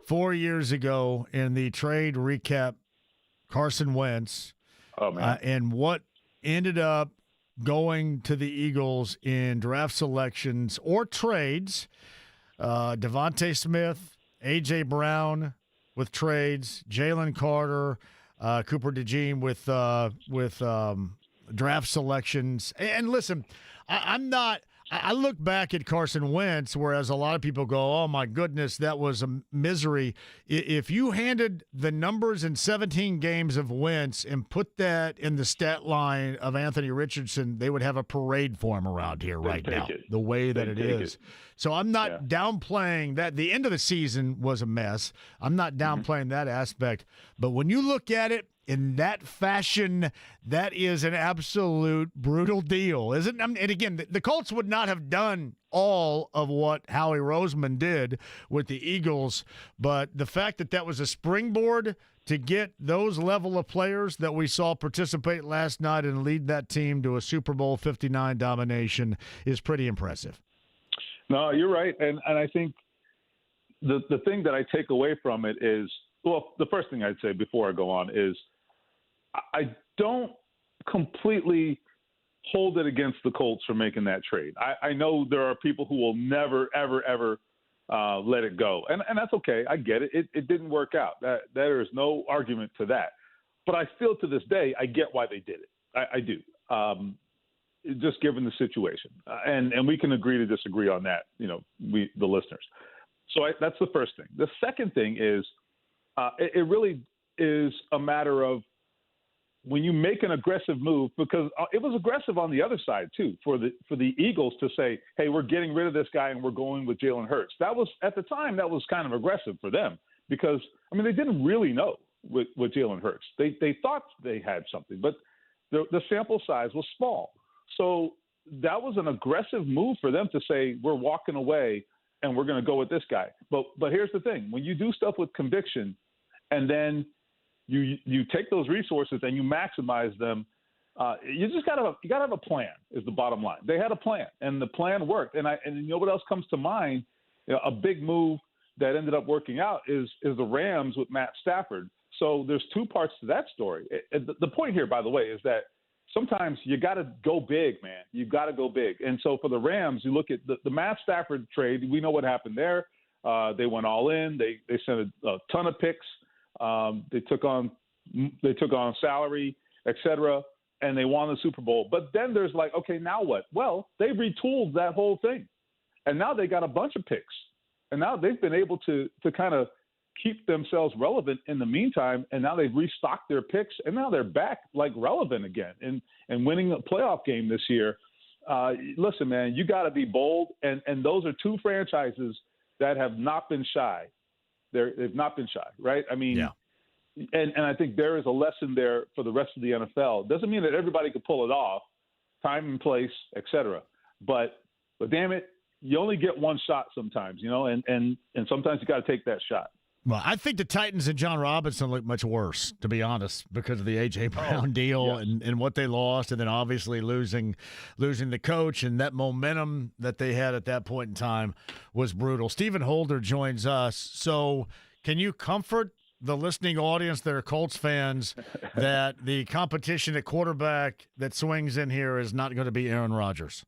4 years ago in the trade recap, Carson Wentz, and what ended up going to the Eagles in draft selections or trades, Devontae Smith, A.J. Brown with trades, Jalen Carter, Cooper DeJean with draft selections. And listen, I look back at Carson Wentz, whereas a lot of people go, oh, my goodness, that was a misery. If you handed the numbers in 17 games of Wentz and put that in the stat line of Anthony Richardson, they would have a parade for him around here right now, the way that it is. So I'm not downplaying that. The end of the season was a mess. I'm not downplaying that aspect. But when you look at it in that fashion, that is an absolute brutal deal, isn't it? And again, the Colts would not have done all of what Howie Roseman did with the Eagles, but the fact that was a springboard to get those level of players that we saw participate last night and lead that team to a Super Bowl 59 domination is pretty impressive. No, you're right. And I think the thing that I take away from it is, well, the first thing I'd say before I go on is I don't completely hold it against the Colts for making that trade. I know there are people who will never, ever, ever let it go. And that's okay. I get it. It didn't work out. There is no argument to that. But I still, to this day, I get why they did it. I do. Just given the situation. And we can agree to disagree on that, you know, the listeners. So that's the first thing. The second thing is it really is a matter of when you make an aggressive move, because it was aggressive on the other side too, for the Eagles to say, hey, we're getting rid of this guy and we're going with Jalen Hurts. That was, at the time, that was kind of aggressive for them because, I mean, they didn't really know with Jalen Hurts. They thought they had something, but the sample size was small. So that was an aggressive move for them to say, we're walking away and we're going to go with this guy. But here's the thing. When you do stuff with conviction and then you take those resources and you maximize them, you just gotta have a plan is the bottom line. They had a plan and the plan worked. And you know what else comes to mind? You know, a big move that ended up working out is the Rams with Matt Stafford. So there's two parts to that story. The point here, by the way, is that sometimes you got to go big, man. You've got to go big. And so for the Rams, you look at the Matt Stafford trade. We know what happened there. They went all in. They sent a ton of picks. They took on salary, et cetera, and they won the Super Bowl. But then there's like, okay, now what? Well, they retooled that whole thing. And now they got a bunch of picks. And now they've been able to kind of keep themselves relevant in the meantime, and now they've restocked their picks, and now they're back like relevant again and winning a playoff game this year. Listen, man, you got to be bold, and those are two franchises that have not been shy. They've not been shy, right? I mean, and I think there is a lesson there for the rest of the NFL. Doesn't mean that everybody can pull it off, time and place, etc. But damn it, you only get one shot sometimes, and sometimes you got to take that shot. Well, I think the Titans and John Robinson look much worse, to be honest, because of the A.J. Brown deal and what they lost, and then obviously losing the coach, and that momentum that they had at that point in time was brutal. Stephen Holder joins us. So can you comfort the listening audience that are Colts fans that the competition at quarterback that swings in here is not going to be Aaron Rodgers?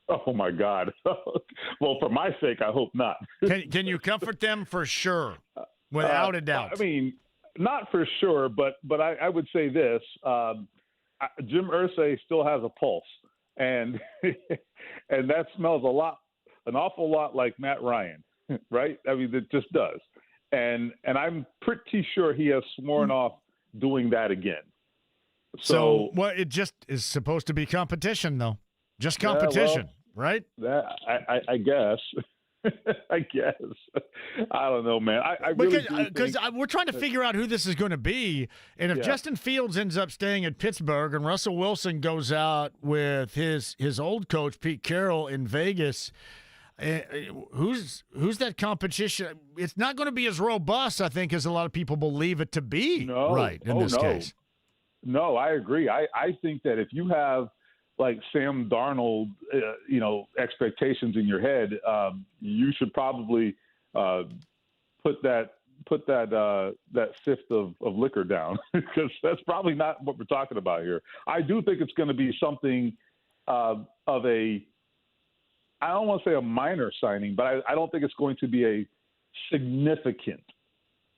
Oh, my God. Well, for my sake, I hope not. Can you comfort them for sure, without a doubt? I mean, not for sure, but I would say this. Jim Irsay still has a pulse, and and that smells an awful lot like Matt Ryan, right? I mean, it just does. And I'm pretty sure he has sworn off doing that again. So well, it just is supposed to be competition, though. Just competition, right? That I guess. I guess. I don't know, man. I really because we're trying to figure out who this is going to be, and if Justin Fields ends up staying in Pittsburgh and Russell Wilson goes out with his old coach Pete Carroll in Vegas, who's that competition? It's not going to be as robust, I think, as a lot of people believe it to be. No. Right in this case. No, I agree. I think that if you have like Sam Darnold, expectations in your head, you should probably put that fifth of liquor down, because that's probably not what we're talking about here. I do think it's going to be something of a, I don't want to say a minor signing, but I don't think it's going to be a significant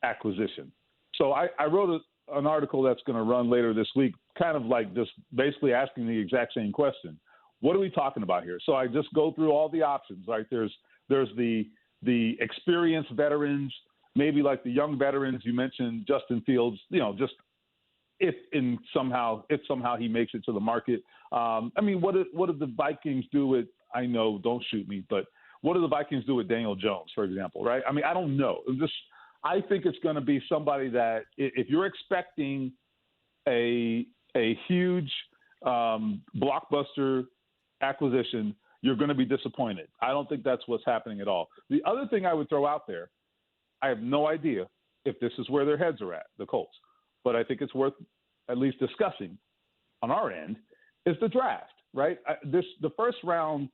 acquisition. So I wrote an article that's going to run later this week, kind of like just basically asking the exact same question. What are we talking about here? So I just go through all the options, right? There's the experienced veterans, maybe like the young veterans you mentioned, Justin Fields, just if somehow he makes it to the market. I mean, what did the Vikings do with, I know, don't shoot me, but what do the Vikings do with Daniel Jones, for example, right? I mean, I don't know. I think it's going to be somebody that if you're expecting a huge blockbuster acquisition, you're going to be disappointed. I don't think that's what's happening at all. The other thing I would throw out there, I have no idea if this is where their heads are at, the Colts, but I think it's worth at least discussing on our end, is the draft, right? The first round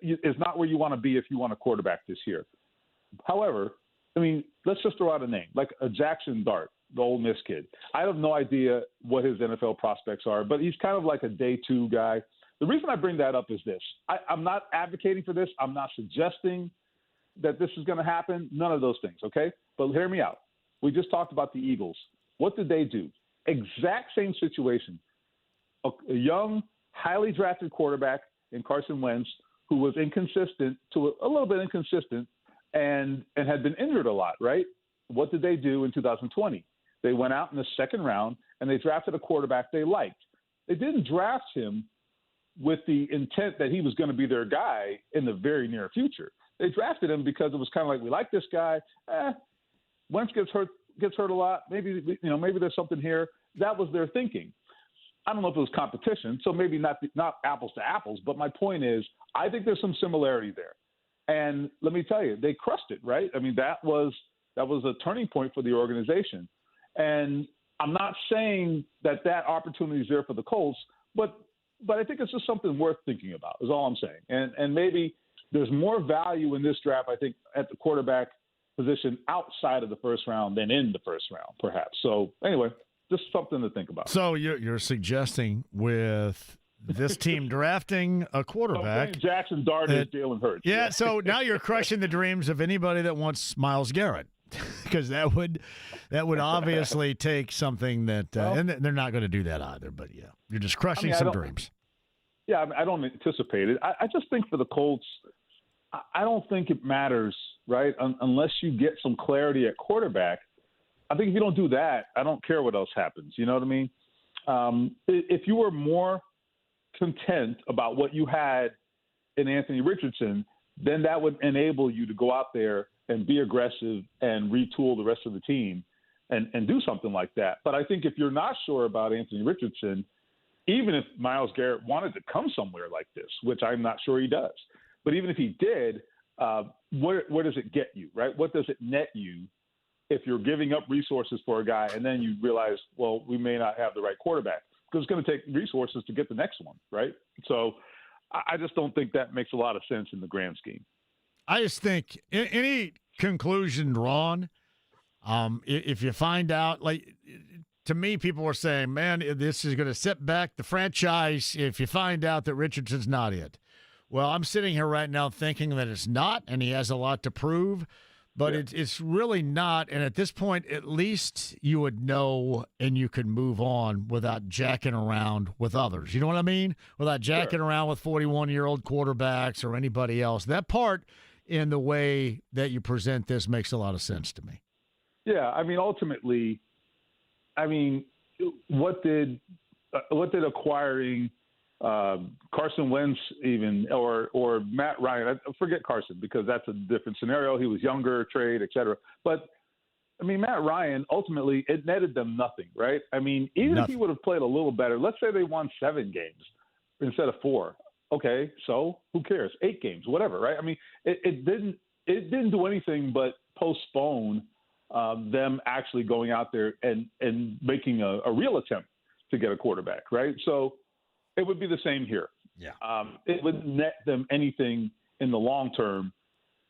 is not where you want to be if you want a quarterback this year. However, I mean, let's just throw out a name, like a Jackson Dart, the Ole Miss kid. I have no idea what his NFL prospects are, but he's kind of like a day two guy. The reason I bring that up is this. I'm not advocating for this. I'm not suggesting that this is going to happen. None of those things, okay? But hear me out. We just talked about the Eagles. What did they do? Exact same situation. A young, highly drafted quarterback in Carson Wentz who was inconsistent, to a little bit inconsistent, and had been injured a lot, right? What did they do in 2020? They went out in the second round and they drafted a quarterback they liked. They didn't draft him with the intent that he was going to be their guy in the very near future. They drafted him because it was kind of like, we like this guy. Wentz gets hurt a lot. Maybe there's something here. That was their thinking. I don't know if it was competition, so maybe not apples to apples. But my point is, I think there's some similarity there. And let me tell you, they crushed it, right? I mean, that was a turning point for the organization. And I'm not saying that opportunity is there for the Colts, but I think it's just something worth thinking about, is all I'm saying. And maybe there's more value in this draft, I think, at the quarterback position outside of the first round than in the first round, perhaps. So anyway, just something to think about. So you're suggesting with this team drafting a quarterback, Jackson Dart is Jalen Hurts. Yeah, so now you're crushing the dreams of anybody that wants Myles Garrett, because that would obviously take something that, and they're not going to do that either. But yeah, you're just crushing some dreams. Yeah, I don't anticipate it. I just think for the Colts, I don't think it matters, right? Unless you get some clarity at quarterback. I think if you don't do that, I don't care what else happens. You know what I mean? If you were more content about what you had in Anthony Richardson, then that would enable you to go out there and be aggressive and retool the rest of the team and do something like that. But I think if you're not sure about Anthony Richardson, even if Myles Garrett wanted to come somewhere like this, which I'm not sure he does, but even if he did, where does it get you, right? What does it net you if you're giving up resources for a guy and then you realize, well, we may not have the right quarterback because it's going to take resources to get the next one, right? So I just don't think that makes a lot of sense in the grand scheme. I just think any conclusion drawn, if you find out, like, to me, people were saying, man, this is going to set back the franchise if you find out that Richardson's not it. Well, I'm sitting here right now thinking that it's not, and he has a lot to prove, but it's really not. And at this point, at least you would know and you could move on without jacking around with others. You know what I mean? Without jacking around with 41-year-old quarterbacks or anybody else. That part in the way that you present this makes a lot of sense to me. Yeah, I mean, ultimately, what did acquiring Carson Wentz even or Matt Ryan? I forget Carson because that's a different scenario. He was younger, trade, et cetera. But I mean, Matt Ryan ultimately it netted them nothing, right? I mean, even if he would have played a little better, let's say they won 7 games instead of 4. Okay, so who cares? 8 games, whatever, right? I mean, it didn't do anything but postpone them actually going out there and making a real attempt to get a quarterback, right? So it would be the same here. Yeah. It wouldn't net them anything in the long term,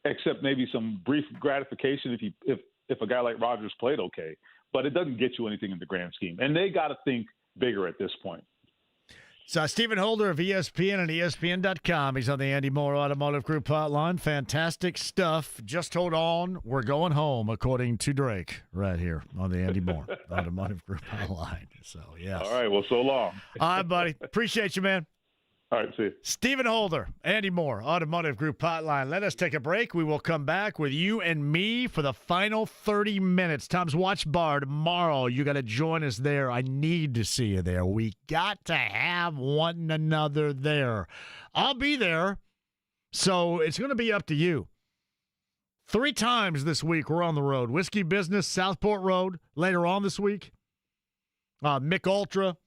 except maybe some brief gratification if a guy like Rodgers played okay. But it doesn't get you anything in the grand scheme. And they got to think bigger at this point. So Stephen Holder of ESPN and ESPN.com. He's on the Andy Moore Automotive Group hotline. Fantastic stuff. Just hold on. We're going home, according to Drake, right here on the Andy Moore Automotive Group hotline. So, yes. All right. Well, so long. All right, buddy. Appreciate you, man. All right. See you. Stephen Holder, Andy Moore, Automotive Group hotline. Let us take a break. We will come back with you and me for the final 30 minutes. Tom's Watch Bar tomorrow. You got to join us there. I need to see you there. We got to have one another there. I'll be there, so it's going to be up to you. 3 times this week we're on the road. Whiskey Business, Southport Road, later on this week. Mick Ultra.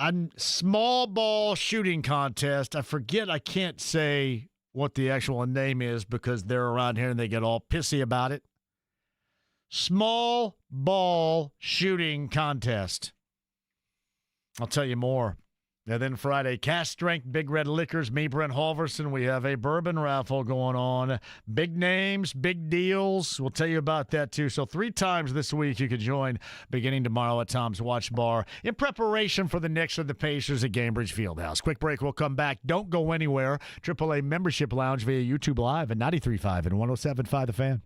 A small ball shooting contest. I forget, I can't say what the actual name is because they're around here and they get all pissy about it. Small ball shooting contest. I'll tell you more. And then Friday, Cash Strength, Big Red Liquors, me, Brent Halverson. We have a bourbon raffle going on. Big names, big deals. We'll tell you about that, too. So 3 times this week you can join beginning tomorrow at Tom's Watch Bar in preparation for the Knicks and the Pacers at Gainbridge Fieldhouse. Quick break. We'll come back. Don't go anywhere. AAA Membership Lounge via YouTube Live at 93.5 and 107.5 The Fan.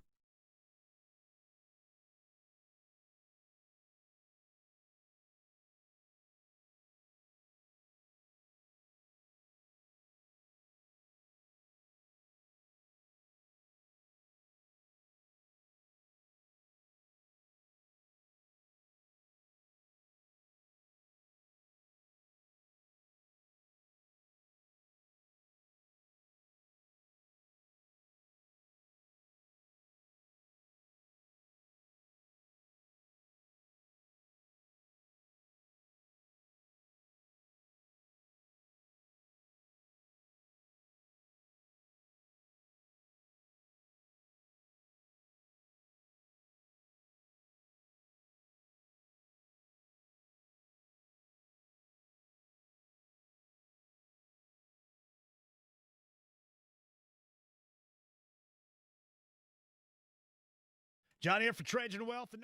John here for Trajan Wealth.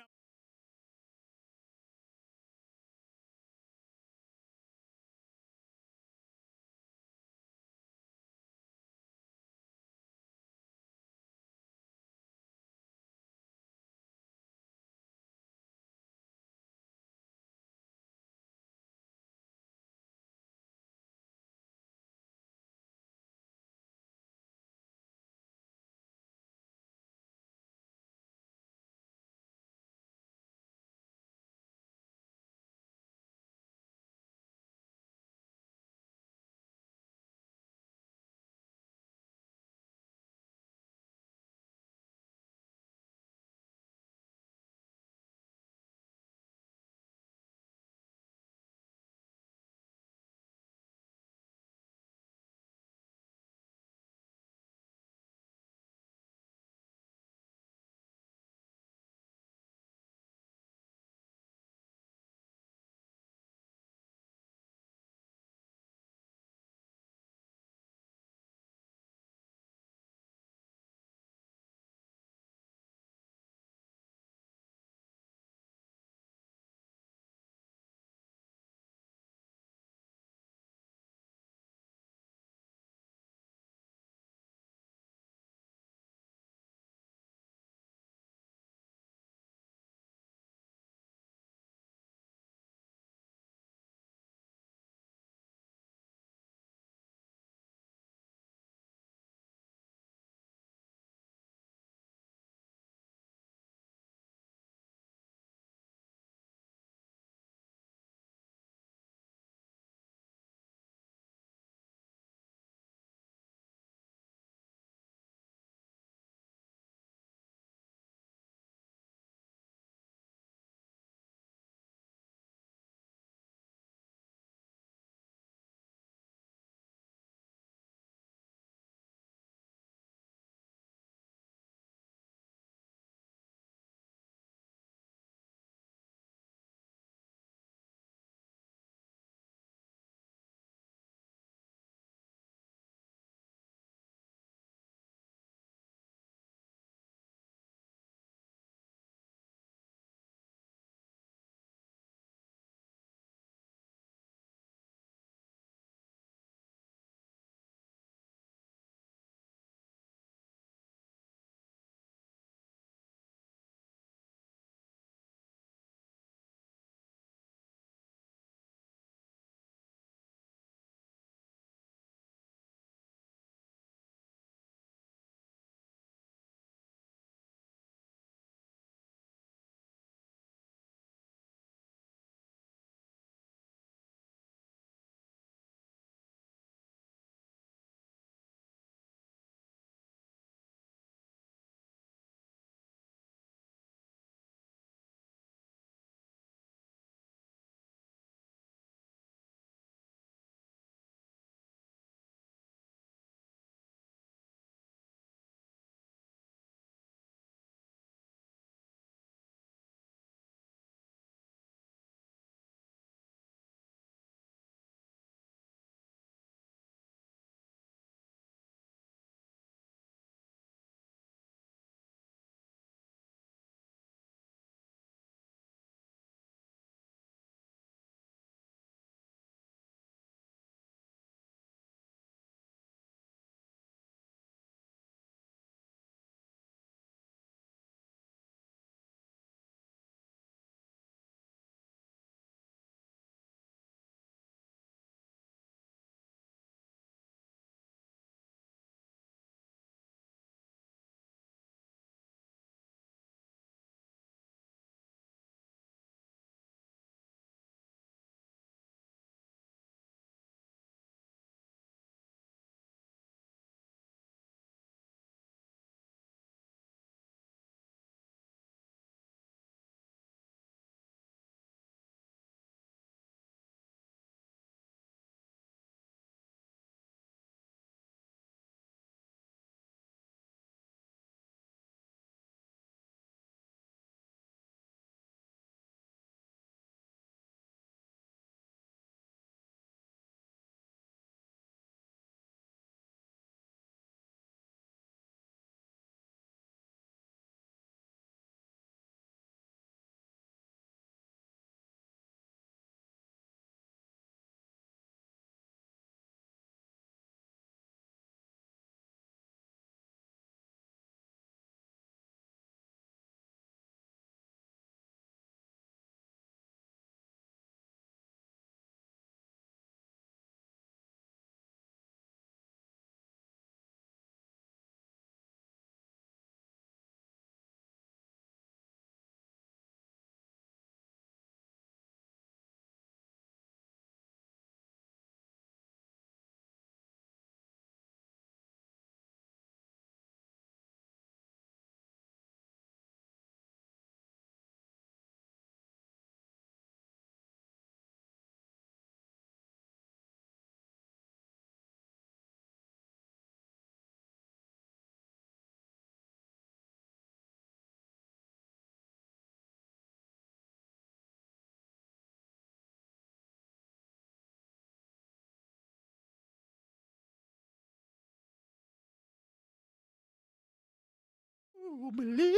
Who believes?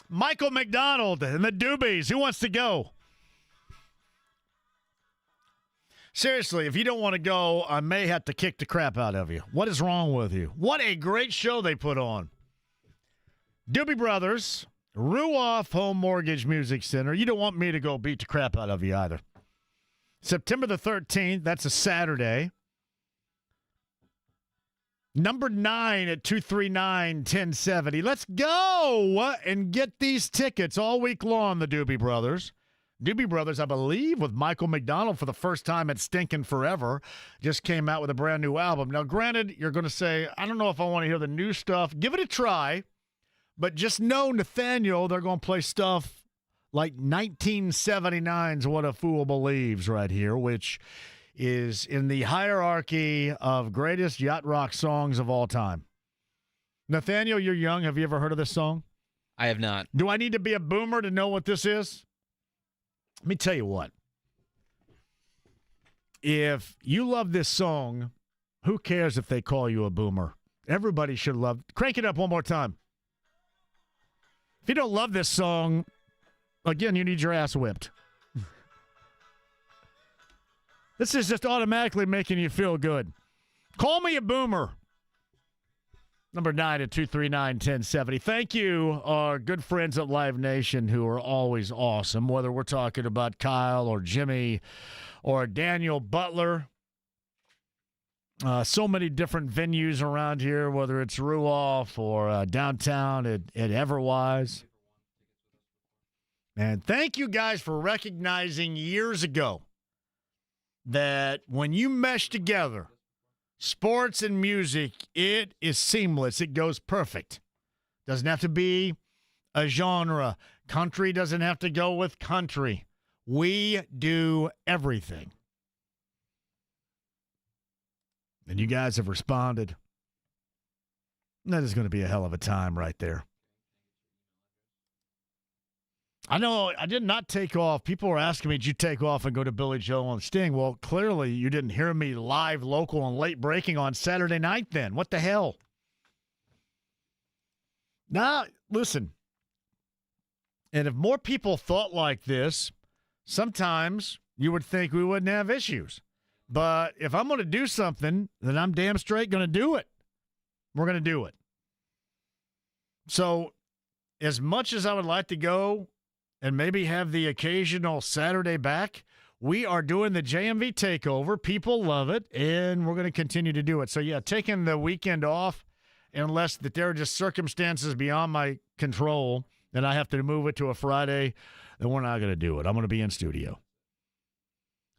Michael McDonald and the Doobies. Who wants to go? Seriously, if you don't want to go, I may have to kick the crap out of you. What is wrong with you? What a great show they put on. Doobie Brothers, Ruoff Home Mortgage Music Center. You don't want me to go beat the crap out of you either. September the 13th, that's a Saturday. Number 9 at 239-1070. Let's go and get these tickets all week long, the Doobie Brothers. Doobie Brothers, I believe, with Michael McDonald for the first time at Stinkin' Forever, just came out with a brand new album. Now, granted, you're going to say, I don't know if I want to hear the new stuff. Give it a try, but just know, Nathaniel, they're going to play stuff like 1979's What a Fool Believes right here, which is in the hierarchy of greatest yacht rock songs of all time. Nathaniel, you're young. Have you ever heard of this song? I have not. Do I need to be a boomer to know what this is? Let me tell you what. If you love this song, who cares if they call you a boomer? Everybody should love. Crank it up one more time. If you don't love this song, again, you need your ass whipped. This is just automatically making you feel good. Call me a boomer. Number 9 at 239-1070. Thank you, our good friends at Live Nation who are always awesome, whether we're talking about Kyle or Jimmy or Daniel Butler. So many different venues around here, whether it's Ruoff or downtown at Everwise. And thank you guys for recognizing years ago that when you mesh together sports and music, it is seamless. It goes perfect. Doesn't have to be a genre. Country doesn't have to go with country. We do everything. And you guys have responded. That is going to be a hell of a time right there. I know I did not take off. People were asking me, did you take off and go to Billy Joel and Sting? Well, clearly you didn't hear me live, local, and late breaking on Saturday night then. What the hell? Now, listen. And if more people thought like this, sometimes you would think we wouldn't have issues. But if I'm going to do something, then I'm damn straight going to do it. We're going to do it. So as much as I would like to go and maybe have the occasional Saturday back, we are doing the JMV takeover. People love it, and we're going to continue to do it. So, yeah, taking the weekend off, unless that there are just circumstances beyond my control and I have to move it to a Friday, then we're not going to do it. I'm going to be in studio.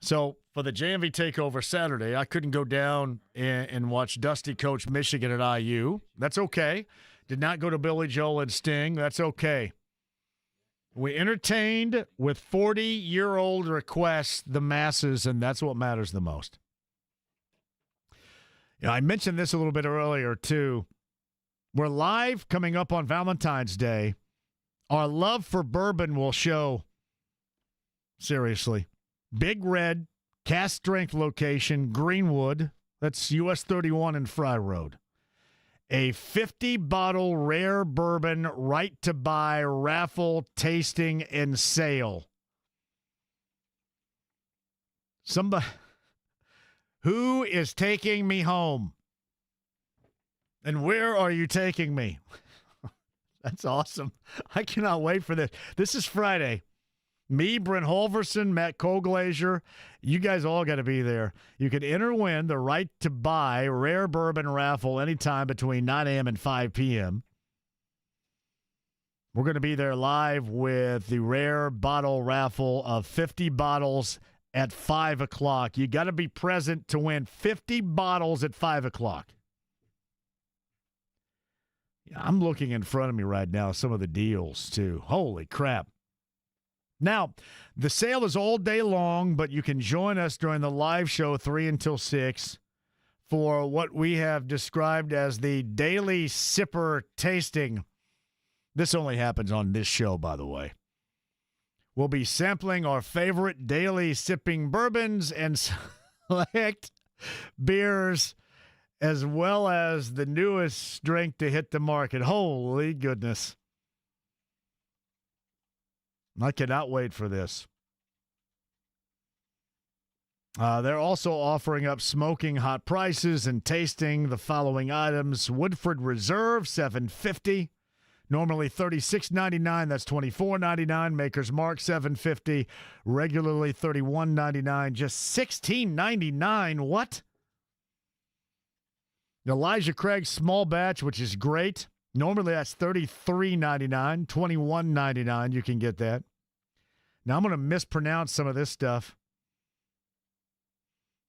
So for the JMV takeover Saturday, I couldn't go down and watch Dusty coach Michigan at IU. That's okay. Did not go to Billy Joel and Sting. That's okay. We entertained with 40-year-old requests the masses, and that's what matters the most. Yeah, I mentioned this a little bit earlier, too. We're live coming up on Valentine's Day. Our love for bourbon will show. Seriously. Big Red, cast strength location, Greenwood. That's US 31 and Fry Road. A 50-bottle rare bourbon right to buy raffle, tasting, and sale. Somebody who is taking me home? And where are you taking me? That's awesome. I cannot wait for this. This is Friday. Me, Brent Holverson, Matt Koglazier, you guys all got to be there. You can enter or win the right to buy rare bourbon raffle anytime between 9 a.m. and 5 p.m. We're going to be there live with the rare bottle raffle of 50 bottles at 5 o'clock. You got to be present to win 50 bottles at 5 o'clock. Yeah, I'm looking in front of me right now, some of the deals, too. Holy crap. Now, the sale is all day long, but you can join us during the live show 3 until 6 for what we have described as the daily sipper tasting. This only happens on this show, by the way. We'll be sampling our favorite daily sipping bourbons and select beers as well as the newest drink to hit the market. Holy goodness. I cannot wait for this. They're also offering up smoking hot prices and tasting the following items. Woodford Reserve, $7.50. Normally $36.99. That's $24.99. Maker's Mark, $7.50. Regularly $31.99. Just $16.99. What? Elijah Craig small batch, which is great. Normally that's $33.99. $21.99. You can get that. Now I'm going to mispronounce some of this stuff.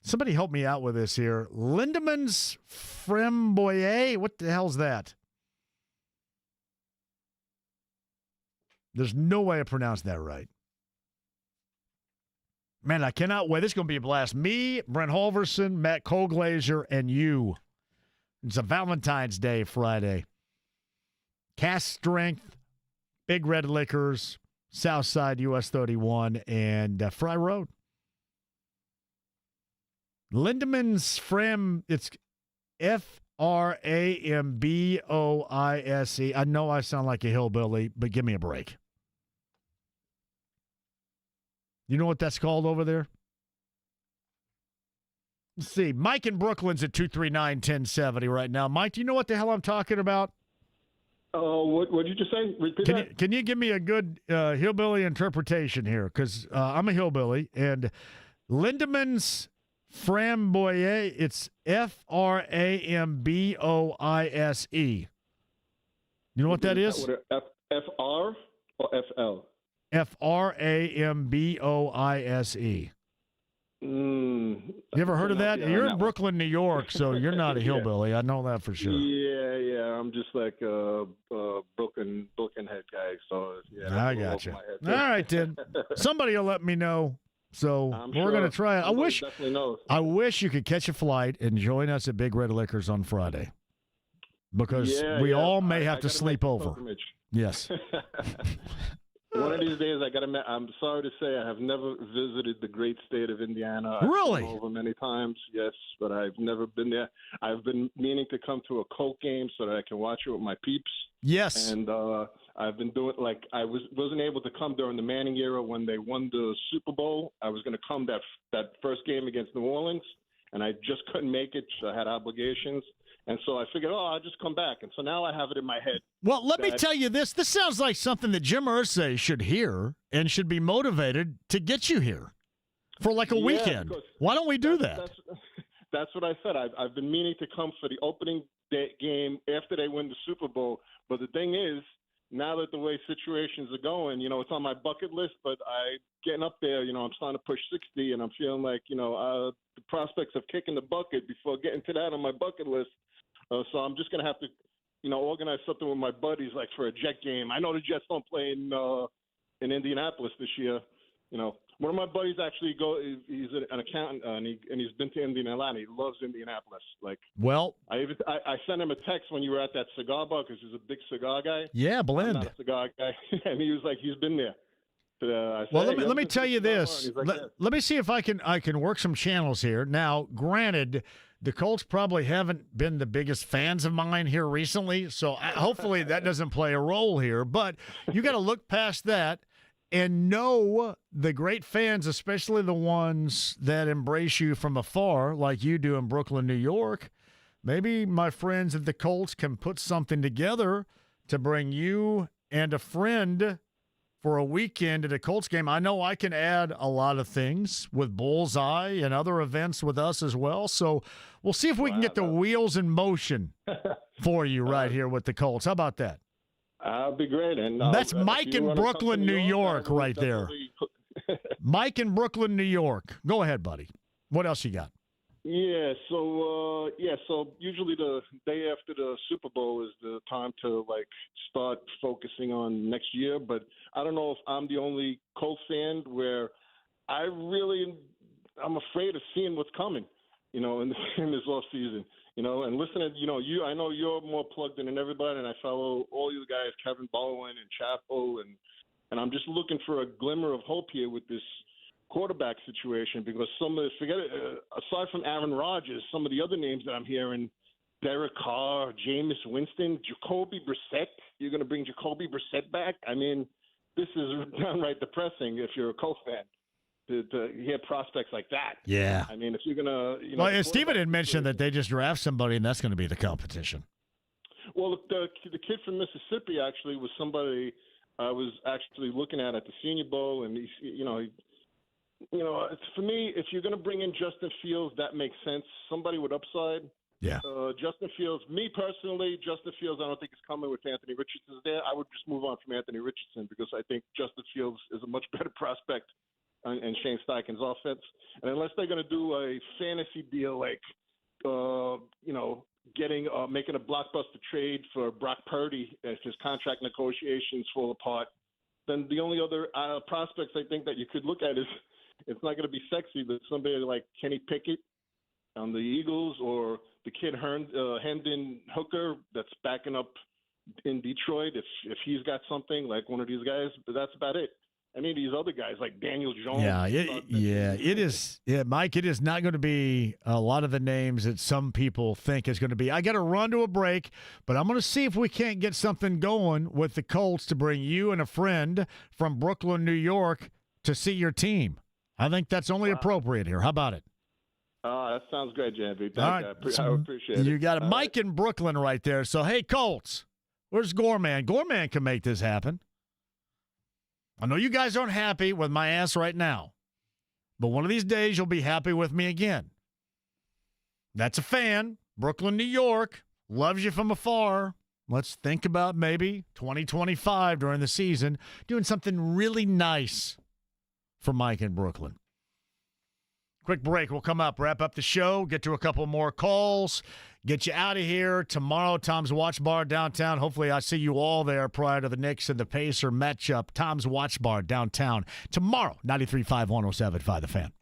Somebody help me out with this here. Lindemann's Framboyer? What the hell's that? There's no way I pronounced that right. Man, I cannot wait. This is going to be a blast. Me, Brent Halverson, Matt Colglazier, and you. It's a Valentine's Day Friday. Cast Strength, Big Red Liquors, Southside US 31, and Fry Road. Lindemann's it's Framboise. I know I sound like a hillbilly, but give me a break. You know what that's called over there? Let's see. Mike in Brooklyn's at 239-1070 right now. Mike, do you know what the hell I'm talking about? What did you just say? Repeat that. Can you give me a good hillbilly interpretation here? Because I'm a hillbilly, and Lindemann's Framboise, it's Framboise. You know what that is? FR or FL? Framboise. You ever heard of that? You're in Brooklyn, New York, so you're not a hillbilly. I know that for sure. Yeah. I'm just like a Brooklyn head guy. So yeah. I got you. All right, then. Somebody will let me know. So we're going to try it. I wish you could catch a flight and join us at Big Red Liquors on Friday, because we all may have to sleep over. Yes. One of these days, I'm sorry to say, I have never visited the great state of Indiana. Really? I've been over many times, yes, but I've never been there. I've been meaning to come to a Colt game so that I can watch it with my peeps. Yes. And I've been doing I wasn't able to come during the Manning era when they won the Super Bowl. I was going to come that first game against New Orleans, and I just couldn't make it. So I had obligations. And so I figured, I'll just come back. And so now I have it in my head. Well, let me tell you this. This sounds like something that Jim Irsay should hear and should be motivated to get you here for like a weekend. Why don't we do that? That's what I said. I've been meaning to come for the opening day game after they win the Super Bowl. But the thing is, now that the way situations are going, it's on my bucket list, but getting up there, I'm starting to push 60, and I'm feeling like, the prospects of kicking the bucket before getting to that on my bucket list. So I'm just going to have to, organize something with my buddies, like for a Jet game. I know the Jets don't play in Indianapolis this year. One of my buddies actually he's an accountant, and he's been to Indiana. He loves Indianapolis. I sent him a text when you were at that cigar bar, because he's a big cigar guy. Yeah, Blend. I'm not a cigar guy. And he was like, he's been there. Let me tell you this. Let me see if I can work some channels here. Now, granted, the Colts probably haven't been the biggest fans of mine here recently, so hopefully that doesn't play a role here. But you got to look past that and know the great fans, especially the ones that embrace you from afar, like you do in Brooklyn, New York. Maybe my friends at the Colts can put something together to bring you and a friend for a weekend at a Colts game. I know I can add a lot of things with Bullseye and other events with us as well. So we'll see if we can get the wheels in motion for you right here with the Colts. How about that? That'll be great. And that's Mike in Brooklyn, New York, right there. Mike in Brooklyn, New York. Go ahead, buddy. What else you got? Yeah, so usually the day after the Super Bowl is the time to start focusing on next year. But I don't know if I'm the only Colts fan where I'm afraid of seeing what's coming, in this off season. And listening, I know you're more plugged in than everybody, and I follow all you guys, Kevin Bowen and Chapo, and I'm just looking for a glimmer of hope here with this quarterback situation because aside from Aaron Rodgers, some of the other names that I'm hearing, Derek Carr, Jameis Winston, Jacoby Brissett. You're going to bring Jacoby Brissett back? I mean, this is downright depressing if you're a Colts fan to hear prospects like that. Yeah. I mean, if you're going to, Well, Steven had mentioned that they just draft somebody, and that's going to be the competition. Well, the kid from Mississippi actually was somebody I was actually looking at the Senior Bowl, and for me, if you're going to bring in Justin Fields, that makes sense. Somebody with upside. Yeah. Justin Fields, me personally, Justin Fields, I don't think is coming with Anthony Richardson there. I would just move on from Anthony Richardson because I think Justin Fields is a much better prospect in Shane Steichen's offense. And unless they're going to do a fantasy deal like, making a blockbuster trade for Brock Purdy if his contract negotiations fall apart, then the only other prospects I think that you could look at is it's not going to be sexy, but somebody like Kenny Pickett on the Eagles or the kid Hendon Hooker that's backing up in Detroit if he's got something like one of these guys, but that's about it. I mean, these other guys like Daniel Jones. It is. Yeah, Mike, it is not going to be a lot of the names that some people think is going to be. I got to run to a break, but I'm going to see if we can't get something going with the Colts to bring you and a friend from Brooklyn, New York to see your team. I think that's only appropriate here. How about it? That sounds great, JMV. All right. I appreciate it. You got it. Mike in Brooklyn right there. So, hey, Colts, where's Gorman? Gorman can make this happen. I know you guys aren't happy with my ass right now, but one of these days you'll be happy with me again. That's a fan. Brooklyn, New York. Loves you from afar. Let's think about maybe 2025 during the season doing something really nice for Mike in Brooklyn. Quick break. We'll come up, wrap up the show, get to a couple more calls, get you out of here. Tomorrow, Tom's Watch Bar downtown. Hopefully, I see you all there prior to the Knicks and the Pacer matchup. Tom's Watch Bar downtown tomorrow, 93.5, 107.5 The Fan.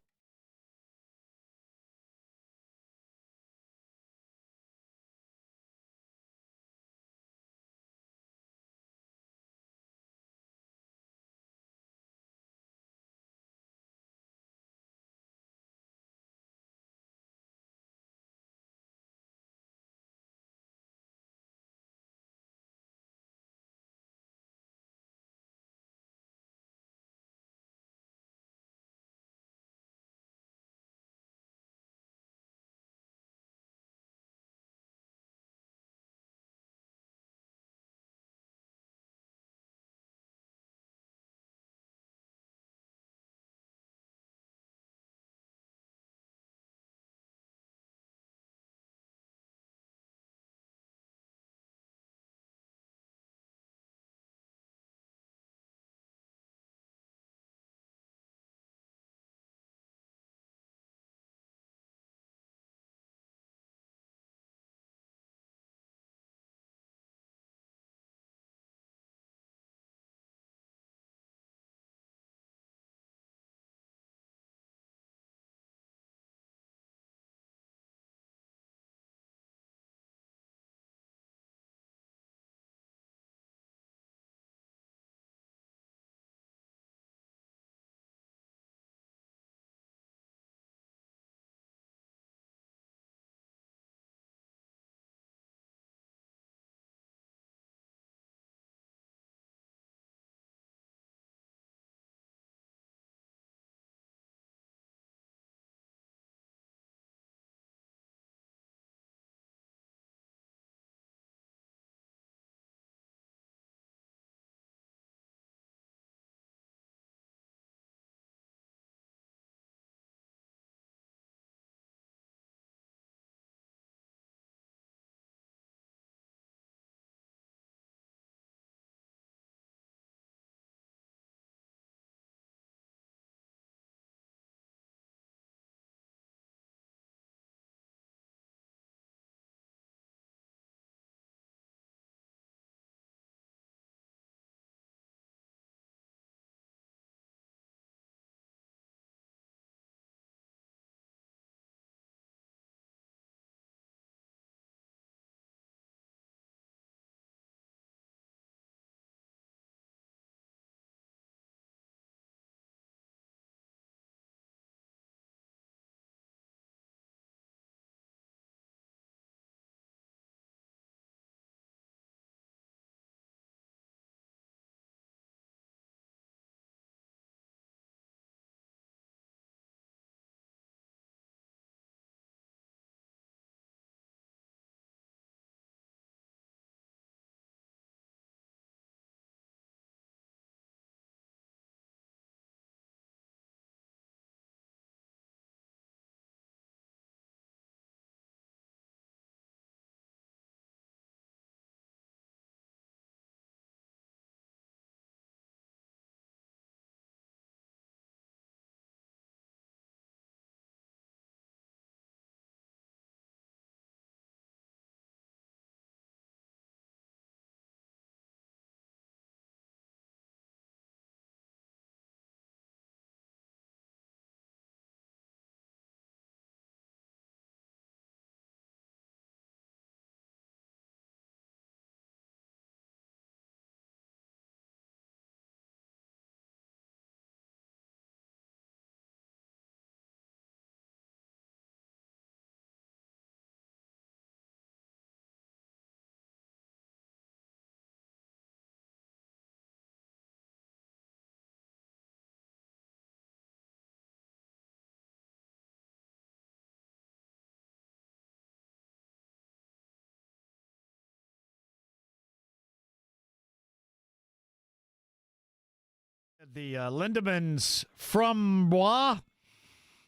The Lindemans Framboise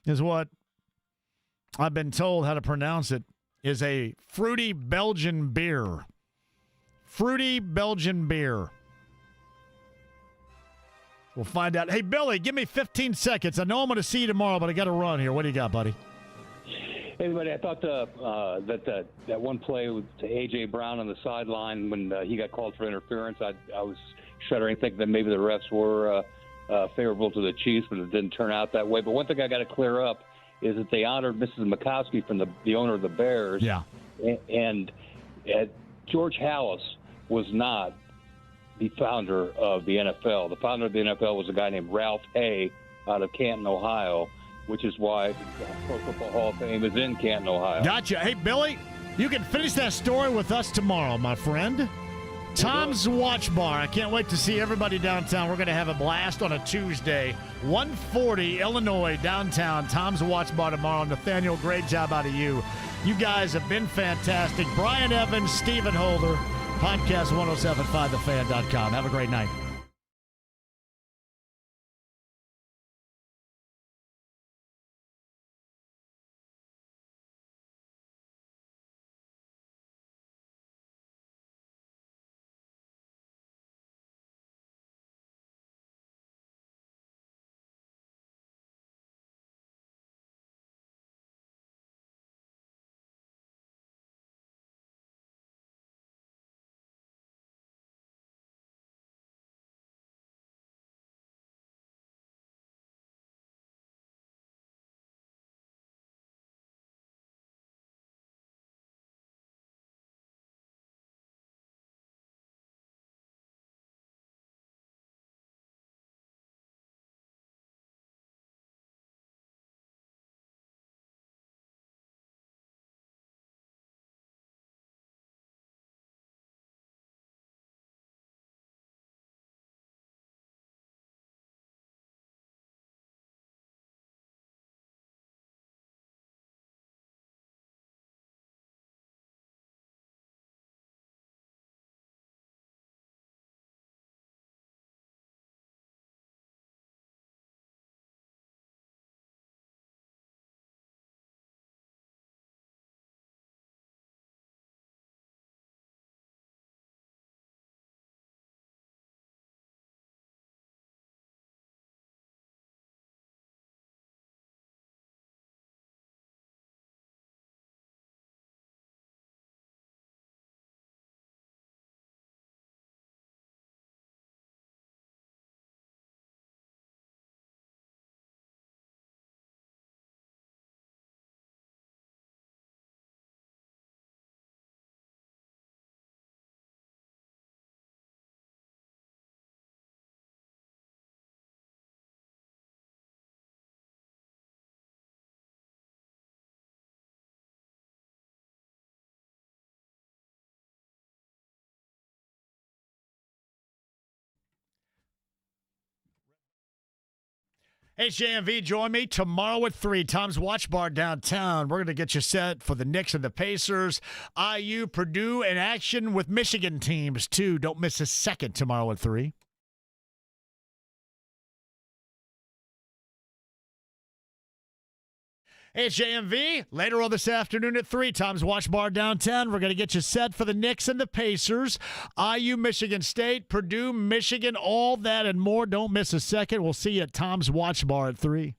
is what I've been told how to pronounce it, is a fruity Belgian beer. Fruity Belgian beer. We'll find out. Hey, Billy, give me 15 seconds. I know I'm going to see you tomorrow, but I got to run here. What do you got, buddy? Hey, everybody, I thought that one play with A.J. Brown on the sideline when he got called for interference, I was shuddering, thinking that maybe the refs were favorable to the Chiefs, but it didn't turn out that way. But one thing I got to clear up is that they honored Mrs. Mikowski from the owner of the Bears. Yeah. And George Halas was not the founder of the NFL. The founder of the NFL was a guy named Ralph Hay out of Canton, Ohio, which is why the Pro Football Hall of Fame is in Canton, Ohio. Gotcha. Hey, Billy, you can finish that story with us tomorrow, my friend. Tom's Watch Bar. I can't wait to see everybody downtown. We're going to have a blast on a Tuesday. 140 Illinois downtown. Tom's Watch Bar tomorrow. Nathaniel, great job out of you. You guys have been fantastic. Brian Evans, Stephen Holder, podcast 1075thefan.com. Have a great night. Hey, JMV, join me tomorrow at 3, Tom's Watch Bar downtown. We're going to get you set for the Knicks and the Pacers. IU, Purdue, in action with Michigan teams, too. Don't miss a second tomorrow at 3. Hey, it's JMV. Later on this afternoon at 3, Tom's Watch Bar downtown. We're going to get you set for the Knicks and the Pacers. IU, Michigan State, Purdue, Michigan, all that and more. Don't miss a second. We'll see you at Tom's Watch Bar at 3.